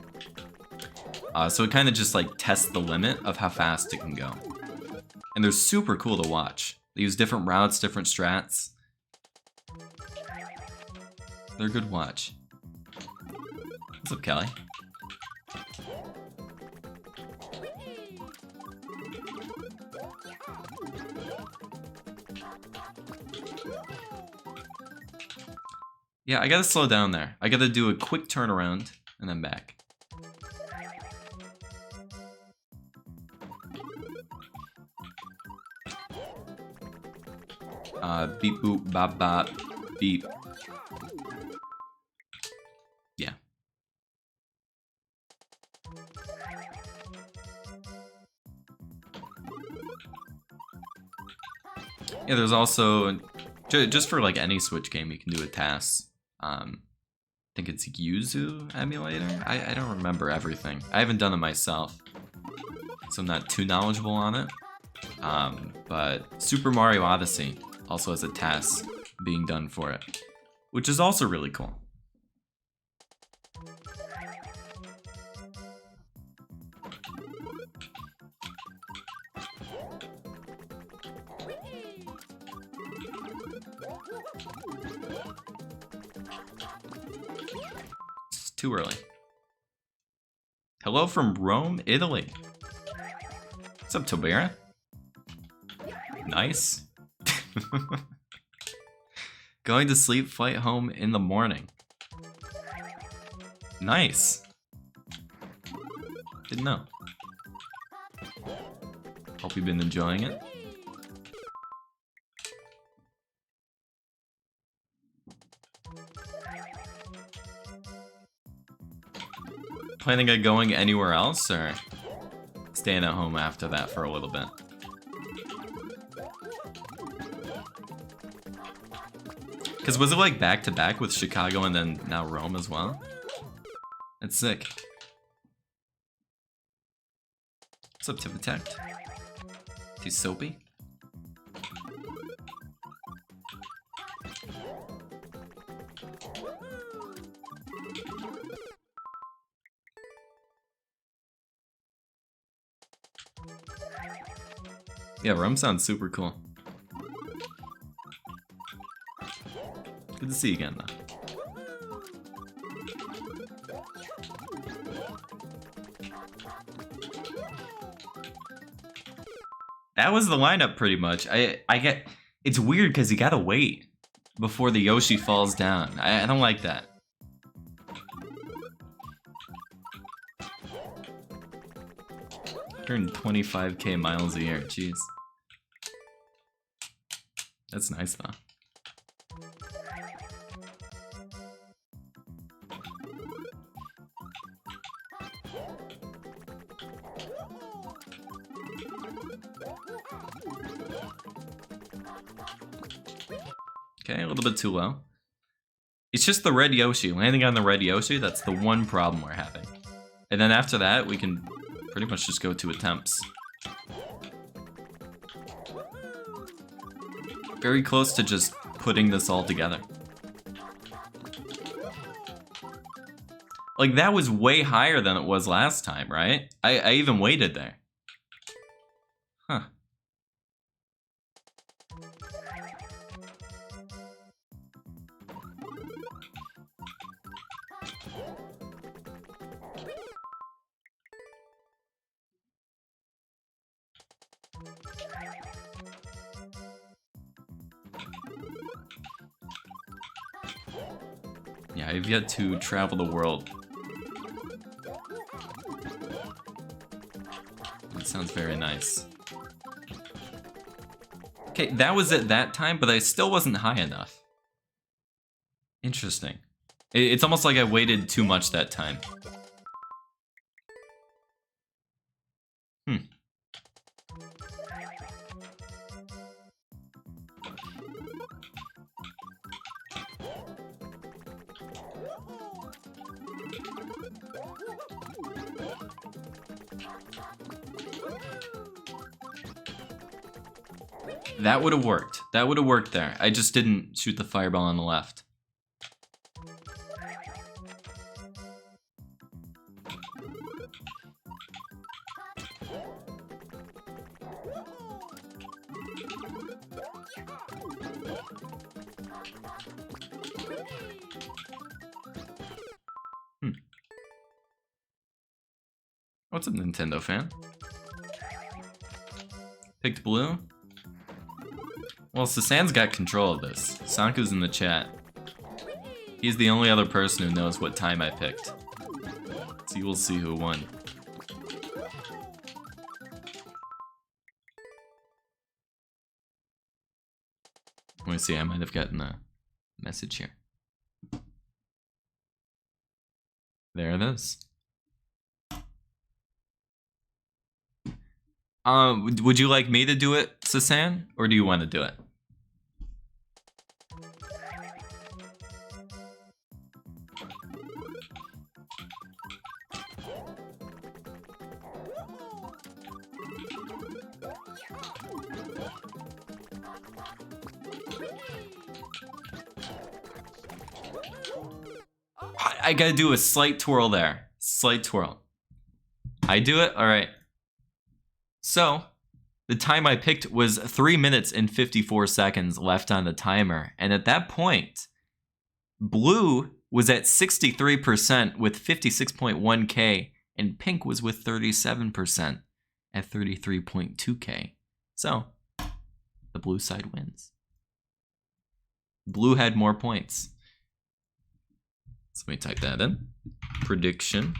So it kind of just like tests the limit of how fast it can go. And they're super cool to watch. They use different routes, different strats. They're a good watch. What's up, Kelly? Yeah, I gotta slow down there. I gotta do a quick turnaround and then back. Beep boop bop bop beep. Yeah. Yeah, there's also just for like any Switch game you can do a TAS. I think it's Yuzu emulator. I don't remember everything. I haven't done it myself, so I'm not too knowledgeable on it. But Super Mario Odyssey also has a TAS being done for it, which is also really cool. It's too early. Hello from Rome, Italy. What's up, Tobera? Nice. Going to sleep, flight home in the morning. Nice. Didn't know. Hope you've been enjoying it. Planning on going anywhere else, or staying at home after that for a little bit? Because was it like back to back with Chicago and then now Rome as well? That's sick. What's up, Tipitect? Too soapy? Yeah, Rome sounds super cool. Good to see you again, though. That was the lineup pretty much. I get... It's weird because you gotta wait before the Yoshi falls down. I don't like that. Turn 25k miles a year, jeez. That's nice though. Okay, a little bit too low. It's just the red Yoshi. Landing on the red Yoshi, that's the one problem we're having. And then after that, we can pretty much just go to attempts. Very close to just putting this all together. Like, that was way higher than it was last time, right? I even waited there. Huh. Yeah, I've yet to travel the world. That sounds very nice. Okay, that was at that time, but I still wasn't high enough. Interesting. It's almost like I waited too much that time. That would have worked. That would have worked there. I just didn't shoot the fireball on the left. What's up, Nintendo fan? Picked blue? Well, Sasan's got control of this. Sanku's in the chat. He's the only other person who knows what time I picked. So you will see who won. Let me see, I might have gotten a message here. There it is. Would you like me to do it, Sasan? Or do you want to do it? I gotta do a slight twirl there. Slight twirl. I do it? Alright. So, the time I picked was 3 minutes and 54 seconds left on the timer. And at that point, blue was at 63% with 56.1k, and pink was with 37% at 33.2k. So, the blue side wins. Blue had more points. So let me type that in. Prediction.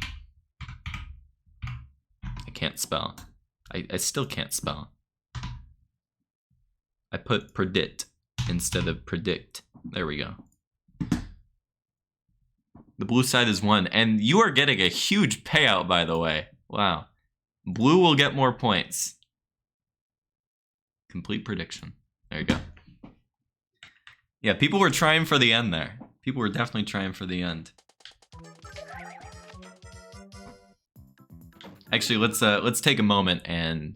I can't spell. I still can't spell. I put predict instead of predict. There we go. The blue side is won, and you are getting a huge payout, by the way. Wow. Blue will get more points. Complete prediction. There you go. Yeah, people were trying for the end there. People were definitely trying for the end. Actually, let's take a moment and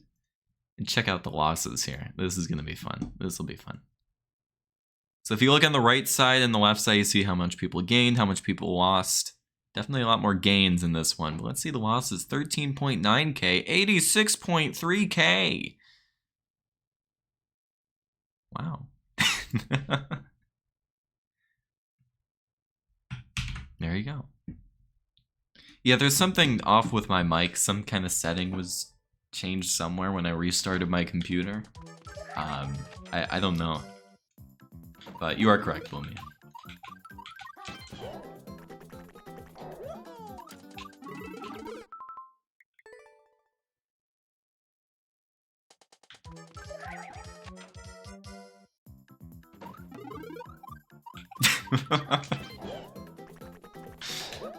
check out the losses here. This is gonna be fun. This will be fun. So if you look on the right side and the left side, you see how much people gained, how much people lost. Definitely a lot more gains in this one. But let's see the losses: 13.9k, 86.3k. Wow. There you go. Yeah, there's something off with my mic. Some kind of setting was changed somewhere when I restarted my computer. I don't know. But you are correct, Boomy.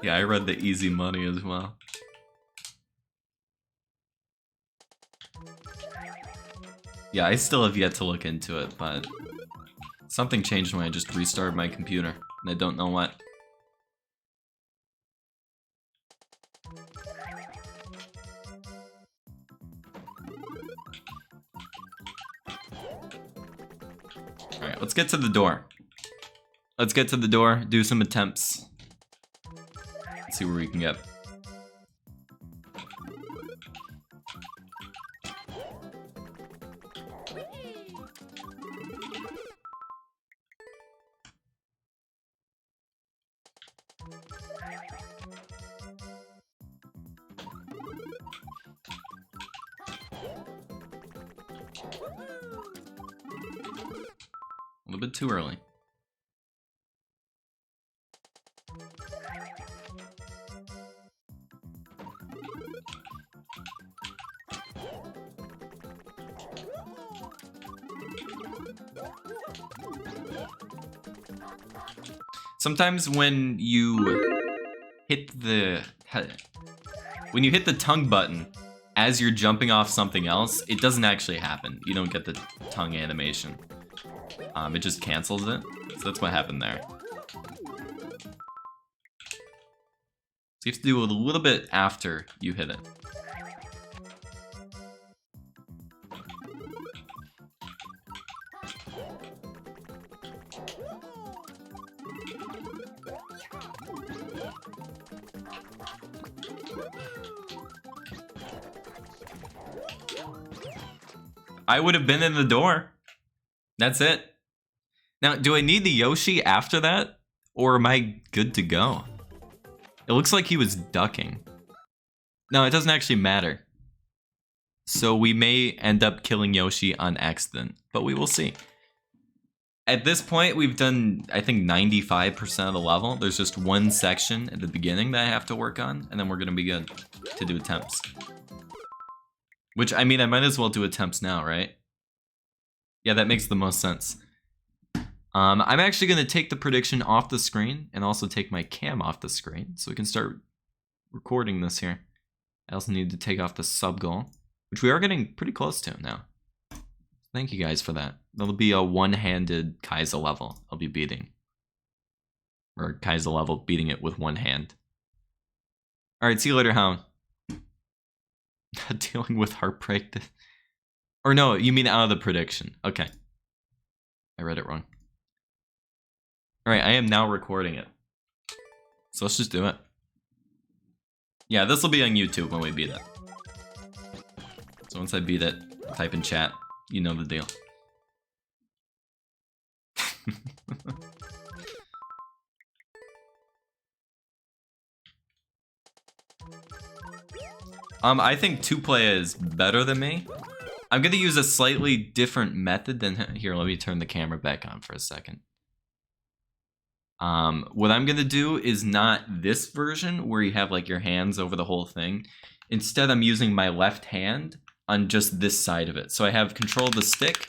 Yeah, I read the easy money as well. Yeah, I still have yet to look into it, but something changed when I just restarted my computer, and I don't know what. Alright, let's get to the door. Let's get to the door, do some attempts. Let's see where we can get. A little bit too early. Sometimes when you hit the tongue button as you're jumping off something else, it doesn't actually happen. You don't get the tongue animation. It just cancels it. So that's what happened there. So you have to do it a little bit after you hit it. I would have been in the door. That's it. Now, do I need the Yoshi after that? Or am I good to go? It looks like he was ducking. No, it doesn't actually matter. So we may end up killing Yoshi on accident, but we will see. At this point, we've done, I think, 95% of the level. There's just one section at the beginning that I have to work on, and then we're gonna be good to do attempts. Which, I mean, I might as well do attempts now, right? Yeah, that makes the most sense. I'm actually gonna take the prediction off the screen and also take my cam off the screen so we can start recording this here. I also need to take off the sub goal, which we are getting pretty close to now. Thank you guys for that. That'll be a one-handed Kaiser level I'll be beating. Or Kaiser level, beating it with one hand. Alright, see you later, Hound. Dealing with heartbreak. Or no, you mean out of the prediction. Okay. I read it wrong. Alright, I am now recording it. So let's just do it. Yeah, this will be on YouTube when we beat it. So once I beat it, type in chat. You know the deal. I think 2-play is better than me. I'm gonna use a slightly different method than here. Let me turn the camera back on for a second. What I'm gonna do is not this version where you have like your hands over the whole thing. Instead, I'm using my left hand on just this side of it. So I have control of the stick,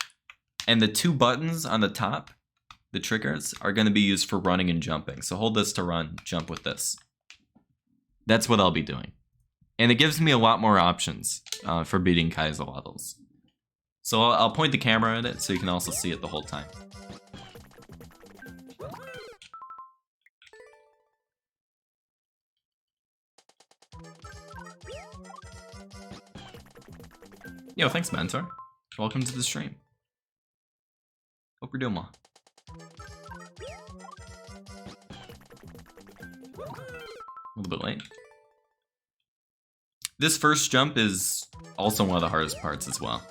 and the 2 buttons on the top, the triggers, are gonna be used for running and jumping. So hold this to run, jump with this. That's what I'll be doing. And it gives me a lot more options for beating Kaiser levels. So I'll point the camera at it so you can also see it the whole time. Yo, thanks, Mentor. Welcome to the stream. Hope you're doing well. A little bit late. This first jump is also one of the hardest parts as well.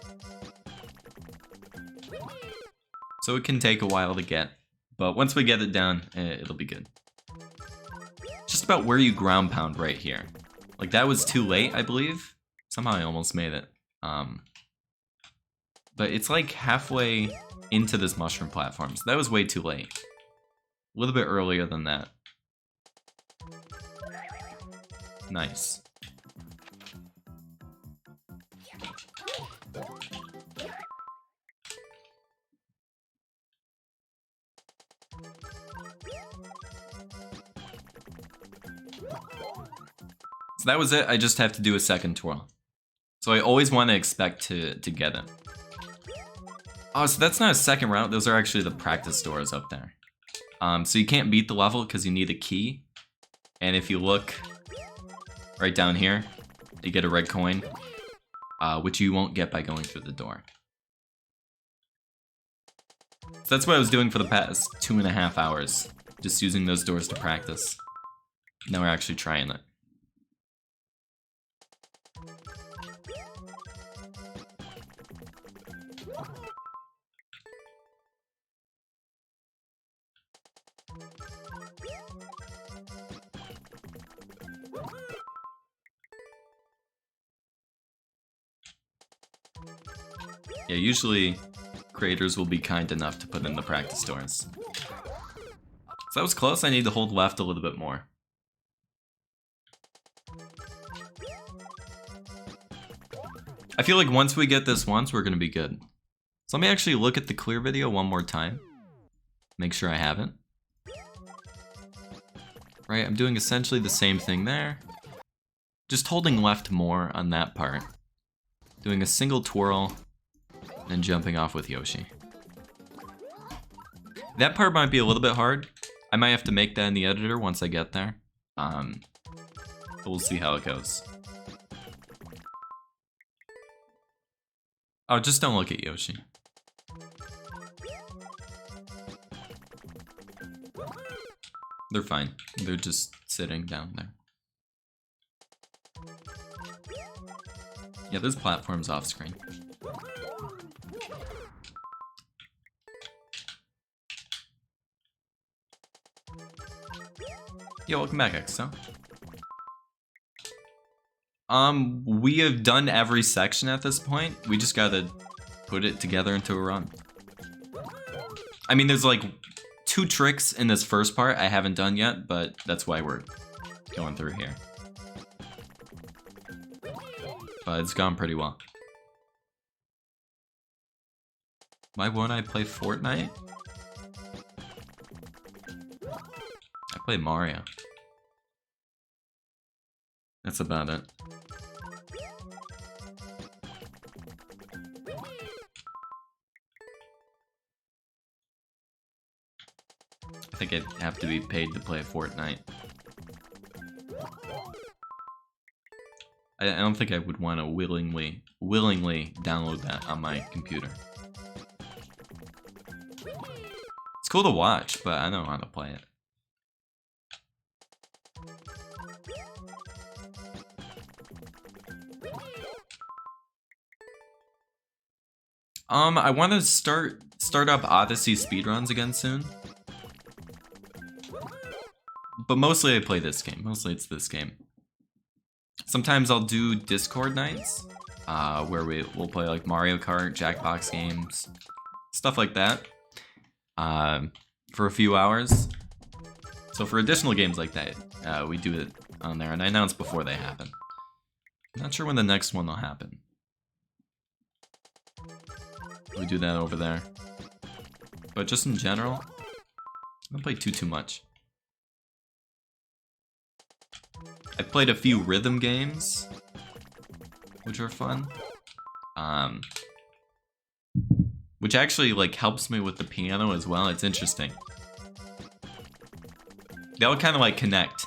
So it can take a while to get, but once we get it down, it'll be good. Just about where you ground pound right here. Like that was too late, I believe. Somehow I almost made it. But it's like halfway into this mushroom platform, so that was way too late. A little bit earlier than that. Nice. So that was it. I just have to do a second twirl. So I always want to expect to get it. Oh, so that's not a second round. Those are actually the practice doors up there. So you can't beat the level because you need a key. And if you look right down here, you get a red coin, which you won't get by going through the door. So that's what I was doing for the past 2.5 hours. Just using those doors to practice. Now we're actually trying it. Yeah, usually creators will be kind enough to put in the practice doors. So that was close. I need to hold left a little bit more. I feel like once we get this once, we're gonna be good. So let me actually look at the clear video one more time. Make sure I haven't. Right, I'm doing essentially the same thing there. Just holding left more on that part. Doing a single twirl, and jumping off with Yoshi. That part might be a little bit hard. I might have to make that in the editor once I get there. But we'll see how it goes. Oh, just don't look at Yoshi. They're fine. They're just sitting down there. Yeah, there's platforms off screen. Yo, welcome back, XO. We have done every section at this point. We just gotta put it together into a run. I mean, there's like 2 tricks in this first part I haven't done yet, but that's why we're going through here. But it's gone pretty well. Why won't I play Fortnite? I play Mario. That's about it. I think I'd have to be paid to play Fortnite. I don't think I would want to willingly download that on my computer. It's cool to watch, but I don't know how to play it. I want to start up Odyssey speedruns again soon. But mostly I play this game. Mostly it's this game. Sometimes I'll do Discord nights, where we'll play like Mario Kart, Jackbox games, stuff like that, for a few hours. So for additional games like that, we do it on there, and I announce before they happen. I'm not sure when the next one will happen. We do that over there. But just in general, I don't play too much. I played a few rhythm games, which are fun. Which actually like helps me with the piano as well. It's interesting. They all kind of like connect.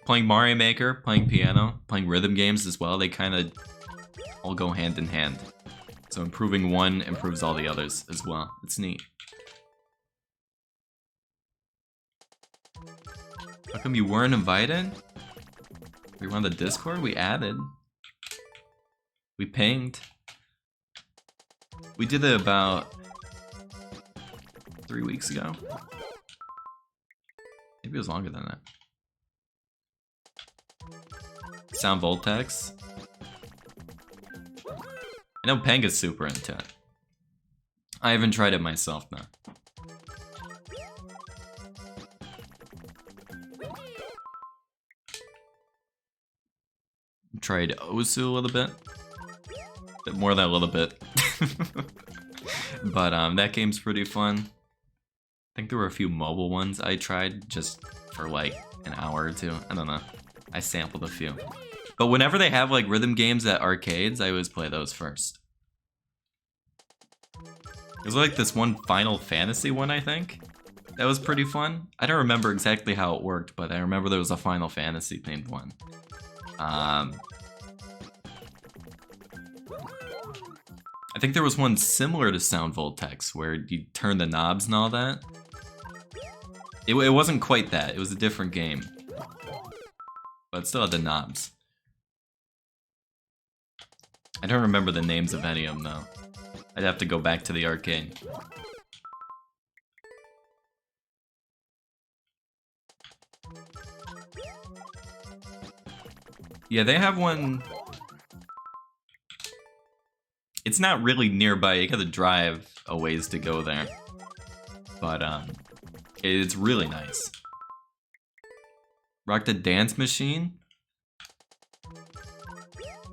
Playing Mario Maker, playing piano, playing rhythm games as well, they kind of all go hand in hand. So improving one improves all the others as well. It's neat. How come you weren't invited? We were on the Discord, we added. We pinged. We did it about 3 weeks ago. Maybe it was longer than that. Sound Voltex. I know Panga's super into it. I haven't tried it myself though. Tried Osu a little bit. Bit more than a little bit. But that game's pretty fun. I think there were a few mobile ones I tried just for like an hour or two. I don't know. I sampled a few. But whenever they have like rhythm games at arcades, I always play those first. There's like this one Final Fantasy one, I think. That was pretty fun. I don't remember exactly how it worked, but I remember there was a Final Fantasy themed one. I think there was one similar to Sound Voltex where you turn the knobs and all that. It wasn't quite that. It was a different game. But it still had the knobs. I don't remember the names of any of them though. I'd have to go back to the arcade. Yeah, they have one. It's not really nearby. You gotta drive a ways to go there. But it's really nice. Rock the Dance Machine?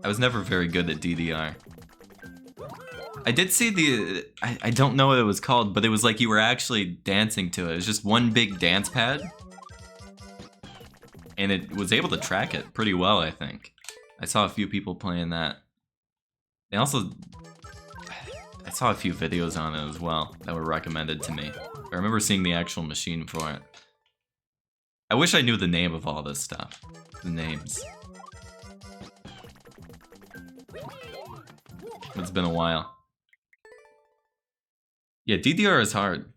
I was never very good at DDR. I did see the... I don't know what it was called, but it was like you were actually dancing to it. It was just one big dance pad. And it was able to track it pretty well, I think. I saw a few people playing that. They also... I saw a few videos on it as well that were recommended to me. I remember seeing the actual machine for it. I wish I knew the name of all this stuff. The names. It's been a while. Yeah, DDR is hard.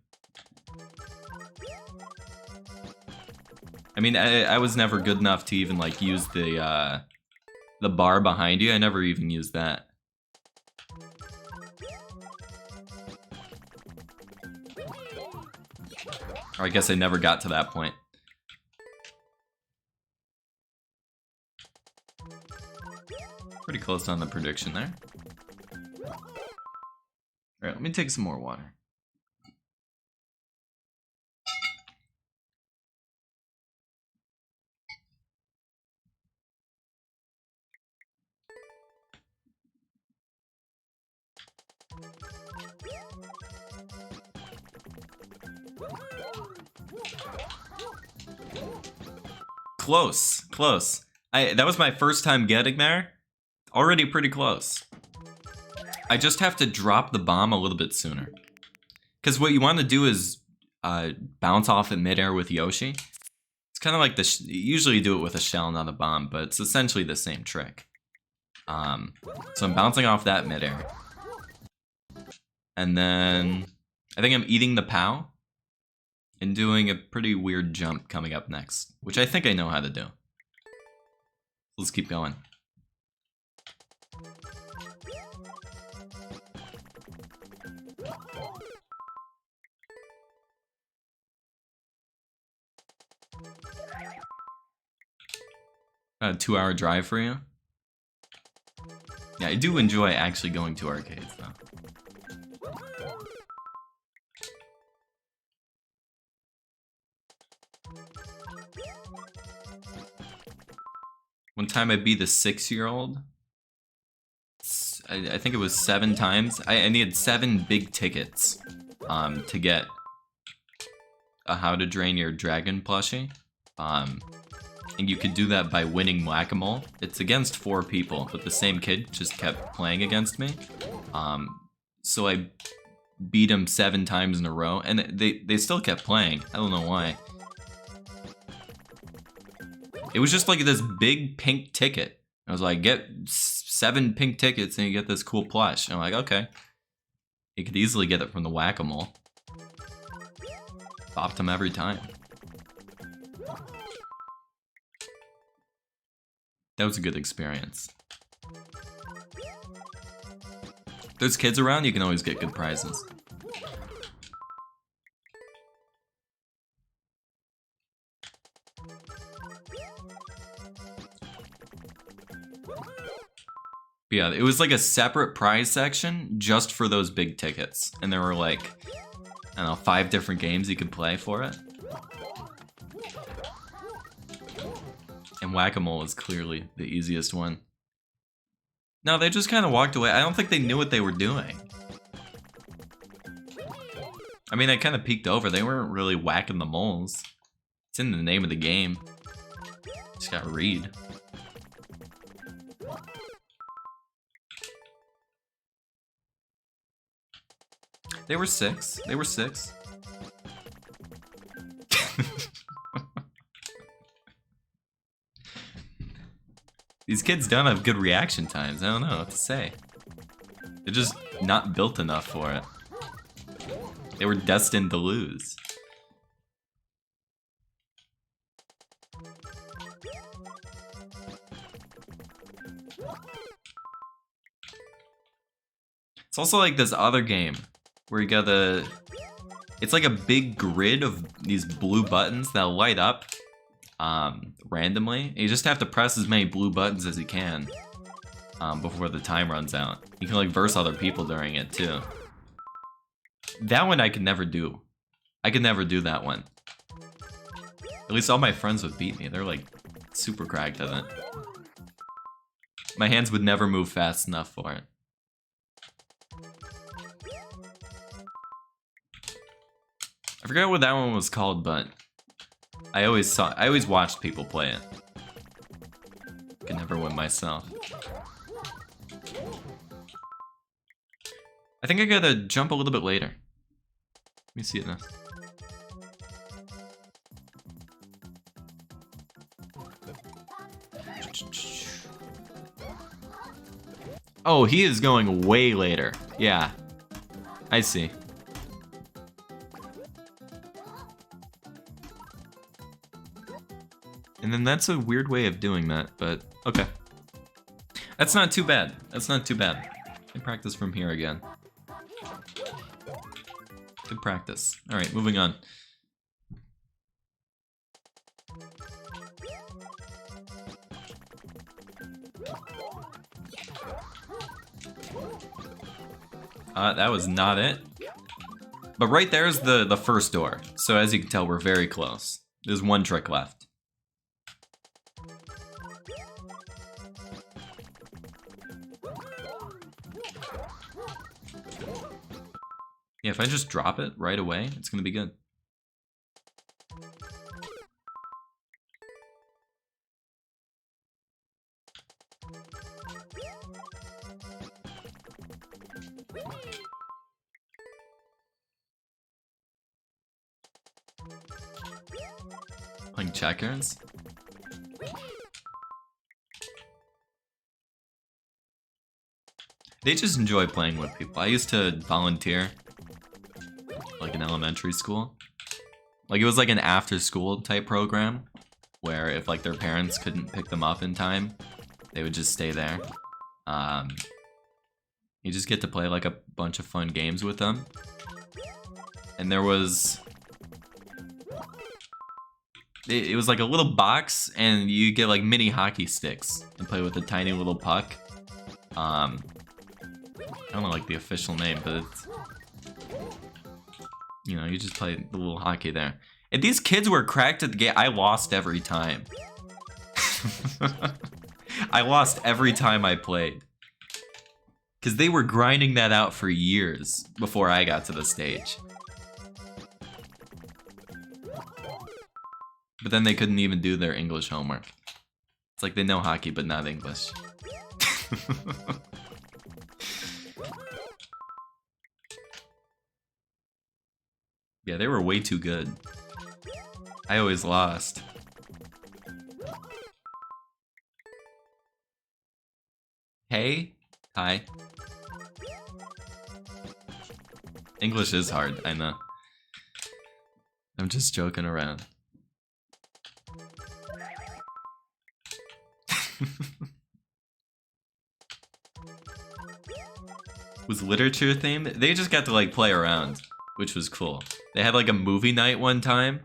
I mean, I was never good enough to even like use the bar behind you. I never even used that. Or I guess I never got to that point. Pretty close on the prediction there. Alright, let me take some more water. Close, close. That was my first time getting there. Already pretty close. I just have to drop the bomb a little bit sooner. Because what you want to do is bounce off in midair with Yoshi. It's kind of like usually you do it with a shell, not a bomb, but it's essentially the same trick. So I'm bouncing off that midair. And then I think I'm eating the POW and doing a pretty weird jump coming up next, which I think I know how to do. Let's keep going. A 2-hour drive for you? Yeah, I do enjoy actually going to arcades, though. One time I beat a 6-year-old. I think it was 7 times. I needed 7 big tickets to get a How to Drain Your Dragon plushie. And you could do that by winning Whack-A-Mole. It's against 4 people, but the same kid just kept playing against me. So I beat him 7 times in a row, and they still kept playing. I don't know why. It was just like this big pink ticket. I was like, get 7 pink tickets and you get this cool plush. And I'm like, okay. You could easily get it from the Whack-A-Mole. Bopped him every time. That was a good experience. If there's kids around, you can always get good prizes. But yeah, it was like a separate prize section just for those big tickets. And there were like, I don't know, 5 different games you could play for it. And Whack-A-Mole was clearly the easiest one. No, they just kind of walked away. I don't think they knew what they were doing. I mean, I kind of peeked over. They weren't really whacking the moles. It's in the name of the game. Just gotta read. They were 6. They were 6. These kids don't have good reaction times. I don't know what to say. They're just not built enough for it. They were destined to lose. It's also like this other game where you gotta... It's like a big grid of these blue buttons that light up randomly. You just have to press as many blue buttons as you can before the time runs out. You can like verse other people during it too. That one I could never do. I could never do that one. At least all my friends would beat me. They're like super cracked at it. My hands would never move fast enough for it. I forgot what that one was called, but I always watched people play it. Could never win myself. I think I gotta jump a little bit later. Let me see it now. Oh, he is going way later. Yeah. I see. And then that's a weird way of doing that, but okay. That's not too bad. That's not too bad. I can practice from here again. Good practice. Alright, moving on. That was not it. But right there's the first door. So as you can tell, we're very close. There's one trick left. Yeah, if I just drop it right away, it's gonna be good. Playing checkers? They just enjoy playing with people. I used to volunteer, like in elementary school. Like it was like an after-school type program, where if like their parents couldn't pick them up in time, they would just stay there. You just get to play like a bunch of fun games with them. And there was... It was like a little box, and you get like mini hockey sticks and play with a tiny little puck. I don't know like the official name, but it's... You know, you just play the little hockey there. If these kids were cracked at the game, I lost every time. I lost every time I played. Because they were grinding that out for years before I got to the stage. But then they couldn't even do their English homework. It's like they know hockey, but not English. Yeah, they were way too good. I always lost. Hey? Hi. English is hard, I know. I'm just joking around. Was literature themed? They just got to like play around, which was cool. They had like a movie night one time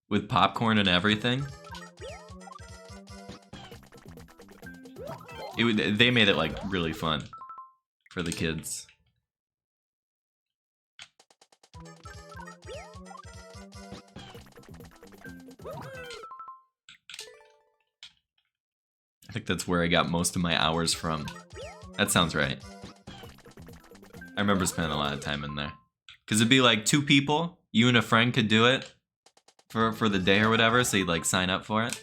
with popcorn and everything. They made it like really fun for the kids. I think that's where I got most of my hours from. That sounds right. I remember spending a lot of time in there. Because it'd be like 2 people, you and a friend could do it for the day or whatever, so you'd like sign up for it.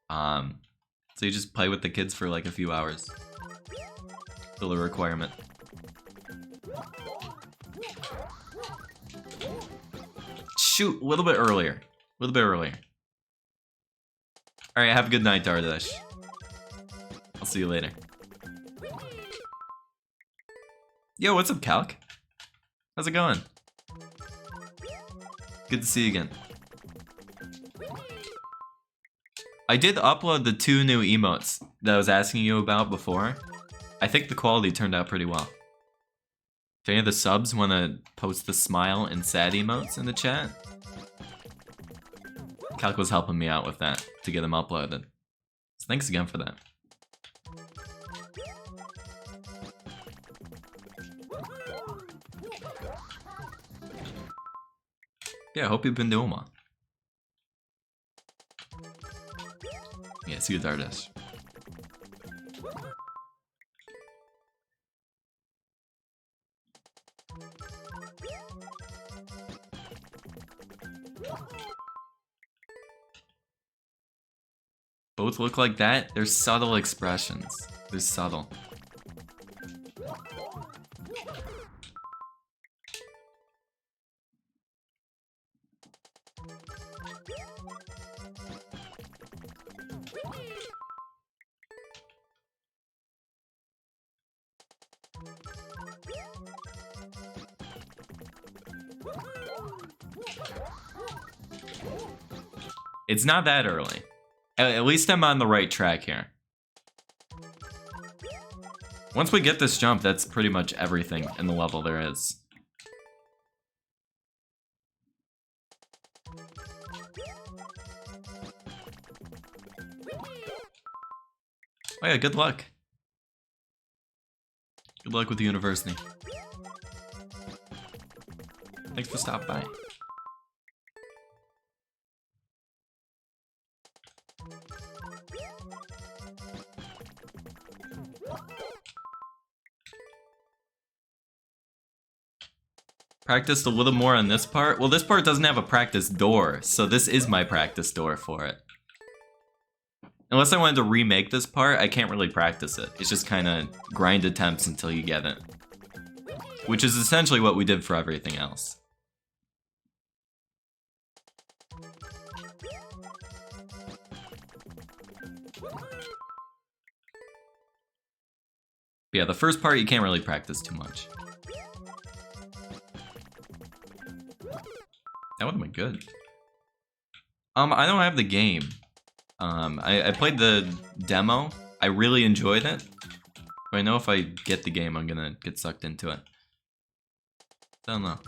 So you just play with the kids for like a few hours. Fill a requirement. Shoot, a little bit earlier. A little bit earlier. Alright, have a good night, Dardash. I'll see you later. Yo, what's up, Calc? How's it going? Good to see you again. I did upload the 2 new emotes that I was asking you about before. I think the quality turned out pretty well. If any of the subs want to post the smile and sad emotes in the chat, Calc was helping me out with that to get them uploaded. So thanks again for that. Yeah, I hope you've been doing well. Yeah, see you, Dardash. Both look like that? They're subtle expressions. They're subtle. It's not that early. At least I'm on the right track here. Once we get this jump, that's pretty much everything in the level there is. Oh yeah, good luck. Good luck with the university. Thanks for stopping by. Practiced a little more on this part. Well, this part doesn't have a practice door, so this is my practice door for it. Unless I wanted to remake this part, I can't really practice it. It's just kind of grind attempts until you get it. Which is essentially what we did for everything else. Yeah, the first part you can't really practice too much. That would have been good. I don't have the game. I played the demo. I really enjoyed it. But I know if I get the game, I'm gonna get sucked into it. Don't know.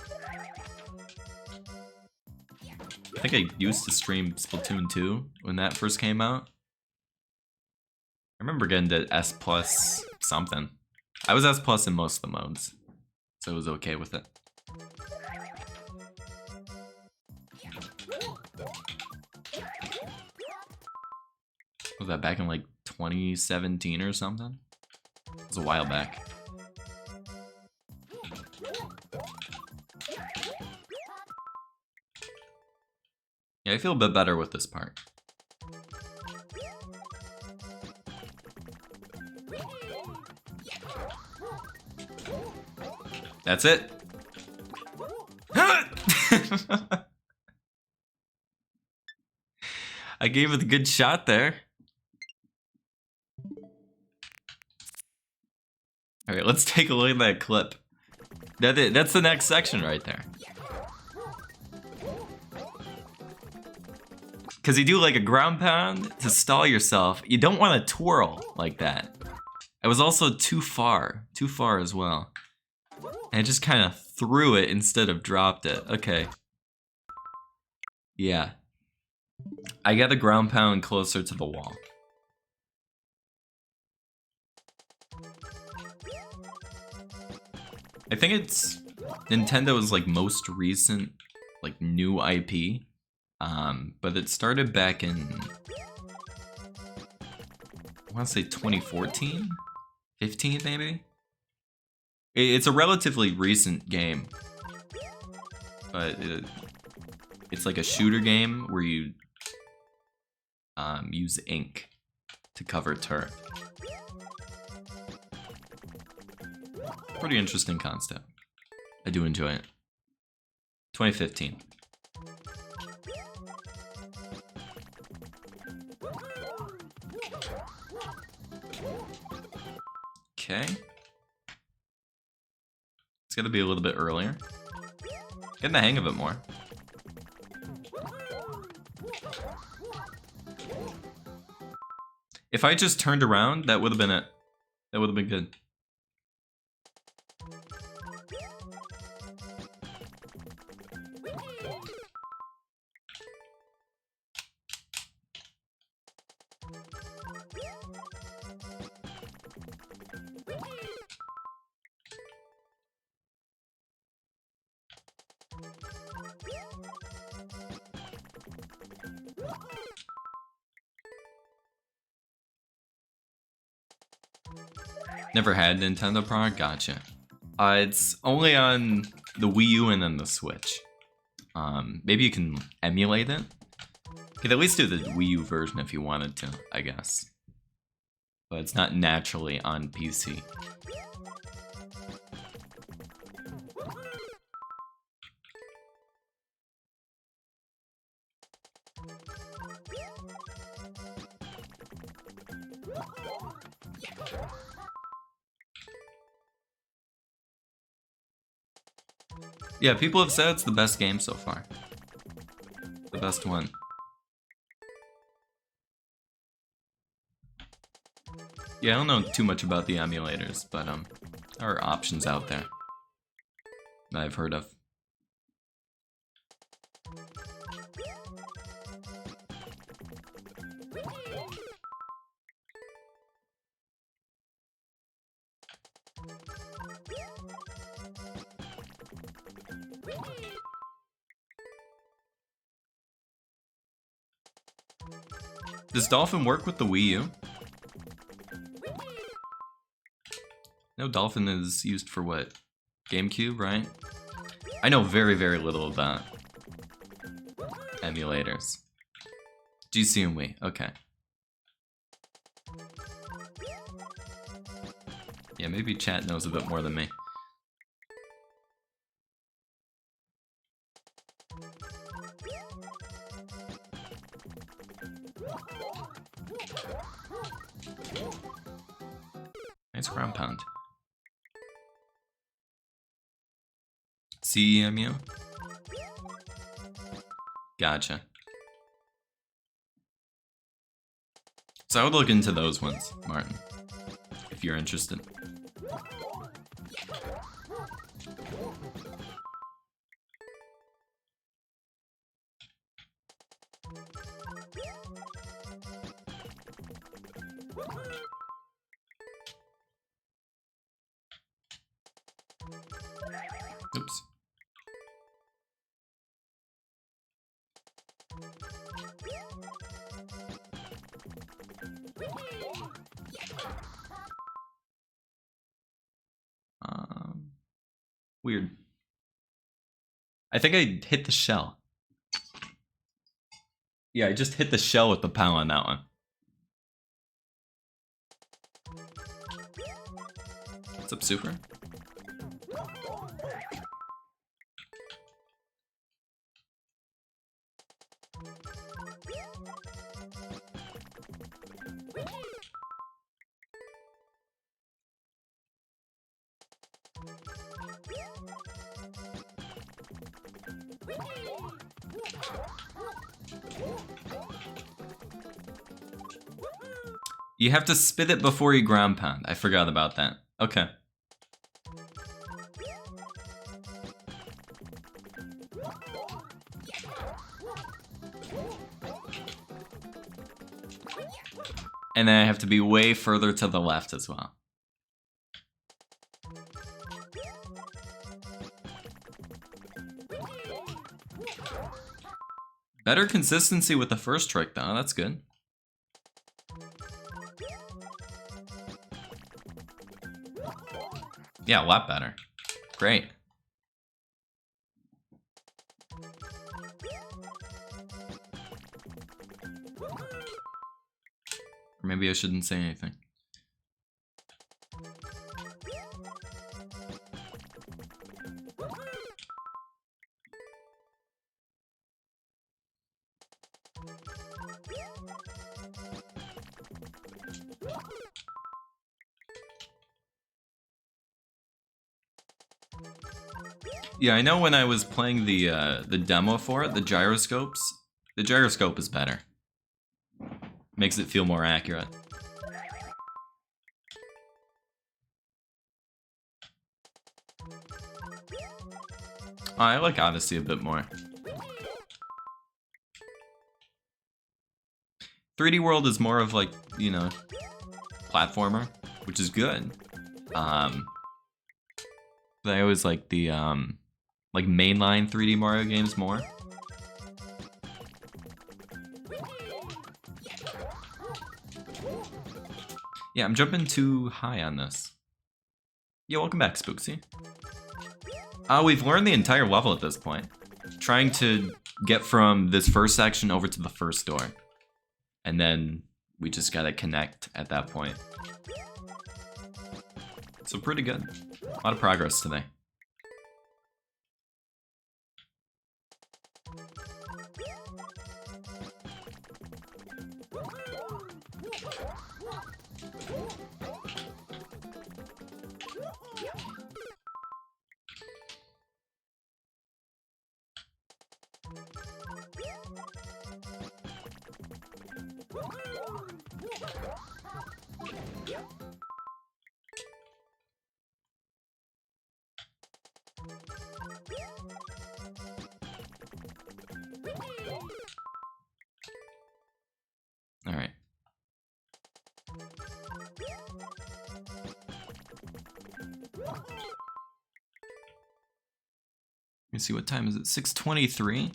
I think I used to stream Splatoon 2 when that first came out. I remember getting to S+ something. I was S+ in most of the modes, so I was okay with it. Was that back in like 2017 or something? It was a while back. Yeah, I feel a bit better with this part. That's it. I gave it a good shot there. Alright, let's take a look at that clip. That's the next section right there. Because you do like a ground pound to stall yourself. You don't want to twirl like that. It was also too far as well. And I just kind of threw it instead of dropped it. Okay. Yeah. I got a ground pound closer to the wall. I think it's Nintendo's like most recent like new IP. But it started back in I want to say 2014? 15 maybe? It's a relatively recent game. But it's like a shooter game where you use ink to cover turf. Pretty interesting concept. I do enjoy it. 2015. Okay. It's gonna be a little bit earlier. Getting the hang of it more. If I just turned around, that would have been it. That would have been good. Never had Nintendo product? Gotcha. It's only on the Wii U and then the Switch. Maybe you can emulate it. You could at least do the Wii U version if you wanted to, I guess. But it's not naturally on PC. Yeah, people have said it's the best game so far. The best one. Yeah, I don't know too much about the emulators, but there are options out there that I've heard of. Does Dolphin work with the Wii U? No, Dolphin is used for what? GameCube, right? I know very, very little about emulators. GC and Wii, okay. Yeah, maybe chat knows a bit more than me. Nice ground pound. CEMU? Gotcha. So I would look into those ones, Martin, if you're interested. Oops. Weird. I think I hit the shell. Yeah, I just hit the shell with the POW on that one. What's up, Super? You have to spit it before you ground pound. I forgot about that. Okay. And then I have to be way further to the left as well. Better consistency with the first trick though, that's good. Yeah, a lot better. Great. Or maybe I shouldn't say anything. Yeah, I know when I was playing the demo for it, the gyroscope is better. Makes it feel more accurate. Oh, I like Odyssey a bit more. 3D World is more of like, you know, platformer, which is good. But I always like the like mainline 3D Mario games more. Yeah, I'm jumping too high on this. Yeah, welcome back, Spooksy. We've learned the entire level at this point. Trying to get from this first section over to the first door. And then we just gotta connect at that point. So pretty good. A lot of progress today. All right. me see, what time is it? 6:23?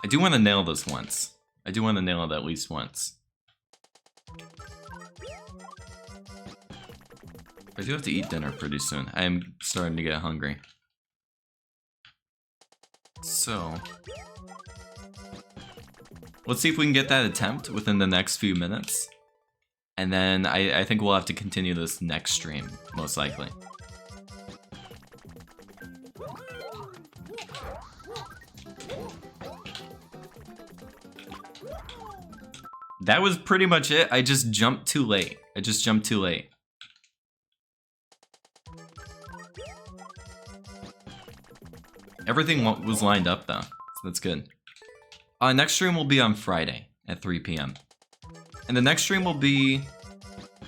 I do want to nail this once. I do want to nail it at least once. I do have to eat dinner pretty soon. I am starting to get hungry. So, let's see if we can get that attempt within the next few minutes. And then I think we'll have to continue this next stream, most likely. That was pretty much it. I just jumped too late. Everything was lined up though, so that's good. Next stream will be on Friday at 3 p.m. And the next stream will be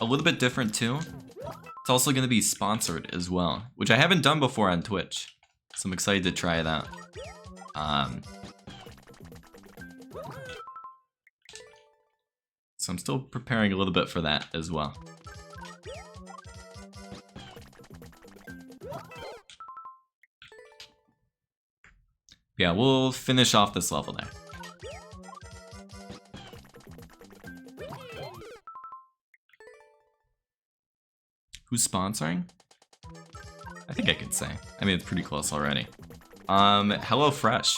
a little bit different too. It's also going to be sponsored as well, which I haven't done before on Twitch. So I'm excited to try that. So I'm still preparing a little bit for that as well. Yeah, we'll finish off this level there. Who's sponsoring? I think I could say. I mean, it's pretty close already. HelloFresh.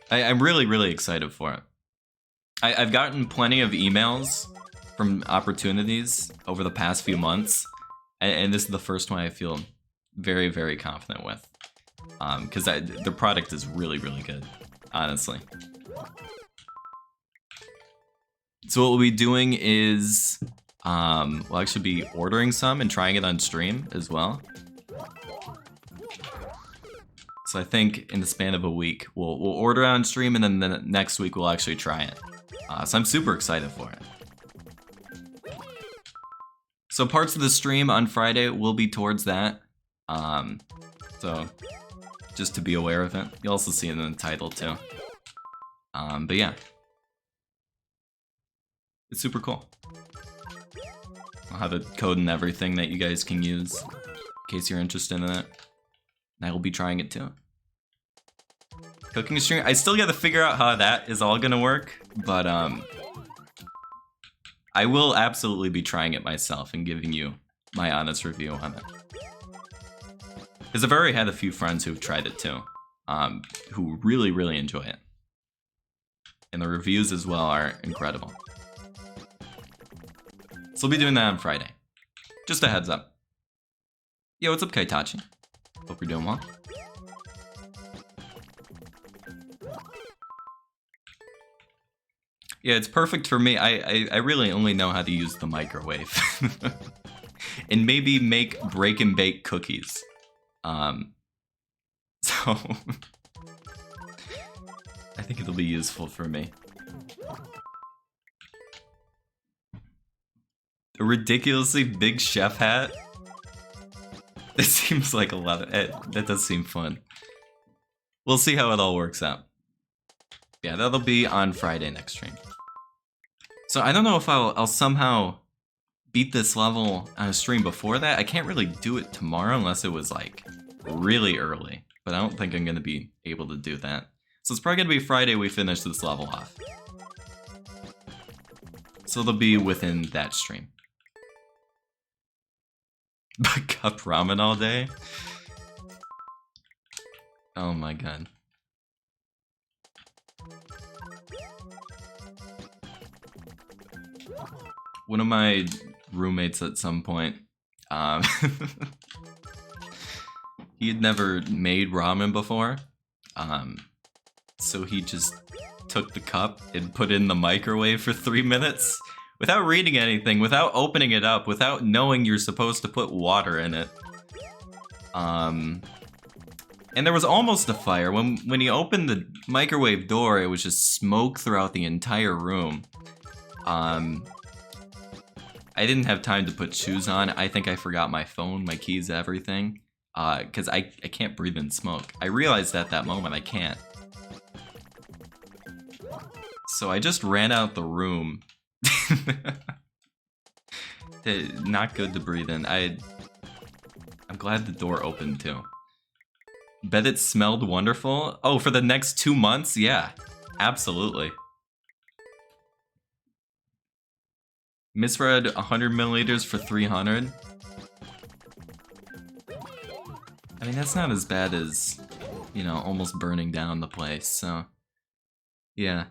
I'm really excited for it. I've gotten plenty of emails from opportunities over the past few months, and this is the first one I feel very confident with. Because the product is really good, honestly. So what we'll be doing is, we'll actually be ordering some and trying it on stream as well. So I think in the span of a week, we'll order it on stream, and then the next week we'll actually try it. So I'm super excited for it. So parts of the stream on Friday will be towards that. So just to be aware of it. You'll also see it in the title too. But yeah. It's super cool. I'll have a code and everything that you guys can use in case you're interested in it. And I will be trying it too. Cooking stream, I still gotta figure out how that is all gonna work, but I will absolutely be trying it myself and giving you my honest review on it. Because I've already had a few friends who've tried it too, who really enjoy it. And the reviews as well are incredible. So we'll be doing that on Friday. Just a heads up. Yo, what's up, Kaitachi? Hope you're doing well. Yeah, it's perfect for me. I really only know how to use the microwave. And maybe make break and bake cookies. So I think it'll be useful for me. A ridiculously big chef hat? That seems like a lot of it. That does seem fun. We'll see how it all works out. Yeah, that'll be on Friday next stream. So I don't know if I'll somehow beat this level on a stream before that. I can't really do it tomorrow unless it was like really early. But I don't think I'm going to be able to do that. So it's probably going to be Friday we finish this level off. So it'll be within that stream. But cup ramen all day? Oh my god. One of my roommates at some point, he had never made ramen before, so he just took the cup and put it in the microwave for 3 minutes without reading anything, without opening it up, without knowing you're supposed to put water in it. And there was almost a fire. When he opened the microwave door, it was just smoke throughout the entire room. I didn't have time to put shoes on. I think I forgot my phone, my keys, everything. Because I can't breathe in smoke. I realized at that moment I can't. So I just ran out the room. Not good to breathe in. I'm I'm glad the door opened too. Bet it smelled wonderful. Oh, for the next 2 months? Yeah, absolutely. Misread 100 milliliters for 300. I mean, that's not as bad as, you know, almost burning down the place, so... Yeah.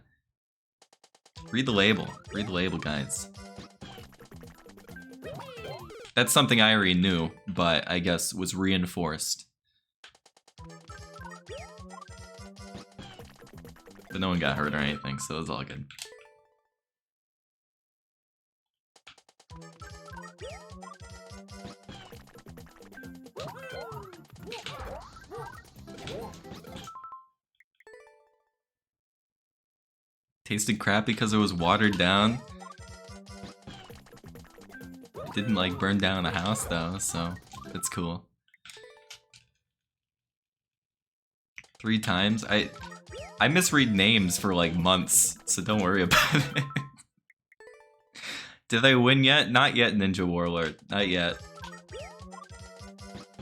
Read the label. Read the label, guys. That's something I already knew, but I guess was reinforced. But no one got hurt or anything, so it was all good. Tasted crap because it was watered down. It didn't like burn down a house though, so that's cool. 3 times? I misread names for like months, so don't worry about it. Did I win yet? Not yet, Ninja Warlord. Not yet.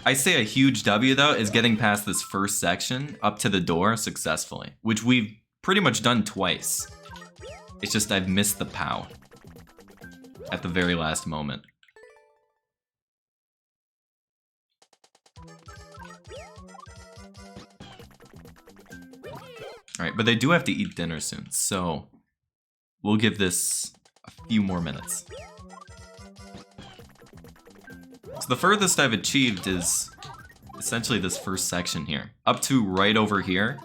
I say a huge W though is getting past this first section up to the door successfully, which we've pretty much done twice. It's just I've missed the POW at the very last moment. Alright, but they do have to eat dinner soon, so we'll give this a few more minutes. So the furthest I've achieved is essentially this first section here, up to right over here.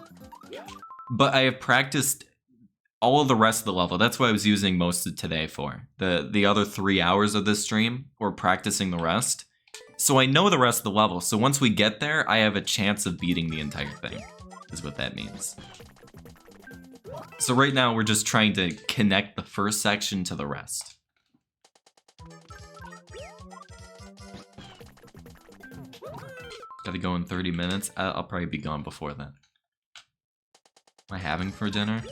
But I have practiced all of the rest of the level. That's what I was using most of today for. The other 3 hours of this stream, or practicing the rest. So I know the rest of the level, so once we get there, I have a chance of beating the entire thing, is what that means. So right now, we're just trying to connect the first section to the rest. Gotta go in 30 minutes. I'll probably be gone before that. Am I having for dinner?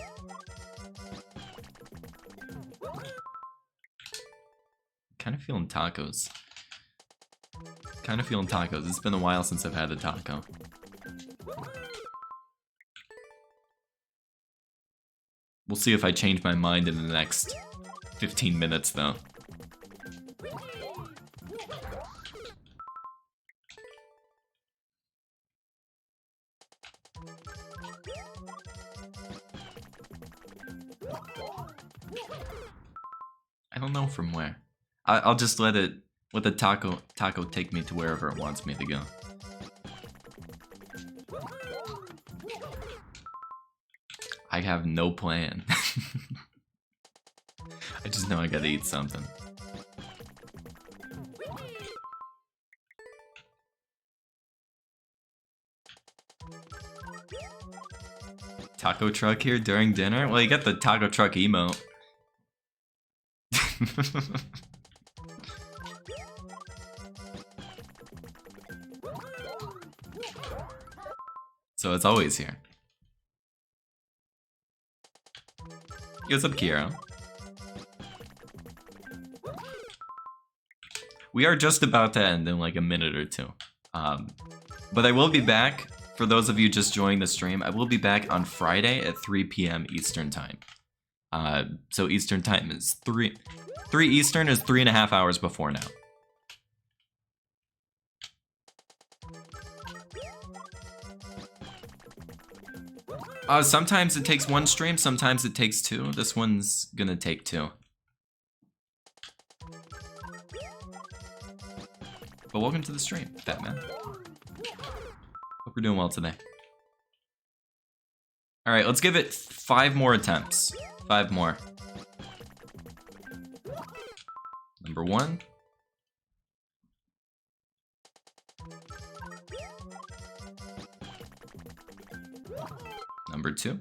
Kind of feeling tacos. Kind of feeling tacos. It's been a while since I've had a taco. We'll see if I change my mind in the next 15 minutes, though. I don't know from where. I'll just let the taco take me to wherever it wants me to go. I have no plan. I just know I gotta eat something. Taco truck here during dinner? Well, you got the taco truck emote. So it's always here. What's up, Kiro? We are just about to end in like a minute or two. But I will be back. For those of you just joining the stream, I will be back on Friday at 3 p.m. Eastern Time. So Eastern Time is 3 Eastern is 3.5 hours before now. Sometimes it takes 1 stream, sometimes it takes 2. This one's gonna take 2. But welcome to the stream, Batman. Hope we're doing well today. Alright, let's give it 5 more attempts. 5 more. Number 1. Number 2.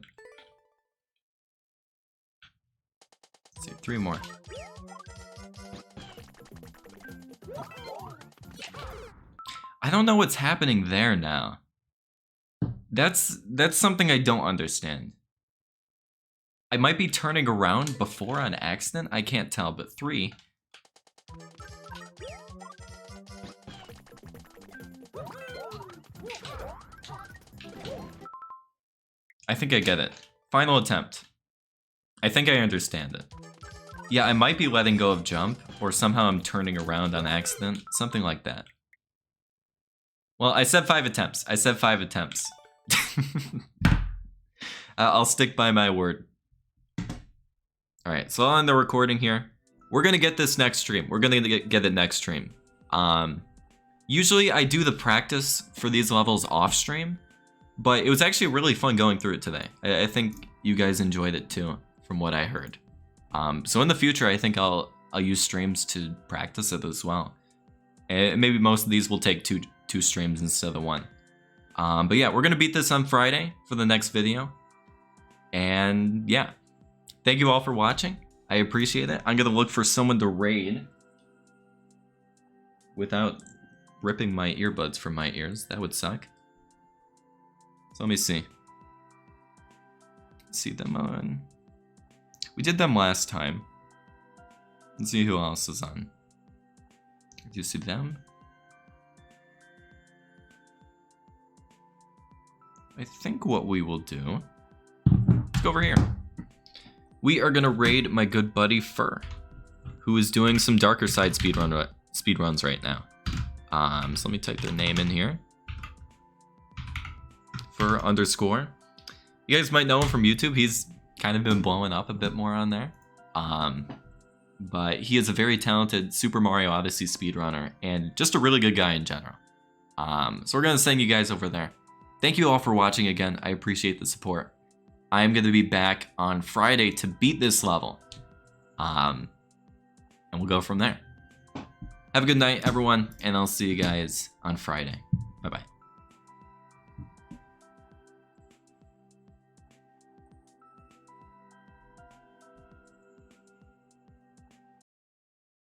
Let's see, 3 more. I don't know what's happening there now. That's something I don't understand. I might be turning around before on accident. I can't tell, but 3. I think I get it. Final attempt. I think I understand it. Yeah, I might be letting go of jump, or somehow I'm turning around on accident. Something like that. Well, I said 5 attempts. I said 5 attempts. I'll stick by my word. Alright, so on the recording here. We're gonna get this next stream. We're gonna get it next stream. Usually I do the practice for these levels off stream, but it was actually really fun going through it today. I think you guys enjoyed it too, from what I heard. So in the future, I think I'll use streams to practice it as well. And maybe most of these will take two streams instead of 1. But yeah, we're gonna beat this on Friday for the next video. And yeah, thank you all for watching. I appreciate it. I'm gonna look for someone to raid without ripping my earbuds from my ears. That would suck. So let me see. See them on. We did them last time. Let's see who else is on. Do you see them? I think what we will do. Let's go over here. We are gonna raid my good buddy Fur, who is doing some darker side speedruns right now. So let me type their name in here. Fur _ You guys might know him from YouTube. He's kind of been blowing up a bit more on there. But he is a very talented Super Mario Odyssey speedrunner and just a really good guy in general. So we're gonna send you guys over there. Thank you all for watching again. I appreciate the support. I am gonna be back on Friday to beat this level. And we'll go from there. Have a good night, everyone, and I'll see you guys on Friday.